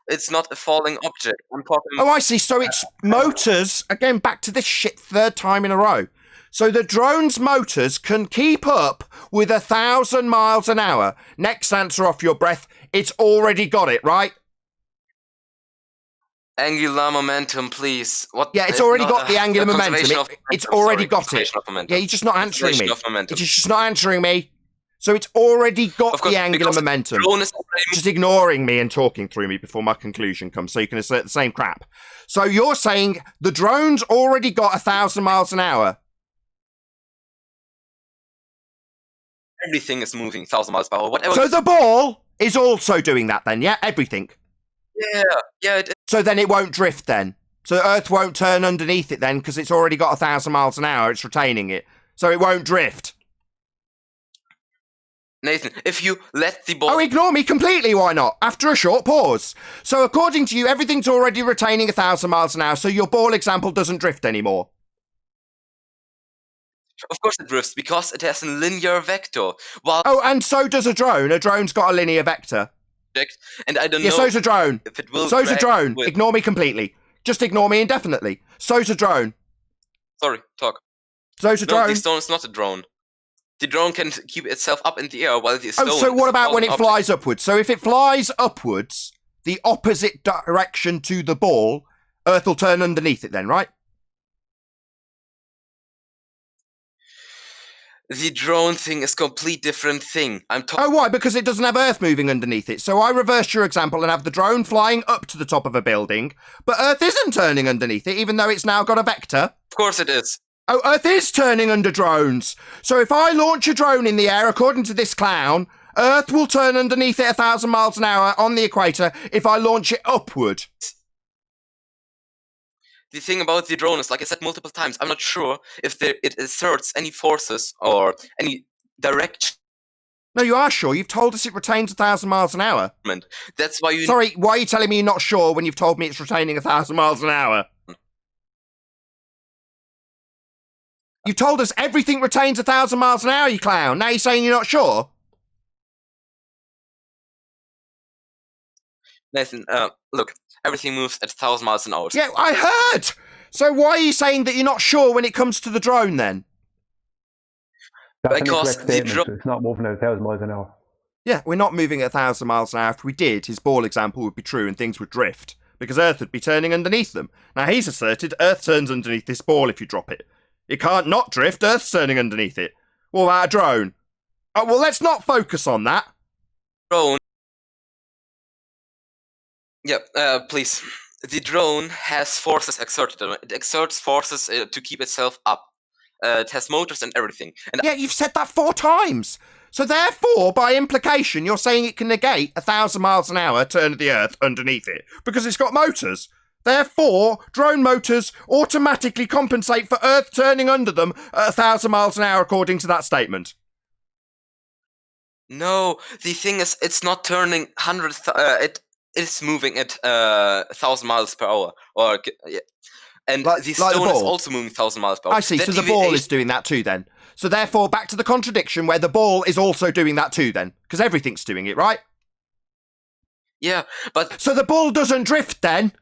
Speaker 14: it's not a falling object. I'm talking...
Speaker 1: Oh, I see. So it's motors. Again, back to this shit third time in a row. So the drone's motors can keep up with 1,000 miles an hour. Next answer off your breath. It's already got it, right?
Speaker 14: Angular momentum, please. What?
Speaker 1: Yeah, it's already got the angular momentum. It's already got it. Yeah, you're just not answering me. You're just not answering me. So it's already got the angular momentum. Just ignoring me and talking through me before my conclusion comes, so you can assert the same crap. So you're saying the drone's already got 1,000 miles an hour.
Speaker 14: Everything is moving 1,000 miles per hour. Whatever.
Speaker 1: So the ball is also doing that then, yeah? Everything.
Speaker 14: Yeah, it is.
Speaker 1: So then it won't drift then. So Earth won't turn underneath it then because it's already got 1,000 miles an hour. It's retaining it. So it won't drift.
Speaker 14: Nathan, if you let the ball...
Speaker 1: Oh, ignore me completely, why not? After a short pause. So according to you, everything's already retaining 1,000 miles an hour, so your ball example doesn't drift anymore.
Speaker 14: Of course it drifts, because it has a linear vector. While
Speaker 1: oh, and so does a drone. A drone's got a linear vector.
Speaker 14: And I don't know...
Speaker 1: Yeah, so's a drone.
Speaker 14: If it will
Speaker 1: so's a drone.
Speaker 14: With...
Speaker 1: Ignore me completely. Just ignore me indefinitely. So's a drone.
Speaker 14: Sorry, talk.
Speaker 1: So's a drone.
Speaker 14: No, the stone is not a drone. The drone can keep itself up in the air while the stone...
Speaker 1: Oh, so what about when it flies upwards? So if it flies upwards, the opposite direction to the ball, Earth will turn underneath it then, right?
Speaker 14: The drone thing is a complete different thing.
Speaker 1: Oh, why? Because it doesn't have Earth moving underneath it. So I reverse your example and have the drone flying up to the top of a building, but Earth isn't turning underneath it, even though it's now got a vector.
Speaker 14: Of course it is.
Speaker 1: Oh, Earth is turning under drones. So if I launch a drone in the air, according to this clown, Earth will turn underneath it 1,000 miles an hour on the equator if I launch it upward.
Speaker 14: The thing about the drone is, like I said multiple times, I'm not sure if it asserts any forces or any direction.
Speaker 1: No, you are sure. You've told us it retains 1,000 miles an hour.
Speaker 14: That's why you...
Speaker 1: Sorry, why are you telling me you're not sure when you've told me it's retaining 1,000 miles an hour? You've told us everything retains 1,000 miles an hour, you clown. Now you're saying you're not sure?
Speaker 14: Nathan, look, everything moves at 1,000 miles an hour.
Speaker 1: Yeah, I heard! So why are you saying that you're not sure when it comes to the drone, then?
Speaker 7: That's
Speaker 14: because
Speaker 7: the drone... It's not moving at 1,000 miles an hour.
Speaker 1: Yeah, we're not moving at 1,000 miles an hour. If we did, his ball example would be true and things would drift, because Earth would be turning underneath them. Now, he's asserted Earth turns underneath this ball if you drop it. It can't not drift, Earth's turning underneath it. What about a drone? Oh, well, let's not focus on that.
Speaker 14: Drone. Yeah, please. The drone has forces exerted on it. It exerts forces to keep itself up. It has motors and everything. And
Speaker 1: yeah, you've said that 4 times. So therefore, by implication, you're saying it can negate 1,000 miles an hour turn of the Earth underneath it, because it's got motors. Therefore, drone motors automatically compensate for Earth turning under them at 1,000 miles an hour, according to that statement.
Speaker 14: No, the thing is, it's not turning it is moving at 1,000 miles per hour. Or And
Speaker 1: Like
Speaker 14: the
Speaker 1: the
Speaker 14: stone is
Speaker 1: ball?
Speaker 14: also moving 1,000 miles per hour.
Speaker 1: I see.
Speaker 14: That
Speaker 1: So the ball is
Speaker 14: deviation-
Speaker 1: doing that too then. So therefore, back to the contradiction where the ball is also doing that too then. Because everything's doing it, right?
Speaker 14: Yeah, but...
Speaker 1: So the ball doesn't drift then?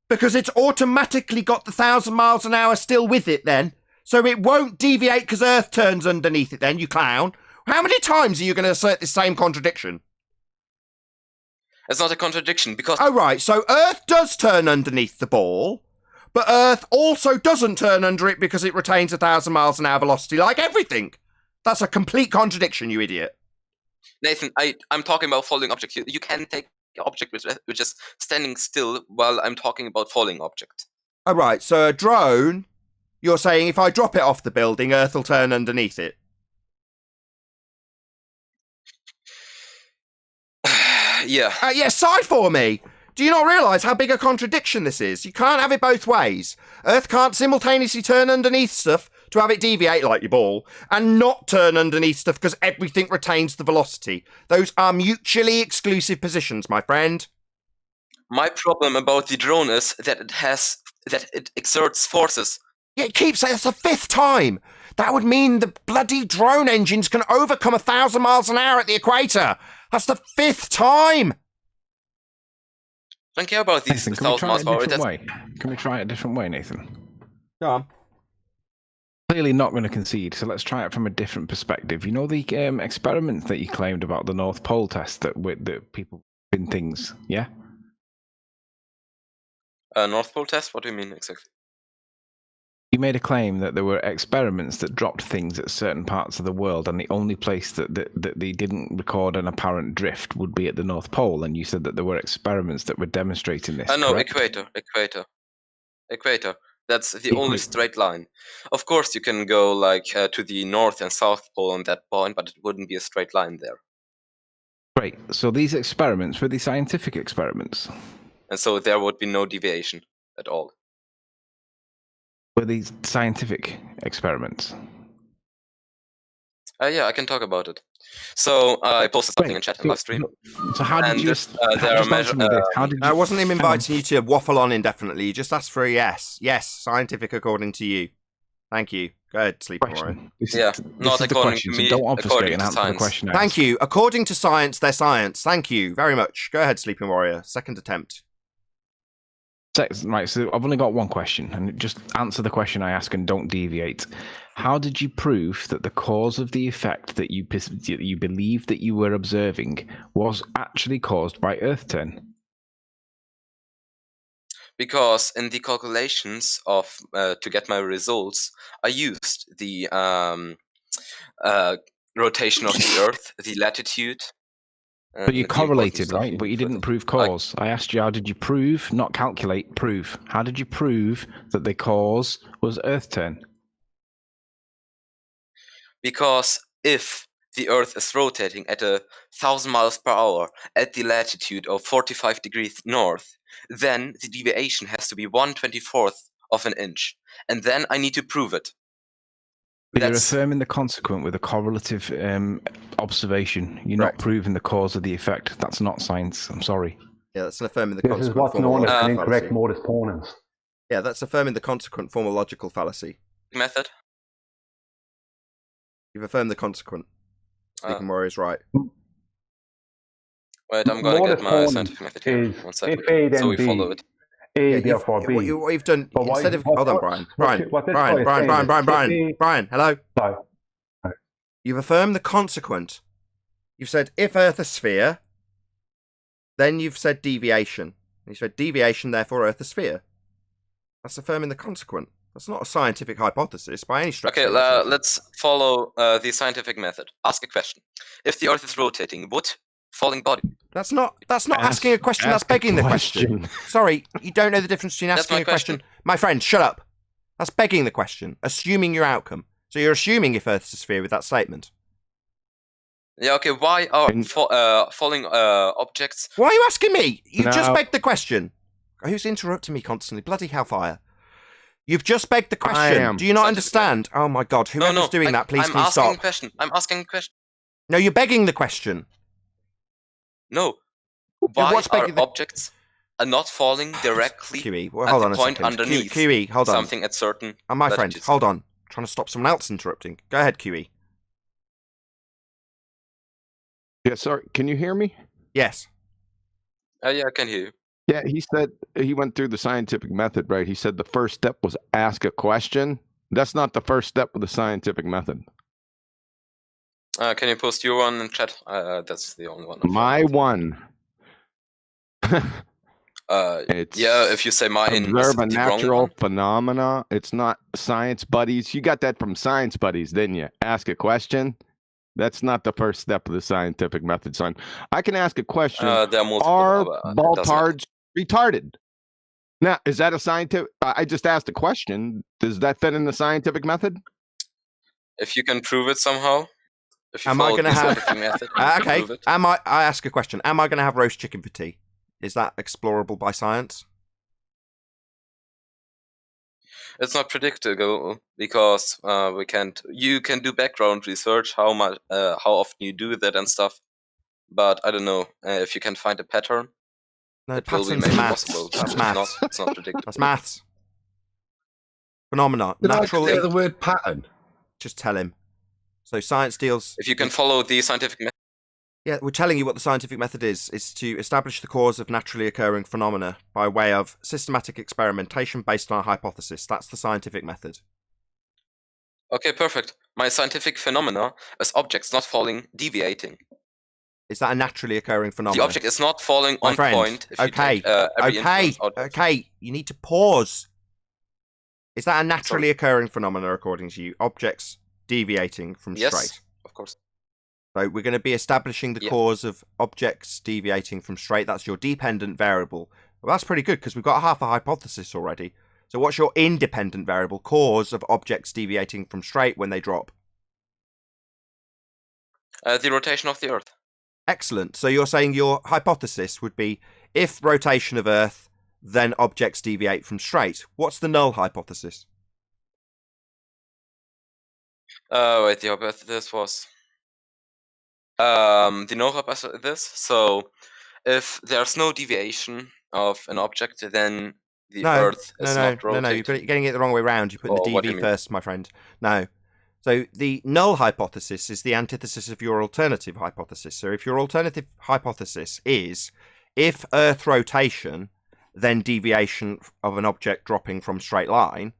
Speaker 1: Because it's automatically got the 1,000 miles an hour still with it then? So it won't deviate because Earth turns underneath it then, you clown. How many times are you going to assert this same contradiction?
Speaker 14: It's not a contradiction because...
Speaker 1: Oh, right. So Earth does turn underneath the ball, but Earth also doesn't turn under it because it retains 1,000 miles an hour velocity like everything. That's a complete contradiction, you idiot.
Speaker 14: Nathan, I'm talking about falling object. You can take an object which is standing still while I'm talking about falling object.
Speaker 1: Oh, right. So a drone, you're saying if I drop it off the building, Earth will turn underneath it.
Speaker 14: Yeah.
Speaker 1: Yeah, sigh for me. Do you not realise how big a contradiction this is? You can't have it both ways. Earth can't simultaneously turn underneath stuff to have it deviate like your ball, and not turn underneath stuff because everything retains the velocity. Those are mutually exclusive positions, my friend.
Speaker 14: My problem about the drone is that it exerts forces.
Speaker 1: Yeah, it keeps saying it's the 5th time. That would mean the bloody drone engines can overcome 1,000 miles an hour at the equator. That's the 5th time.
Speaker 14: Don't care about these
Speaker 13: Nathan, can we
Speaker 14: 1,000
Speaker 13: try
Speaker 14: miles
Speaker 13: it
Speaker 14: per
Speaker 13: a
Speaker 14: hour.
Speaker 13: different way? Can we try it a different way, Nathan?
Speaker 1: Go on.
Speaker 13: Clearly not going to concede, so let's try it from a different perspective. You know the experiments that you claimed about the North Pole test that people in things, yeah?
Speaker 14: North Pole test? What do you mean exactly?
Speaker 13: You made a claim that there were experiments that dropped things at certain parts of the world, and the only place that they didn't record an apparent drift would be at the North Pole, and you said that there were experiments that were demonstrating this.
Speaker 14: No,
Speaker 13: correct?
Speaker 14: Equator. That's the only straight line. Of course, you can go like to the North and South Pole on that point, but it wouldn't be a straight line there.
Speaker 13: Great. So these experiments were the scientific experiments.
Speaker 14: And so there would be no deviation at all.
Speaker 13: Were these scientific experiments?
Speaker 14: Yeah, I can talk about it. So I posted something in chat in live stream.
Speaker 13: So how did you?
Speaker 1: I wasn't even inviting you to waffle on indefinitely. You just asked for a yes. Yes, scientific according to you. Thank you. Go ahead, Sleeping Warrior.
Speaker 14: Not according to me.
Speaker 13: So don't obfuscate
Speaker 14: according
Speaker 13: and
Speaker 14: to
Speaker 13: answer the
Speaker 14: science.
Speaker 13: question. I
Speaker 1: Thank
Speaker 13: asked.
Speaker 1: you. According to science, they're science. Thank you very much. Go ahead, Sleeping Warrior. Second attempt.
Speaker 13: Right, so I've only got one question, and just answer the question I ask and don't deviate. How did you prove that the cause of the effect that you believed that you were observing was actually caused by Earth turn?
Speaker 14: Because in the calculations of to get my results, I used the rotation of the Earth, the latitude.
Speaker 13: But you correlated, right? But you didn't prove cause. I asked you, how did you prove, not calculate, prove. How did you prove that the cause was Earth turn?
Speaker 14: Because if the Earth is rotating at 1,000 miles per hour at the latitude of 45 degrees north, then the deviation has to be 1/24th of an inch. And then I need to prove it.
Speaker 13: But you're affirming the consequent with a correlative observation. You're not proving the cause of the effect. That's not science. I'm sorry.
Speaker 1: Yeah, that's affirming the
Speaker 7: This
Speaker 1: consequent
Speaker 7: is what's
Speaker 1: form of
Speaker 7: known as
Speaker 1: logical
Speaker 7: an incorrect
Speaker 1: fallacy.
Speaker 7: modus ponens.
Speaker 1: Yeah, that's affirming the consequent form of logical fallacy.
Speaker 14: Method?
Speaker 1: You've affirmed the consequent. Sleeping Warrior is right.
Speaker 14: Wait, I'm going to get my scientific method here.
Speaker 7: Is
Speaker 14: 1 second.
Speaker 7: if A then
Speaker 14: So we
Speaker 7: B,
Speaker 14: follow it.
Speaker 7: A therefore B.
Speaker 1: What you've done,
Speaker 7: But what-
Speaker 1: instead of...
Speaker 7: what-
Speaker 1: Hold on,
Speaker 7: what-
Speaker 1: Brian.
Speaker 7: what this guy is saying is
Speaker 1: Brian, hello?
Speaker 7: Sorry.
Speaker 1: You've affirmed the consequent. You've said if Earth a sphere, then you've said deviation. You said deviation, therefore Earth a sphere. That's affirming the consequent. That's not a scientific hypothesis by any stretch.
Speaker 14: Okay, let's follow the scientific method. Ask a question. If the Earth is rotating, would falling body...
Speaker 1: That's not asking a question, that's begging the question. Sorry, you don't know the difference between
Speaker 14: That's
Speaker 1: asking
Speaker 14: my
Speaker 1: a question. My friend, shut up. That's begging the question, assuming your outcome. So you're assuming if Earth's a sphere with that statement.
Speaker 14: Yeah, okay, why are falling objects...
Speaker 1: Why are you asking me? You just
Speaker 14: No.
Speaker 1: begged the question. Who's interrupting me constantly? Bloody hellfire. You've just begged the
Speaker 14: I
Speaker 1: question.
Speaker 14: am.
Speaker 1: Do you not understand? Oh my god, whoever's doing that, please
Speaker 14: I'm
Speaker 1: can you
Speaker 14: asking
Speaker 1: stop?
Speaker 14: a question. I'm asking a question.
Speaker 1: No, you're begging the question.
Speaker 14: No. Why
Speaker 1: what's
Speaker 14: are
Speaker 1: begging the-
Speaker 14: objects not falling directly
Speaker 1: QE, well,
Speaker 14: at
Speaker 1: hold
Speaker 14: the
Speaker 1: on a
Speaker 14: point
Speaker 1: second.
Speaker 14: underneath
Speaker 1: QE, hold on.
Speaker 14: something at certain
Speaker 1: My friend,
Speaker 14: latitudes.
Speaker 1: hold on. I'm trying to stop someone else interrupting. Go ahead, QE.
Speaker 15: Yeah, sorry. Can you hear me?
Speaker 1: Yes.
Speaker 14: Yeah, I can hear you.
Speaker 15: Yeah, he said he went through the scientific method, right? He said the first step was ask a question. That's not the first step of the scientific method.
Speaker 14: Can you post your one in chat? That's the only one.
Speaker 15: My one. It's
Speaker 14: Yeah, if you say mine is
Speaker 15: observe a
Speaker 14: the wrong
Speaker 15: natural
Speaker 14: one.
Speaker 15: phenomena. It's not science buddies. You got that from science buddies, didn't you? Ask a question. That's not the first step of the scientific method, son. I can ask a question.
Speaker 14: There are multiple.
Speaker 15: Are
Speaker 14: It doesn't matter.
Speaker 15: baltards retarded? Now, is that a scientific? I just asked a question. Does that fit in the scientific method?
Speaker 14: If you can prove it somehow. If you
Speaker 1: Am I
Speaker 14: follow
Speaker 1: going to
Speaker 14: the
Speaker 1: have?
Speaker 14: scientific method, and you can
Speaker 1: Okay.
Speaker 14: prove it.
Speaker 1: I ask a question. Am I going to have roast chicken for tea? Is that explorable by science?
Speaker 14: It's not predictable because we can't. You can do background research, how often you do that and stuff. But I don't know if you can find a pattern.
Speaker 1: No,
Speaker 14: it will be
Speaker 1: patterns
Speaker 14: maybe
Speaker 1: are maths.
Speaker 14: possible.
Speaker 1: That's
Speaker 14: If
Speaker 1: maths.
Speaker 14: not, it's not predictable.
Speaker 1: That's maths. Phenomena.
Speaker 9: Did I
Speaker 1: Natural.
Speaker 9: clear the word pattern?
Speaker 1: Just tell him. So science deals.
Speaker 14: If you can follow the scientific method.
Speaker 1: Yeah, we're telling you what the scientific method is. It's to establish the cause of naturally occurring phenomena by way of systematic experimentation based on a hypothesis. That's the scientific method.
Speaker 14: Okay, perfect. My scientific phenomena is objects not falling, deviating.
Speaker 1: Is that a naturally occurring phenomenon?
Speaker 14: The object is not falling
Speaker 1: My
Speaker 14: on
Speaker 1: friend,
Speaker 14: point. If
Speaker 1: okay,
Speaker 14: you take, every influence output.
Speaker 1: okay. You need to pause. Is that a naturally occurring phenomenon according to you? Objects deviating from
Speaker 14: Yes,
Speaker 1: straight.
Speaker 14: of course.
Speaker 1: So we're going to be establishing the cause of objects deviating from straight. That's your dependent variable. Well, that's pretty good because we've got half a hypothesis already. So what's your independent variable? Cause of objects deviating from straight when they drop.
Speaker 14: The rotation of the Earth.
Speaker 1: Excellent. So you're saying your hypothesis would be if rotation of Earth, then objects deviate from straight. What's the null hypothesis?
Speaker 14: Wait, the hypothesis was the null hypothesis. So if there's no deviation of an object, then the Earth is not rotating.
Speaker 1: No, you're getting it the wrong way around. You put
Speaker 14: Or
Speaker 1: the
Speaker 14: what do you
Speaker 1: DV
Speaker 14: mean?
Speaker 1: first, my friend. No. So the null hypothesis is the antithesis of your alternative hypothesis. So if your alternative hypothesis is if Earth rotation, then deviation of an object dropping from straight line,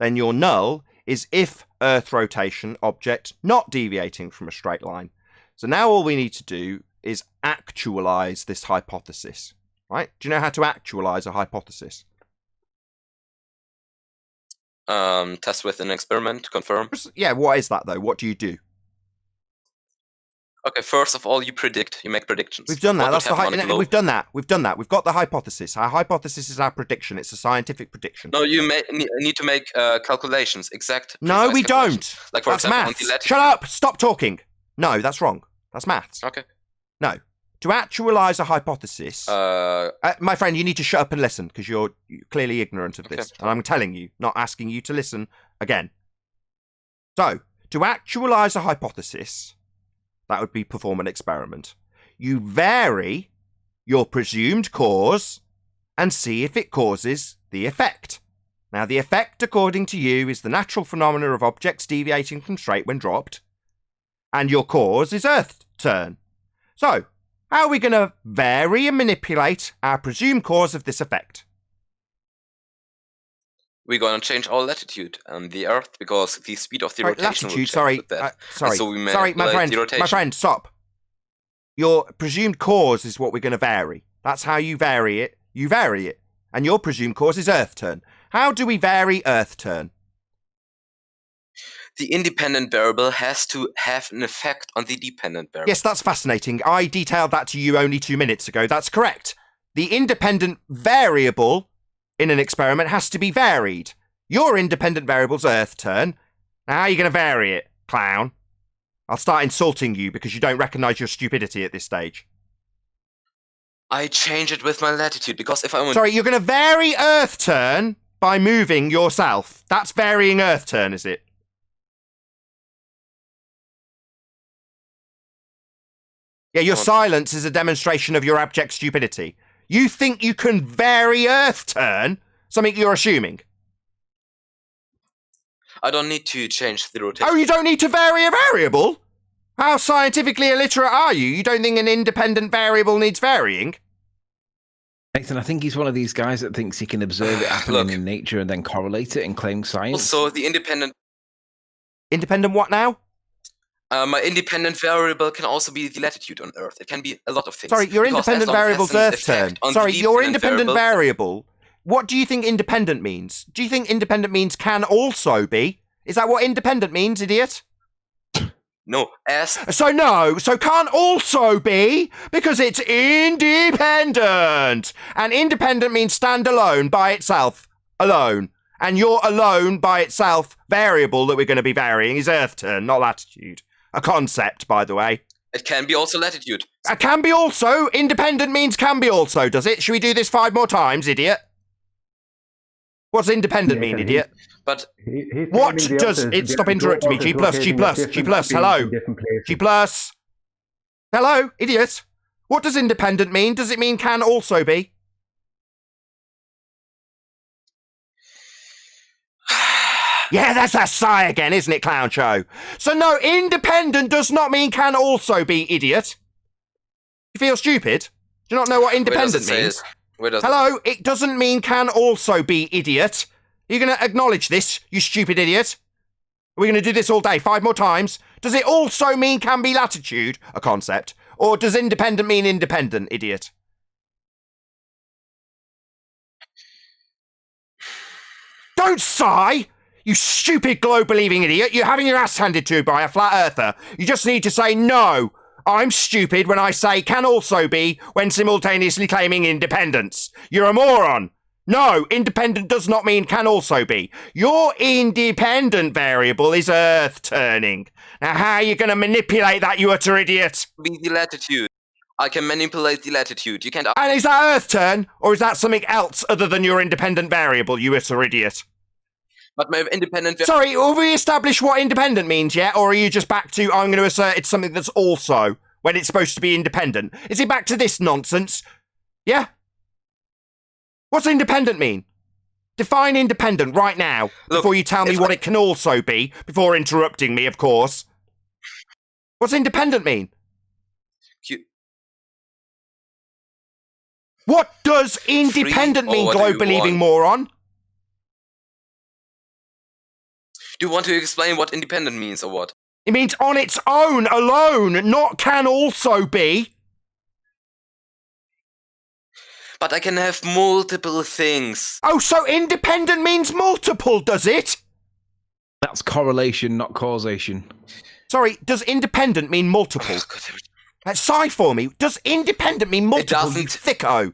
Speaker 1: then your null is if Earth rotation, object not deviating from a straight line. So now all we need to do is actualize this hypothesis, right? Do you know how to actualize a hypothesis?
Speaker 14: Test with an experiment, confirm.
Speaker 1: Yeah, what is that though? What do you do?
Speaker 14: Okay, first of all, you predict. You make predictions.
Speaker 1: We've done that.
Speaker 14: What
Speaker 1: That's
Speaker 14: would
Speaker 1: the
Speaker 14: happen on a globe.
Speaker 1: we've done that. We've done that. We've got the hypothesis. Our hypothesis is our prediction. It's a scientific prediction.
Speaker 14: No, you need to make calculations. Exact.
Speaker 1: No,
Speaker 14: precise
Speaker 1: we
Speaker 14: calculations.
Speaker 1: don't.
Speaker 14: Like for
Speaker 1: That's
Speaker 14: example, on
Speaker 1: maths.
Speaker 14: the latitude.
Speaker 1: Shut up. Stop talking. No, that's wrong. That's maths.
Speaker 14: Okay.
Speaker 1: No. To actualize a hypothesis, my friend, you need to shut up and listen because you're clearly ignorant of this. And I'm telling you, not asking you to listen again. So, to actualize a hypothesis, that would be perform an experiment. You vary your presumed cause and see if it causes the effect. Now, the effect, according to you, is the natural phenomena of objects deviating from straight when dropped. And your cause is Earth turn. So, how are we going to vary and manipulate our presumed cause of this effect?
Speaker 14: We're going to change our latitude on the Earth because the speed of the rotation will change with that.
Speaker 1: Sorry,
Speaker 14: So we
Speaker 1: sorry, my
Speaker 14: manipulate
Speaker 1: friend,
Speaker 14: the rotation.
Speaker 1: my friend, stop. Your presumed cause is what we're going to vary. That's how you vary it. You vary it. And your presumed cause is Earth turn. How do we vary Earth turn?
Speaker 14: The independent variable has to have an effect on the dependent variable.
Speaker 1: Yes, that's fascinating. I detailed that to you only 2 minutes ago. That's correct. The independent variable in an experiment has to be varied. Your independent variable's Earth turn. Now, how are you going to vary it, clown? I'll start insulting you because you don't recognise your stupidity at this stage.
Speaker 14: I change it with my latitude because if I'm...
Speaker 1: Sorry, you're going to vary Earth turn by moving yourself. That's varying Earth turn, is it? Yeah, your silence is a demonstration of your abject stupidity. You think you can vary Earth turn? Something you're assuming?
Speaker 14: I don't need to change the rotation.
Speaker 1: Oh, you don't need to vary a variable? How scientifically illiterate are you? You don't think an independent variable needs varying?
Speaker 13: Nathan, I think he's one of these guys that thinks he can observe it happening in nature and then correlate it and claim science.
Speaker 14: Also, the independent...
Speaker 1: Independent what now?
Speaker 14: My independent variable can also be the latitude on Earth. It can be a lot of things.
Speaker 1: Sorry, your
Speaker 14: Because
Speaker 1: independent
Speaker 14: as long as it
Speaker 1: variable's
Speaker 14: has an
Speaker 1: Earth turn.
Speaker 14: effect on
Speaker 1: Sorry,
Speaker 14: the
Speaker 1: your
Speaker 14: dependent
Speaker 1: independent variable. What do you think independent means? Do you think independent means can also be? Is that what independent means, idiot?
Speaker 14: No,
Speaker 1: So can't also be because it's independent. And independent means stand alone by itself. Alone. And your alone by itself variable that we're going to be varying is Earth turn, not latitude. A concept, by the way.
Speaker 14: It can be also latitude.
Speaker 1: Can be also. Independent means can be also, does it? Should we do this 5 more times, idiot? What's independent mean, idiot?
Speaker 14: But
Speaker 1: what does it? Stop interrupting me. G plus, hello. G plus. Hello, idiot. What does independent mean? Does it mean can also be? Yeah, that's that sigh again, isn't it, clown show? So no, independent does not mean can also be, idiot. You feel stupid? Do you not know what independent means? Hello, it doesn't mean can also be, idiot. Are you going to acknowledge this, you stupid idiot? Are we going to do this all day, 5 more times? Does it also mean can be latitude, a concept? Or does independent mean independent, idiot? Don't sigh! You stupid globe-believing idiot. You're having your ass handed to you by a flat earther. You just need to say no. I'm stupid when I say can also be when simultaneously claiming independence. You're a moron. No, independent does not mean can also be. Your independent variable is Earth turning. Now, how are you going to manipulate that, you utter idiot?
Speaker 14: Be the latitude. I can manipulate the latitude. You can't...
Speaker 1: And is that Earth turn, or is that something else other than your independent variable, you utter idiot?
Speaker 14: But my independent...
Speaker 1: Sorry, have we established what independent means yet? Or are you just back to, I'm going to assert it's something that's also, when it's supposed to be independent? Is it back to this nonsense? Yeah? What's independent mean? Define independent right now, before you tell me what it can also be, before interrupting me, of course. What's independent mean? What does independent mean, globe-believing moron?
Speaker 14: Do you want to explain what independent means or what?
Speaker 1: It means on its own, alone, not can also be.
Speaker 14: But I can have multiple things.
Speaker 1: Oh, so independent means multiple, does it?
Speaker 13: That's correlation, not causation.
Speaker 1: Sorry, does independent mean multiple? That's sigh for me. Does independent mean multiple, you thicko?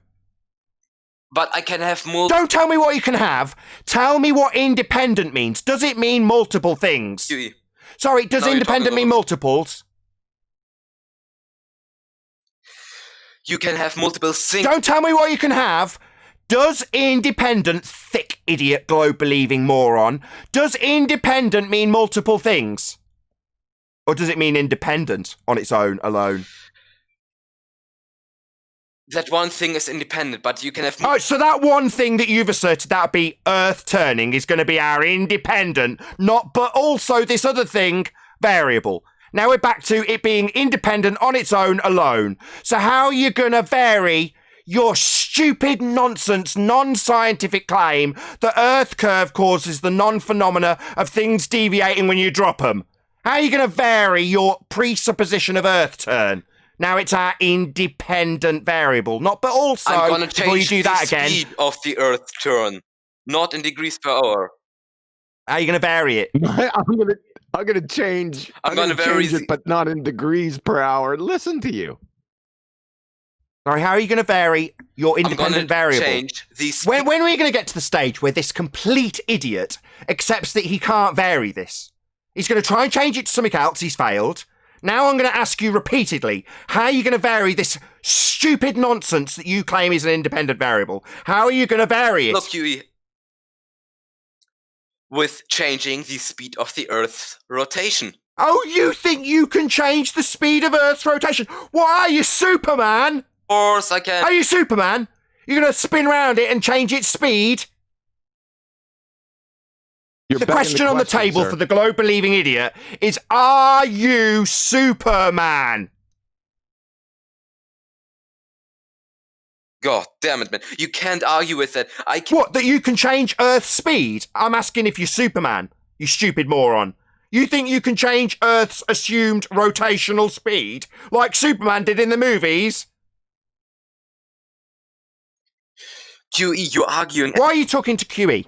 Speaker 14: But I can have multiple...
Speaker 1: Don't tell me what you can have. Tell me what independent means. Does it mean multiple things? Sorry, does independent mean multiples?
Speaker 14: You can have multiple things.
Speaker 1: Don't tell me what you can have. Does independent, thick idiot, globe-believing moron, does independent mean multiple things? Or does it mean independent on its own, alone?
Speaker 14: That one thing is independent, but you can have...
Speaker 1: Oh, so that one thing that you've asserted, that would be Earth turning, is going to be our independent, not but also this other thing, variable. Now we're back to it being independent on its own, alone. So how are you going to vary your stupid nonsense, non-scientific claim that Earth curve causes the non-phenomena of things deviating when you drop them? How are you going to vary your presupposition of Earth turn? Now it's our independent variable, not but also,
Speaker 14: I'm gonna
Speaker 1: before you do that again...
Speaker 14: speed of the Earth turn, not in degrees per hour.
Speaker 1: How are you going to vary it?
Speaker 15: I'm gonna change. I'm gonna change it, but not in degrees per hour. Listen to you.
Speaker 1: Sorry, how are you going to vary your independent variable?
Speaker 14: Change these.
Speaker 1: When are we going to get to the stage where this complete idiot accepts that he can't vary this? He's going to try and change it to something else. He's failed. Now I'm going to ask you repeatedly, how are you going to vary this stupid nonsense that you claim is an independent variable? How are you going to vary it?
Speaker 14: Look, Huey. With changing the speed of the Earth's rotation.
Speaker 1: Oh, you think you can change the speed of Earth's rotation? What are you, Superman?
Speaker 14: Of course I can.
Speaker 1: Are you Superman? You're going to spin around it and change its speed? The question on the table for the globe-believing idiot is, are you Superman?
Speaker 14: God damn it, man. You can't argue with that.
Speaker 1: What, that you can change Earth's speed? I'm asking if you're Superman, you stupid moron. You think you can change Earth's assumed rotational speed like Superman did in the movies?
Speaker 14: QE, you're arguing...
Speaker 1: Why are you talking to QE?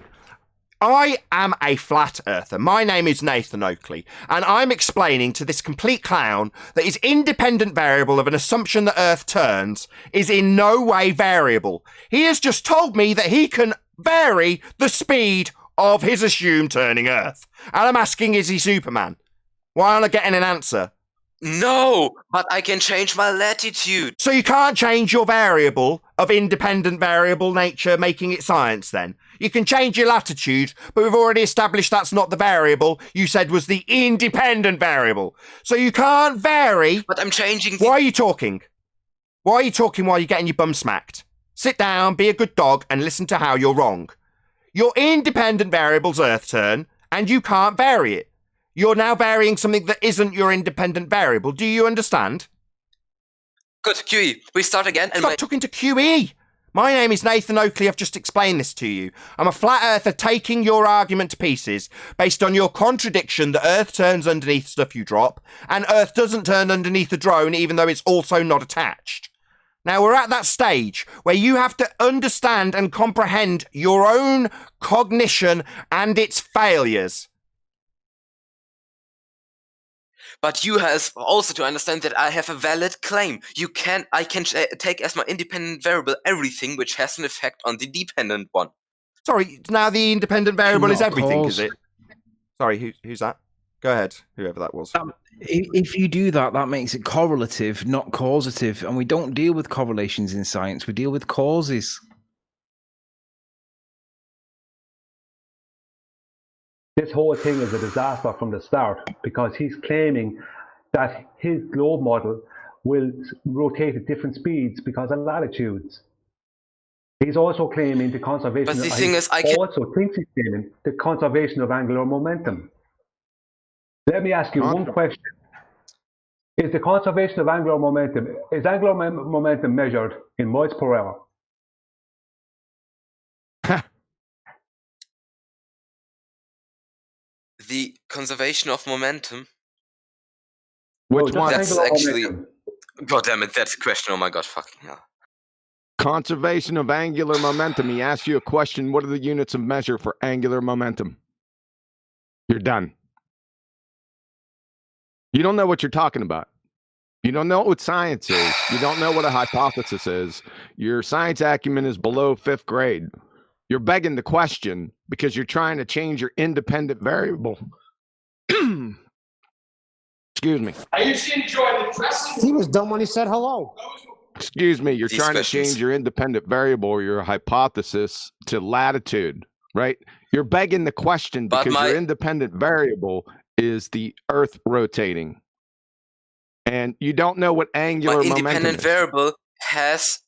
Speaker 1: I am a flat earther. My name is Nathan Oakley, and I'm explaining to this complete clown that his independent variable of an assumption that Earth turns is in no way variable. He has just told me that he can vary the speed of his assumed turning Earth. And I'm asking, is he Superman? Why aren't I getting an answer?
Speaker 14: No, but I can change my latitude.
Speaker 1: So you can't change your variable of independent variable nature, making it science then? You can change your latitude, but we've already established that's not the variable you said was the independent variable. So you can't vary.
Speaker 14: But I'm changing...
Speaker 1: Why are you talking? Why are you talking while you're getting your bum smacked? Sit down, be a good dog, and listen to how you're wrong. Your independent variable's Earth turn, and you can't vary it. You're now varying something that isn't your independent variable. Do you understand?
Speaker 14: Good, QE. We start again. And
Speaker 1: Stop talking to QE. My name is Nathan Oakley. I've just explained this to you. I'm a flat earther taking your argument to pieces based on your contradiction that Earth turns underneath stuff you drop, and Earth doesn't turn underneath a drone even though it's also not attached. Now, we're at that stage where you have to understand and comprehend your own cognition and its failures.
Speaker 14: But you have also to understand that I have a valid claim. I can take as my independent variable everything which has an effect on the dependent one.
Speaker 1: Sorry, now the independent variable is everything, is it? Sorry, who's that? Go ahead, whoever that was.
Speaker 13: If you do that, that makes it correlative, not causative. And we don't deal with correlations in science. We deal with causes.
Speaker 7: This whole thing is a disaster from the start because he's claiming that his globe model will rotate at different speeds because of latitudes. He's also claiming the conservation.
Speaker 14: But the thing is,
Speaker 7: also thinks he's claiming the conservation of angular momentum. Let me ask you one question: Is the conservation of angular momentum momentum measured in miles per hour?
Speaker 14: The conservation of momentum.
Speaker 15: Which one?
Speaker 14: That's actually. God damn it! That's a question. Oh my god! Fucking hell.
Speaker 15: Conservation of angular momentum. He asked you a question. What are the units of measure for angular momentum? You're done. You don't know what you're talking about. You don't know what science is. You don't know what a hypothesis is. Your science acumen is below 5th grade. You're begging the question because you're trying to change your independent variable. Excuse me.
Speaker 5: I usually enjoy the dressing. He was dumb when he said hello.
Speaker 15: Excuse me. You're trying to change your independent variable or your hypothesis to latitude, right? You're begging the question because your independent variable is the Earth rotating. And you don't know what angular momentum is.
Speaker 14: My independent variable has...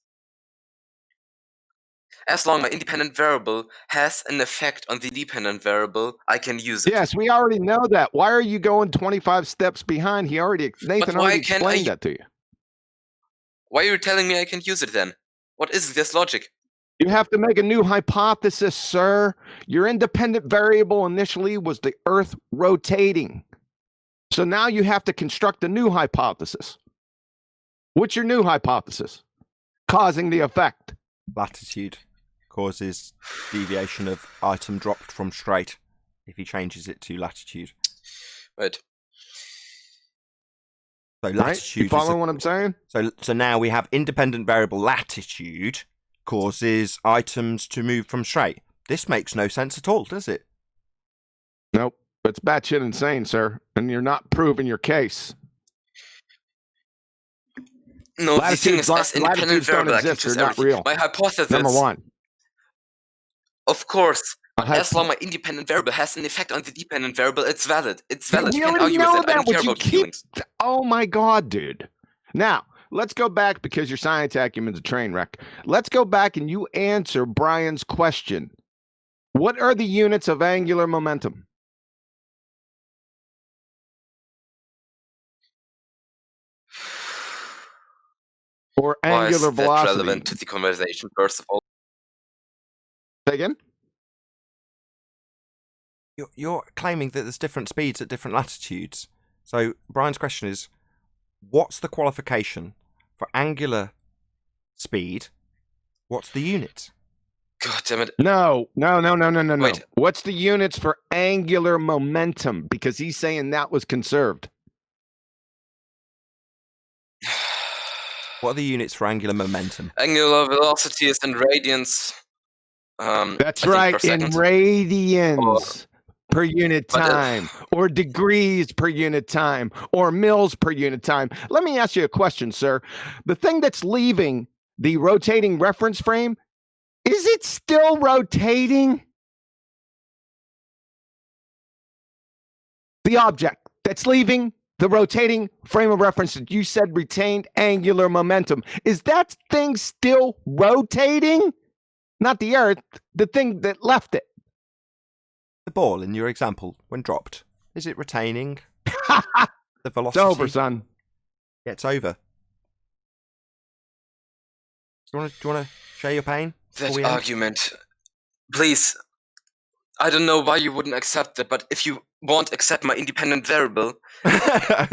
Speaker 14: As long as my independent variable has an effect on the dependent variable, I can use it.
Speaker 15: Yes, we already know that. Why are you going 25 steps behind? Nathan already explained that to you.
Speaker 14: Why are you telling me I can't use it then? What is this logic?
Speaker 15: You have to make a new hypothesis, sir. Your independent variable initially was the Earth rotating. So now you have to construct a new hypothesis. What's your new hypothesis? Causing the effect.
Speaker 1: Latitude causes deviation of item dropped from straight if he changes it to latitude.
Speaker 14: Right.
Speaker 1: So latitude.
Speaker 15: You following what I'm saying?
Speaker 1: So now we have independent variable latitude causes items to move from straight. This makes no sense at all, does it?
Speaker 15: Nope. It's batshit insane, sir. And you're not proving your case.
Speaker 14: No, the thing is, as independent variable, I can choose everything.
Speaker 15: Real.
Speaker 14: My hypothesis...
Speaker 15: Number one.
Speaker 14: Of course. As long as my independent variable has an effect on the dependent variable, it's valid. It's valid.
Speaker 15: You
Speaker 14: can't
Speaker 15: already
Speaker 14: argue
Speaker 15: know
Speaker 14: with that. I don't care
Speaker 15: but you
Speaker 14: about
Speaker 15: keep...
Speaker 14: feelings.
Speaker 15: Oh my god, dude. Now, let's go back because your science acumen's a train wreck. Let's go back and you answer Brian's question. What are the units of angular momentum? Or angular velocity?
Speaker 14: Why is that relevant to the conversation, first of all?
Speaker 15: Say again?
Speaker 1: You're claiming that there's different speeds at different latitudes. So Brian's question is, what's the qualification for angular speed? What's the unit?
Speaker 14: God damn it.
Speaker 15: No.
Speaker 14: Wait.
Speaker 15: What's the units for angular momentum? Because he's saying that was conserved.
Speaker 1: What are the units for angular momentum?
Speaker 14: Angular velocity is in radians.
Speaker 15: That's right, in radians per unit time, or degrees per unit time, or mils per unit time. Let me ask you a question, sir. The thing that's leaving the rotating reference frame, is it still rotating? The object that's leaving the rotating frame of reference that you said retained angular momentum, is that thing still rotating? Not the Earth, the thing that left it.
Speaker 1: The ball in your example, when dropped, is it retaining the velocity?
Speaker 15: It's over, son.
Speaker 1: Yeah, it's over. Do you want to share your pain?
Speaker 14: That argument. Please. I don't know why you wouldn't accept it, but if you won't accept my independent variable...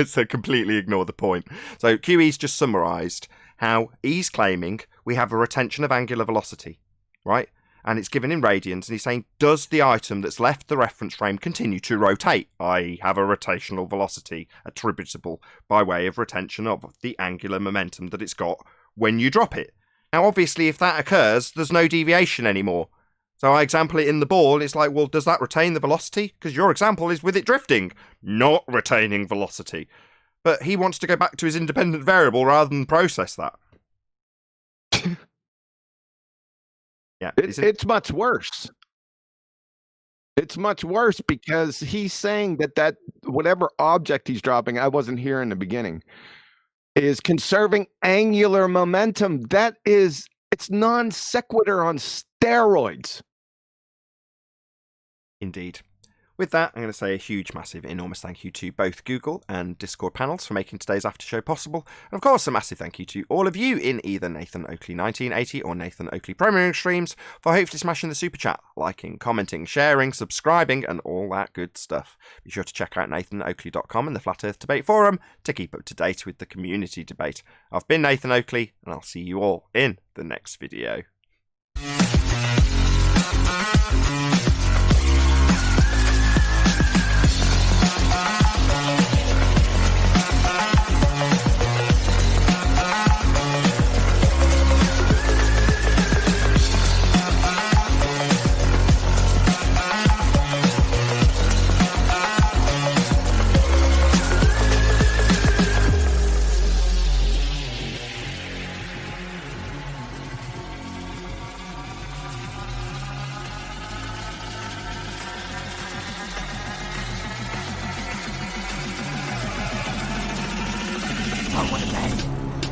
Speaker 1: So completely ignore the point. So QE's just summarised how he's claiming we have a retention of angular velocity, right? And it's given in radians, and he's saying, does the item that's left the reference frame continue to rotate, i.e. have a rotational velocity attributable by way of retention of the angular momentum that it's got when you drop it? Now, obviously, if that occurs, there's no deviation anymore. So I example it in the ball, it's like, well, does that retain the velocity? Because your example is with it drifting, not retaining velocity. But he wants to go back to his independent variable rather than process that. Yeah,
Speaker 15: it's much worse. It's much worse because he's saying that whatever object he's dropping, I wasn't here in the beginning, is conserving angular momentum. It's non sequitur on steroids.
Speaker 1: Indeed. With that, I'm going to say a huge, massive, enormous thank you to both Google and Discord panels for making today's after show possible. And of course, a massive thank you to all of you in either Nathan Oakley 1980 or Nathan Oakley Premiering streams for hopefully smashing the super chat, liking, commenting, sharing, subscribing, and all that good stuff. Be sure to check out nathanoakley.com and the Flat Earth Debate Forum to keep up to date with the community debate. I've been Nathan Oakley, and I'll see you all in the next video.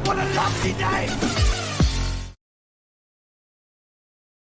Speaker 16: What a lovely day!